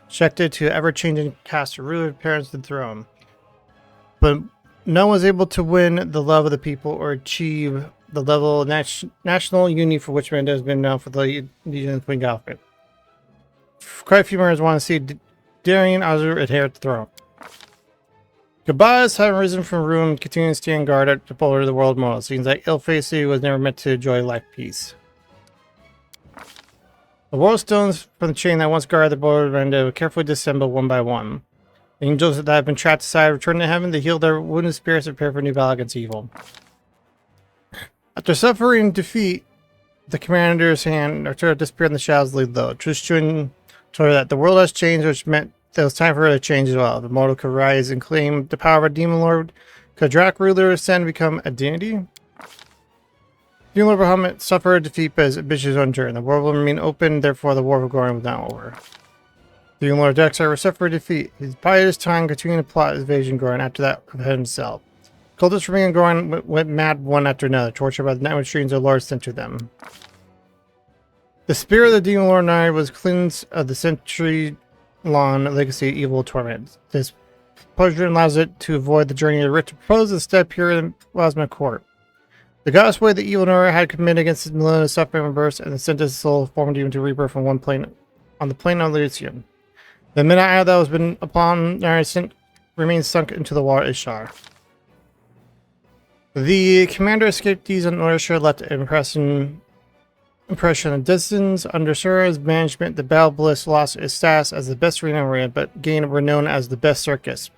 subjected to ever-changing cast of ruler parents to the throne. But no one was able to win the love of the people or achieve the level of national unity for which Manda has been known for the Legion of Queen Galfrey. Quite a few members want to see Darian Azur inherit the throne. Goodbyes have risen from ruin and continue to stand guard at the border of the world model. Seems like ill-faced was never meant to enjoy life peace. The world stones from the chain that once guarded the border of Manda were carefully disassembled one by one. The angels that have been trapped aside return to heaven to heal their wounded spirits and prepare for a new battle against evil. After suffering defeat, the commander's hand Arturo disappeared in the shadows lead low. Trishun told her that the world has changed, which meant that it was time for her to change as well. The mortal could rise and claim the power of a demon lord. Could Drac ruler ascend and become a deity? Demon Lord Bahamut suffered defeat but his ambitions unturned. The world will remain open, therefore the war of Gorin was not over. Demon Lord Dexter suffered defeat. His bided his time, continuing to plot his invasion Gorin after that of himself. Cultists remaining Gorin went mad one after another, tortured by the nightmare dreams their lord sent to them. The spirit of the Demon Lord Nine was cleansed of the century-long legacy of evil torment. This pleasure allows it to avoid the journey of the rich to propose instead pure in Plasma Court. The goddess way the evil Nora had committed against his millennial suffering and birth, and sent his soul formed even to rebirth from one plane on the plane of Elysium. The midnight hour that was been upon Nara remains sunk into the water Ishar. The commander escaped these and Norshire left an impression of distance. Under Sura's management, the Battle Bliss lost its status as the best arena, but gained renown as the best circus.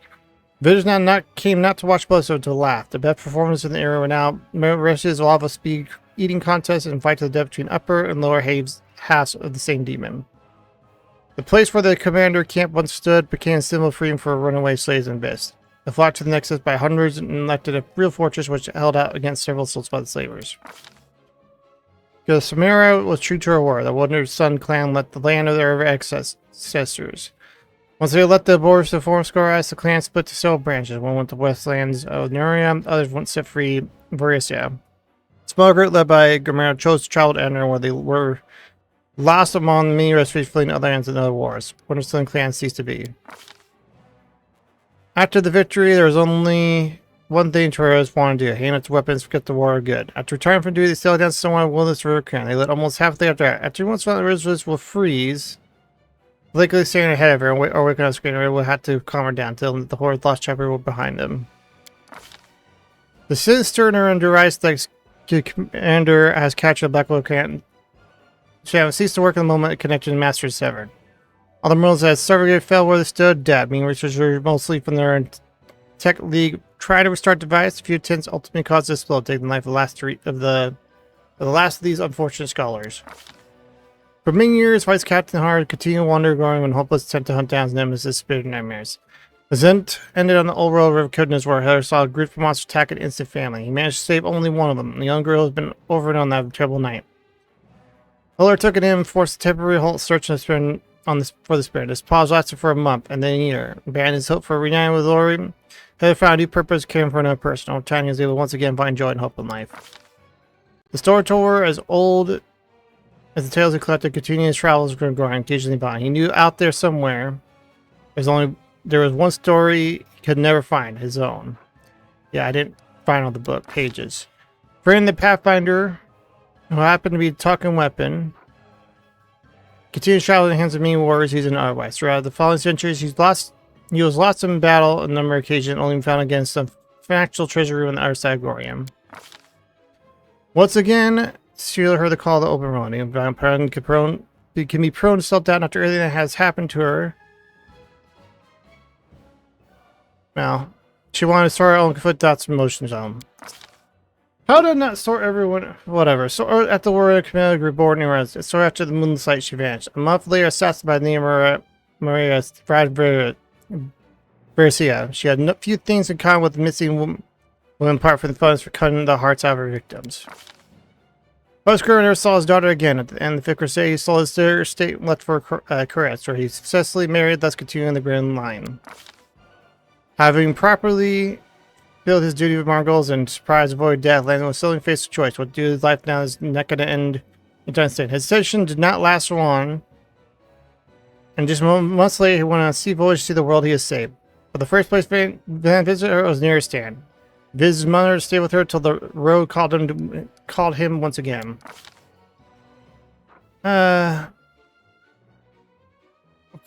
Visitors came not to watch blood, but to laugh. The best performers in the area were now races, lava speed eating contests, and fight to the death between upper and lower halves of the same demon. The place where the commander camp once stood became a symbol of freedom for runaway slaves and Abyss. They flocked to the Nexus by hundreds and elected a real fortress which held out against several assaults by the slavers. Because Samara was true to her word, the Wonder Sun clan let the land of their ancestors. Once they let the borders to form Skoras, the clan split to several branches. One went to westlands of Nuria, others went set free Varisia. A small group led by Gamera chose to travel to Ender, where they were lost among many refugees fleeing other lands and other wars. Wonder Sun clan ceased to be. After the victory, there was only one thing Toreros wanted to do: hand up to weapons, forget the war good. After retiring from duty, they sailed down somewhere in the wilderness river Kran. They lit almost half the day after that. After once found the rivers will freeze, likely standing ahead of her or waking up screaming, will have to calm her down until the horde lost chapter were behind them. The sinister and derised like commander has captured the Black Locan. She haven't ceased to work in the moment the connection to the master is severed. All the mortals that survived fell where they stood, dead. Meaning researchers mostly from their tech league tried to restart the device. A few attempts ultimately caused this blow, taking the life of the last of these unfortunate scholars. For many years, Vice Captain Hard continued to wander, growing when hopeless attempt to hunt down his nemesis, spirit of nightmares. The event ended on the old world River Codeness, where Heather saw a group of monsters attack an instant family. He managed to save only one of them. The young girl has been over and on that terrible night. Heller took it in, forced a temporary halt search for the spirit. This pause lasted for a month, and then a year. Abandoned his hope for a reunion with Lori, Heather found a new purpose, caring for another person. Over time, he was able to once again find joy and hope in life. The story told her as old as the tales he collected, continuing his travels were growing, occasionally by. He knew out there somewhere there was one story he could never find, his own. Yeah, I didn't find all the book pages. Friend the Pathfinder, who happened to be a talking weapon, continued to travel in the hands of many warriors using otherwise. Throughout the following centuries, he was lost in battle on a number of occasions, only found again some factual treasure room on the other side of Gorium. Once again, Sheila heard the call to open road. He can be prone to self-doubt after everything that has happened to her. Now, she wanted to sort her own conflict thoughts and emotions on. How did not sort everyone? Whatever. So at the word of commander grew bored and erased. So after the moonlight, she vanished. A month later, assassinated by the name of Maria Bercia. She had few things in common with the missing woman apart from the funds for cutting the hearts out of her victims. Post-Guru never saw his daughter again. At the end of the crusade, he saw his dear estate left for Koretz, where he successfully married, thus continuing the grand line. Having properly fulfilled his duty with Mongols and surprised avoid death, Landon was still faced with choice. What to do with his life now is not going to end in time state. His hesitation did not last long, and just months later, he went on a sea voyage to see the world he has saved. But the first place Van visited her was near Stan. Viz's mother stayed with her till the road called him once again. Of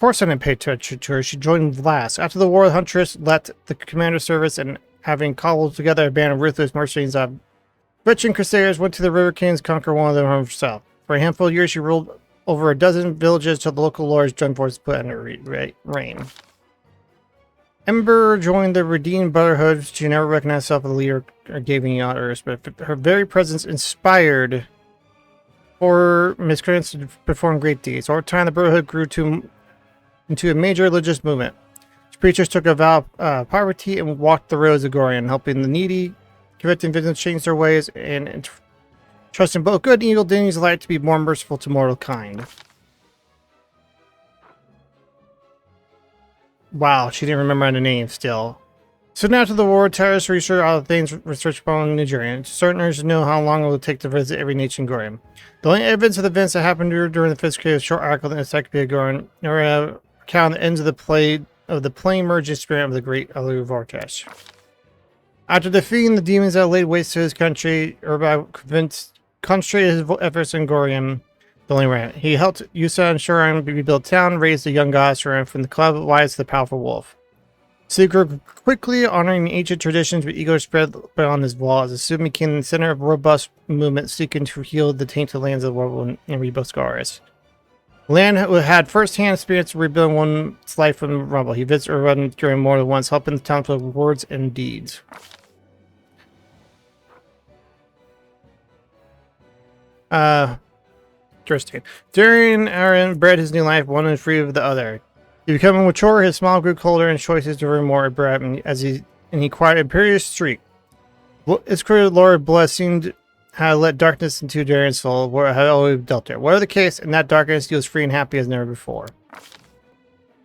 course I didn't pay attention to her. She joined last. After the war, the Huntress left the commander's service and, having cobbled together a band of ruthless mercenaries, veteran crusaders went to the River Kings to conquer one of them herself. For a handful of years, she ruled over a dozen villages till the local lords joined forces put under reign. Ember joined the Redeemed Brotherhood. She never recognized herself as a leader or gave any orders, but her very presence inspired for miscreants to perform great deeds. Over time, the Brotherhood grew into a major religious movement. Its preachers took a vow of poverty and walked the roads of Gorian, helping the needy, convicting victims change their ways, and trusting both good and evil deities alike to be more merciful to mortal kind. Wow, she didn't remember the name still. Soon after the war, terrorists researched all the things researched upon Nigeria. Certain know how long it will take to visit every nation Gorian. The only evidence of the events that happened during the fifth period is a short article in the Encyclopedia Gorian, or account the ends of the plain merging spirit of the great Alu Vortex. After defeating the demons that laid waste to his country, Urba concentrated his efforts in Gorian, the only ran. He helped Yusa and Shuran rebuild town, raised the young god Shuran from the club of wives to the powerful wolf. So he grew quickly, honoring ancient traditions, but ego spread beyond his walls. It soon became the center of a robust movement seeking to heal the tainted lands of the world and rebuild scars. Land had first-hand experience rebuilding one's life from rubble. He visited Urban during more than once, helping the town with words and deeds. Interesting. During Aaron bred his new life, one and free of the other. He became mature, his smile grew colder, and choices to earn more abrupt as he acquired imperious streak. His career Lord Blood seemed had let darkness into Darren's soul, where had always dealt there. Whatever the case, in that darkness he was free and happy as never before.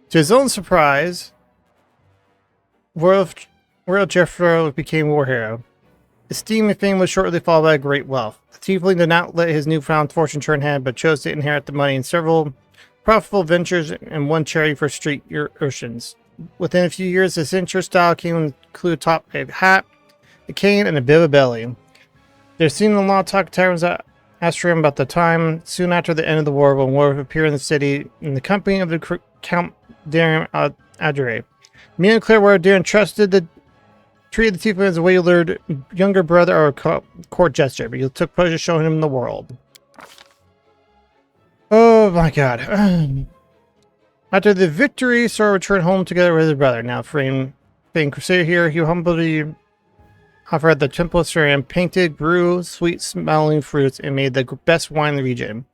To his own surprise, Royal Jeffro became war hero. Esteem and fame was shortly followed by great wealth. The tiefling did not let his newfound fortune turn head, but chose to inherit the money in several profitable ventures and one charity for street urchins. Within a few years, his signature style came to include a hat, a cane, and a bit of a belly. There's seen a lot of talk taverns at Astrum about the time soon after the end of the war when war appeared in the city in the company of the Count Darren Adre. Me and Clearwater Darren treated the tiefling as a wayward younger brother or a court jester, but he took pleasure showing him the world. Oh my god. After the victory, Sora returned home together with his brother. Now, being Crusader here, he humbly offered the temple of Sora and painted, grew sweet-smelling fruits, and made the best wine in the region.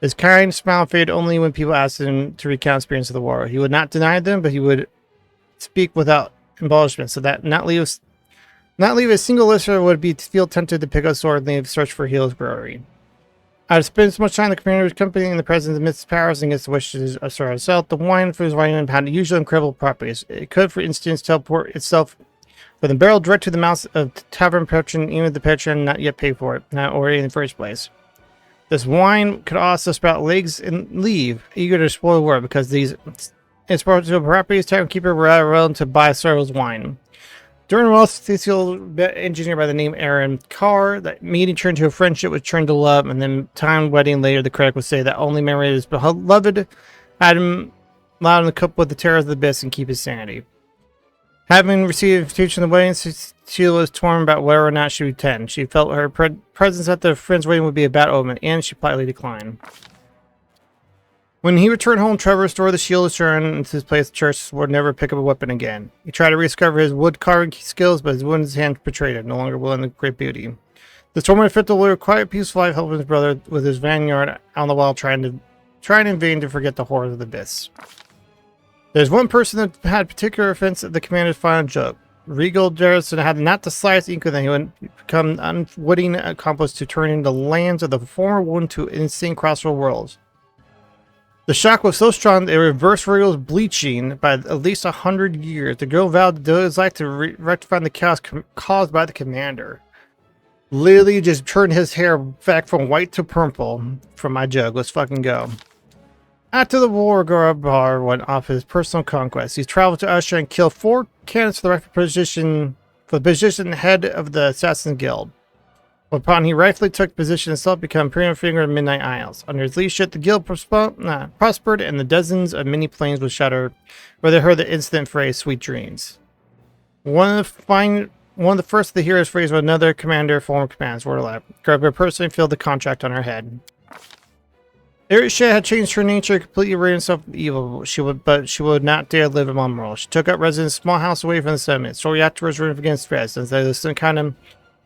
His kind smile faded only when people asked him to recount experience of the war. He would not deny them, but he would speak without embellishment, so that not leave a single listener would feel tempted to pick up a sword and leave search for Heal's brewery. I've spent so much time in the commander's company in the presence of Mrs. Powers and against the wishes of Sora herself. The wine for his wine had usually incredible properties. It could, for instance, teleport itself from the barrel direct to the mouth of the tavern patron, even if the patron not yet paid for it, not already in the first place. This wine could also sprout legs and leave, eager to explore the world, because its properties tavern keeper were rather willing to buy Sora's wine. During a Cecil engineer by the name Aaron Carr, that meeting turned to a friendship, which turned to love, and then time wedding later, the critic would say that only memory of his beloved had him allowed him to cope with the terrors of the abyss and keep his sanity. Having received an invitation to the wedding, Cecile was torn about whether or not she would attend. She felt her presence at the friend's wedding would be a bad omen, and she politely declined. When he returned home, Trevor restored the shield of Shuran into his place at church, would never pick up a weapon again. He tried to rediscover his wood carving skills, but his wound in his hand betrayed him, no longer willing to great beauty. The tormented fit to live a quiet, peaceful life, helping his brother with his vineyard on the wall, trying in vain to forget the horrors of the abyss. There's one person that had particular offense at the commander's final joke. Regal Jarrison had not the slightest inkling that he would become an unwitting accomplice to turn into lands of the former one to insane crossroad worlds. The shock was so strong that it reversed Regal's bleaching by at least 100 years. The girl vowed to do his life to rectify the chaos caused by the commander. Literally just turned his hair back from white to purple from my jug. Let's fucking go. After the war, Garabar went off his personal conquest. He traveled to Usher and killed 4 candidates for the position head of the Assassin Guild. Whereupon he rightfully took position himself, become Imperial Finger of Midnight Isles. Under his leadership, the guild prospered, and the dozens of mini planes was shattered, where they heard the instant phrase, "Sweet dreams." One of the first of the heroes' phrase was another commander, former commands, Warlap. Garber personally filled the contract on her head. Erisha had changed her nature, completely rid herself of evil, but she would not dare live in Monroe. She took up residence in a small house away from the settlement. Shortly afterwards, ran against threats, and the kind of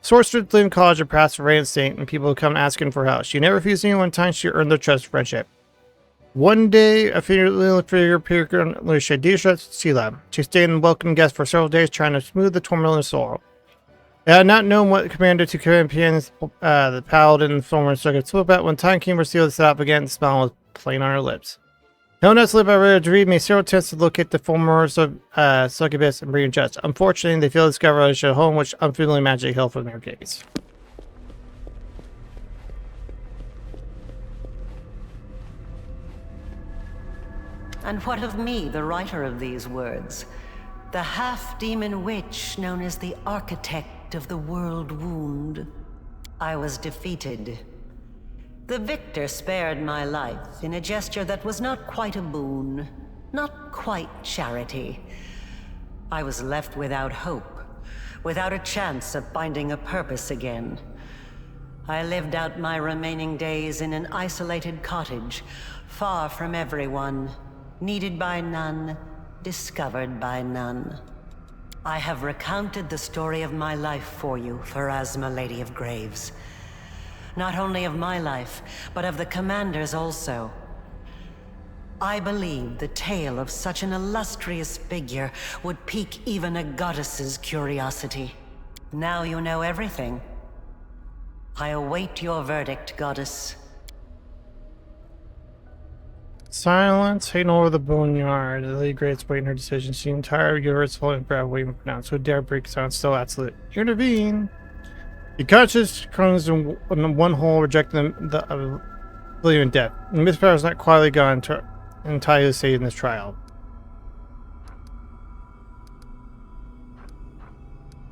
Sorceress live in college or past radiant saint, and people come asking for help. She never refused anyone time she earned their trust and friendship. One day, a little figure appeared on Shadisha Sea Lab. She stayed and welcomed guests for several days, trying to smooth the torment of soul. They had not known what commander to command PN's, the paladin and former circuit spoke about. When time came for Seal to set up again, the smile was plain on her lips. No one else lived by rare dream made several attempts to locate the former succubus and bring justice. Unfortunately, they failed to discover a home which unfamiliar magic held from their gaze. And what of me, the writer of these words? The half-demon witch known as the architect of the world wound. I was defeated. The victor spared my life in a gesture that was not quite a boon, not quite charity. I was left without hope, without a chance of finding a purpose again. I lived out my remaining days in an isolated cottage, far from everyone, needed by none, discovered by none. I have recounted the story of my life for you, Pharasma, Lady of Graves. Not only of my life, but of the Commander's also. I believe the tale of such an illustrious figure would pique even a goddess's curiosity. Now you know everything. I await your verdict, goddess. Silence, hanging over the boneyard. The Lady Grace waiting her decision. The entire universe holding breath, waiting for now. So dare break silence, still absolute. You intervene. The conscious comes in one hole, rejecting the believe in death. And Miss Power is not quietly gone entirely saved in this trial.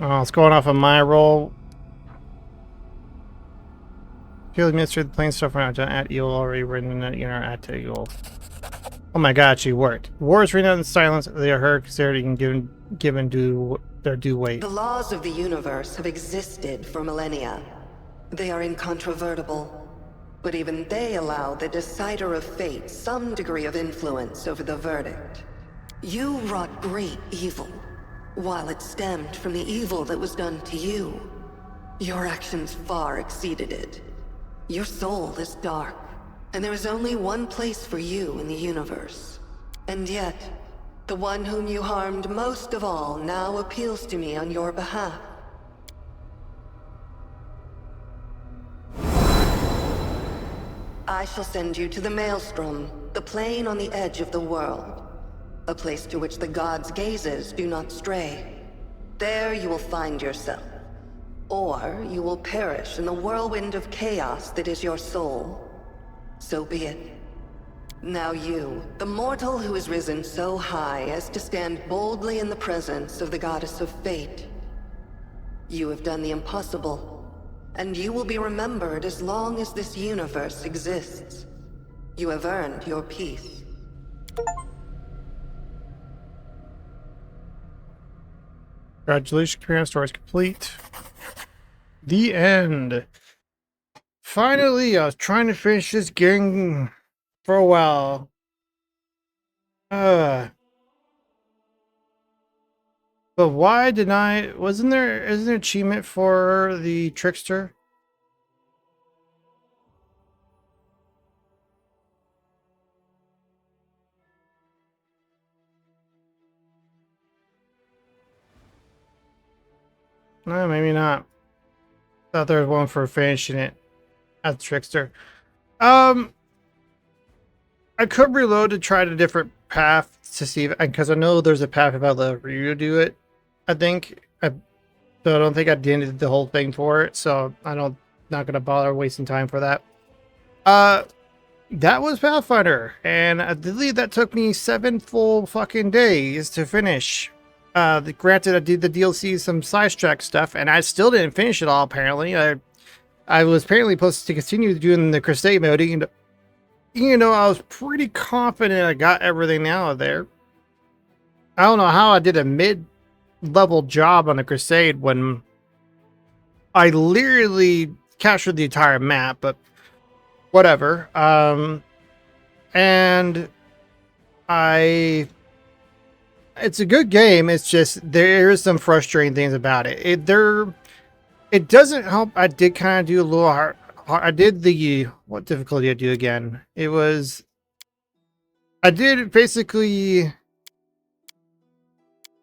Oh, it's going off of my roll. Feel the ministry of the plane stuff right now. At Eel already written in the inner at Eel. Oh my god, she worked. War is written out in silence. They are heard, considered, and given their due weight. The laws of the universe have existed for millennia. They are incontrovertible. But even they allow the decider of fate some degree of influence over the verdict. You wrought great evil, while it stemmed from the evil that was done to you. Your actions far exceeded it. Your soul is dark, and there is only one place for you in the universe. And yet, the one whom you harmed most of all now appeals to me on your behalf. I shall send you to the Maelstrom, the plane on the edge of the world. A place to which the gods' gazes do not stray. There you will find yourself. Or you will perish in the whirlwind of chaos that is your soul. So be it. Now you, the mortal who has risen so high as to stand boldly in the presence of the goddess of fate. You have done the impossible, and you will be remembered as long as this universe exists. You have earned your peace. Congratulations, Command Story is complete. The end. Finally, I was trying to finish this game for a while. But why did isn't there an achievement for the Trickster? No, maybe not. Thought there was one for finishing it as Trickster. I could reload to try the different path to see if, because I know there's a path if I let redo it. I think so I don't think I did the whole thing for it, so not gonna bother wasting time for that. That was Pathfinder, and I believe that took me 7 full fucking days to finish. Granted, I did the DLC, some sidetrack stuff, and I still didn't finish it all, apparently. I was apparently supposed to continue doing the Crusade mode, and you know, I was pretty confident I got everything out of there. I don't know how I did a mid-level job on the Crusade when I literally captured the entire map, but whatever. And it's a good game. It's just there's some frustrating things about it. It doesn't help. I did kind of do a little hard. I did the what difficulty I do again? It was I did basically.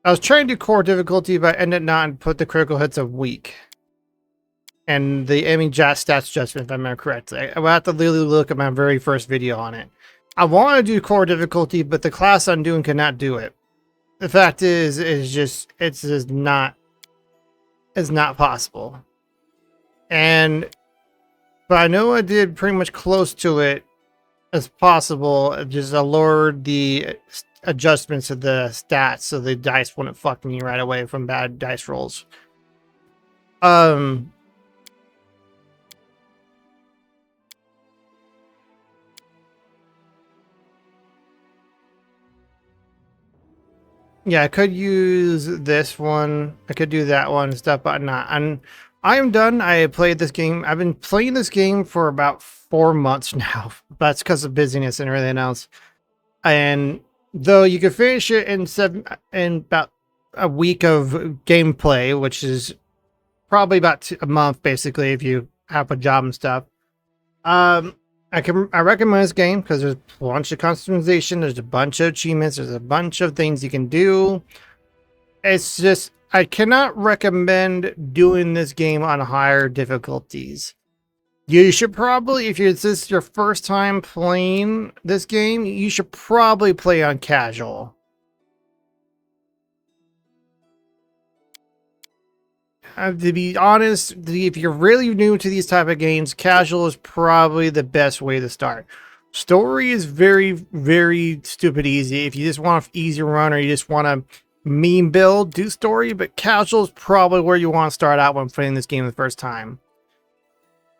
I was trying to do core difficulty, but I ended not and put the critical hits of weak. And the aiming stats adjustment, if I remember correctly. I will have to literally look at my very first video on it. I want to do core difficulty, but the class I'm doing cannot do it. The fact is it's not possible. But I know I did pretty much close to it as possible. Just I lowered the adjustments of the stats so the dice wouldn't fuck me right away from bad dice rolls. Yeah, I could use this one. I could do that one and stuff, but not. And I am done. I played this game. I've been playing this game for about 4 months now. That's because of busyness and everything else. And though you could finish it in about a week of gameplay, which is probably about a month, basically, if you have a job and stuff. I recommend this game because there's a bunch of customization, there's a bunch of achievements, there's a bunch of things you can do. It's just I cannot recommend doing this game on higher difficulties. You should probably, if this is your first time playing this game, you should probably play on casual. To be honest, if you're really new to these type of games, casual is probably the best way to start. Story is very, very stupid easy. If you just want an easy run or you just want a meme build, do story, but casual is probably where you want to start out when playing this game the first time.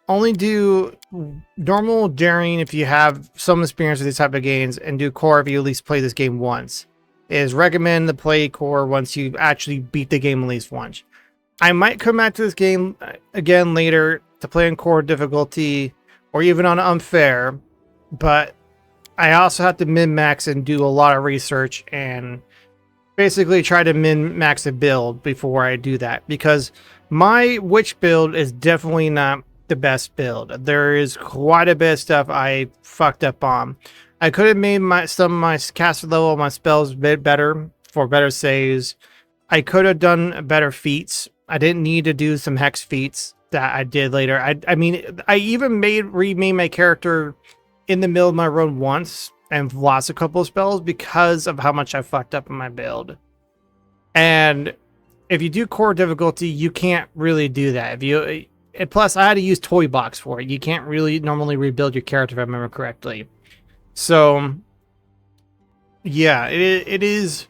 Only do normal daring if you have some experience with these type of games, and do core if you at least play this game once. It is recommend to play core once you actually beat the game at least once. I might come back to this game again later to play on core difficulty or even on unfair, but I also have to min-max and do a lot of research and basically try to min-max a build before I do that, because my witch build is definitely not the best build. There is quite a bit of stuff I fucked up on. I could have made some of my caster level, my spells a bit better for better saves. I could have done better feats. I didn't need to do some hex feats that I did later. I mean, I even remade my character in the middle of my run once and lost a couple of spells because of how much I fucked up in my build. And if you do core difficulty, you can't really do that. Plus, I had to use Toy Box for it. You can't really normally rebuild your character if I remember correctly. So, yeah, it is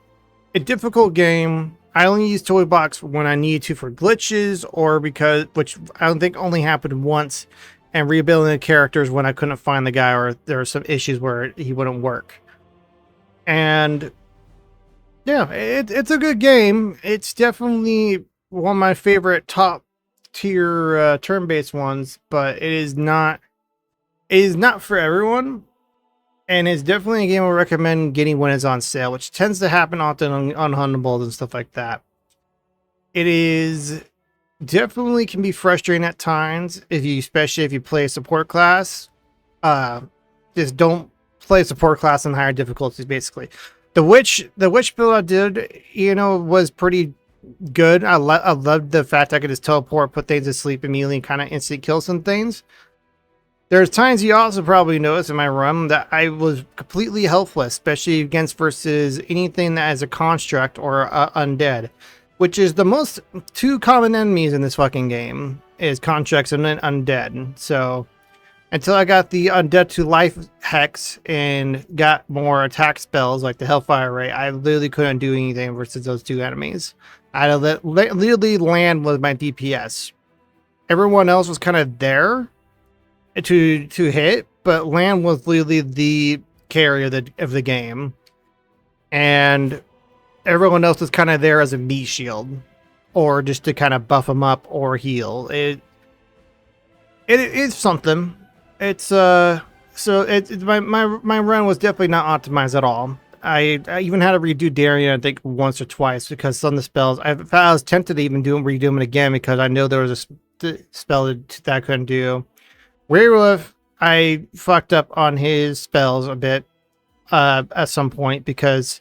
a difficult game. I only use Toy Box when I need to for glitches, or which I don't think only happened once, and rebuilding the characters when I couldn't find the guy or there were some issues where he wouldn't work. And yeah, it's a good game. It's definitely one of my favorite top tier turn-based ones, but it is not for everyone. And it's definitely a game I recommend getting when it's on sale, which tends to happen often on Huntables and stuff like that. It is definitely can be frustrating at times, especially if you play a support class. Just don't play a support class on higher difficulties, basically. The witch build I did, was pretty good. I loved the fact I could just teleport, put things to sleep immediately, and kind of instant kill some things. There's times you also probably noticed in my run that I was completely helpless, especially versus anything that is a construct or undead, which is the most two common enemies in this fucking game, is constructs and then undead. So until I got the undead to life hex and got more attack spells like the Hellfire Ray, I literally couldn't do anything versus those two enemies. I had to literally land with my DPS. Everyone else was kind of there to hit, but land was literally the carry of the game, and everyone else was kind of there as a meat shield or just to kind of buff them up or heal. It is something. It's so my run was definitely not optimized at all. I even had to redo Darien, I think, once or twice because some of the spells I was tempted to even redo them again because I know there was spell that I couldn't do. Werewolf, I fucked up on his spells a bit at some point because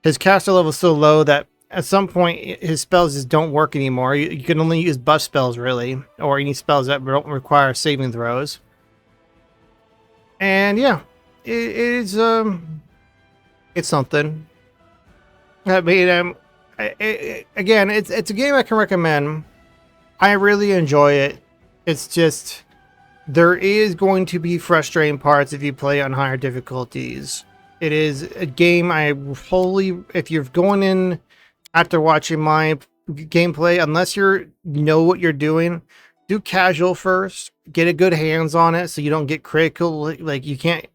his caster level is so low that at some point his spells just don't work anymore. You can only use buff spells really, or any spells that don't require saving throws. And yeah, it's something. I mean, again, it's a game I can recommend. I really enjoy it. It's just there is going to be frustrating parts if you play on higher difficulties. It is a game I wholly, if you're going in after watching my gameplay, unless you know what you're doing, do casual first. Get a good hands on it so you don't get critical. Like you can't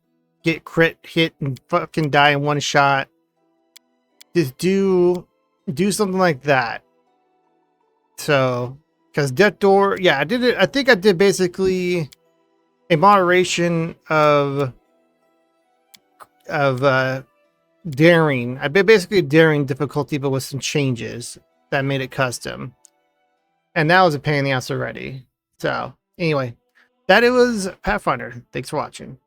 get crit hit and fucking die in one shot. Just do something like that. So, because Death Door, yeah, I did it. I think I did basically a moderation of daring. I did basically daring difficulty, but with some changes that made it custom. And that was a pain in the ass already. So, anyway, that it was Pathfinder. Thanks for watching.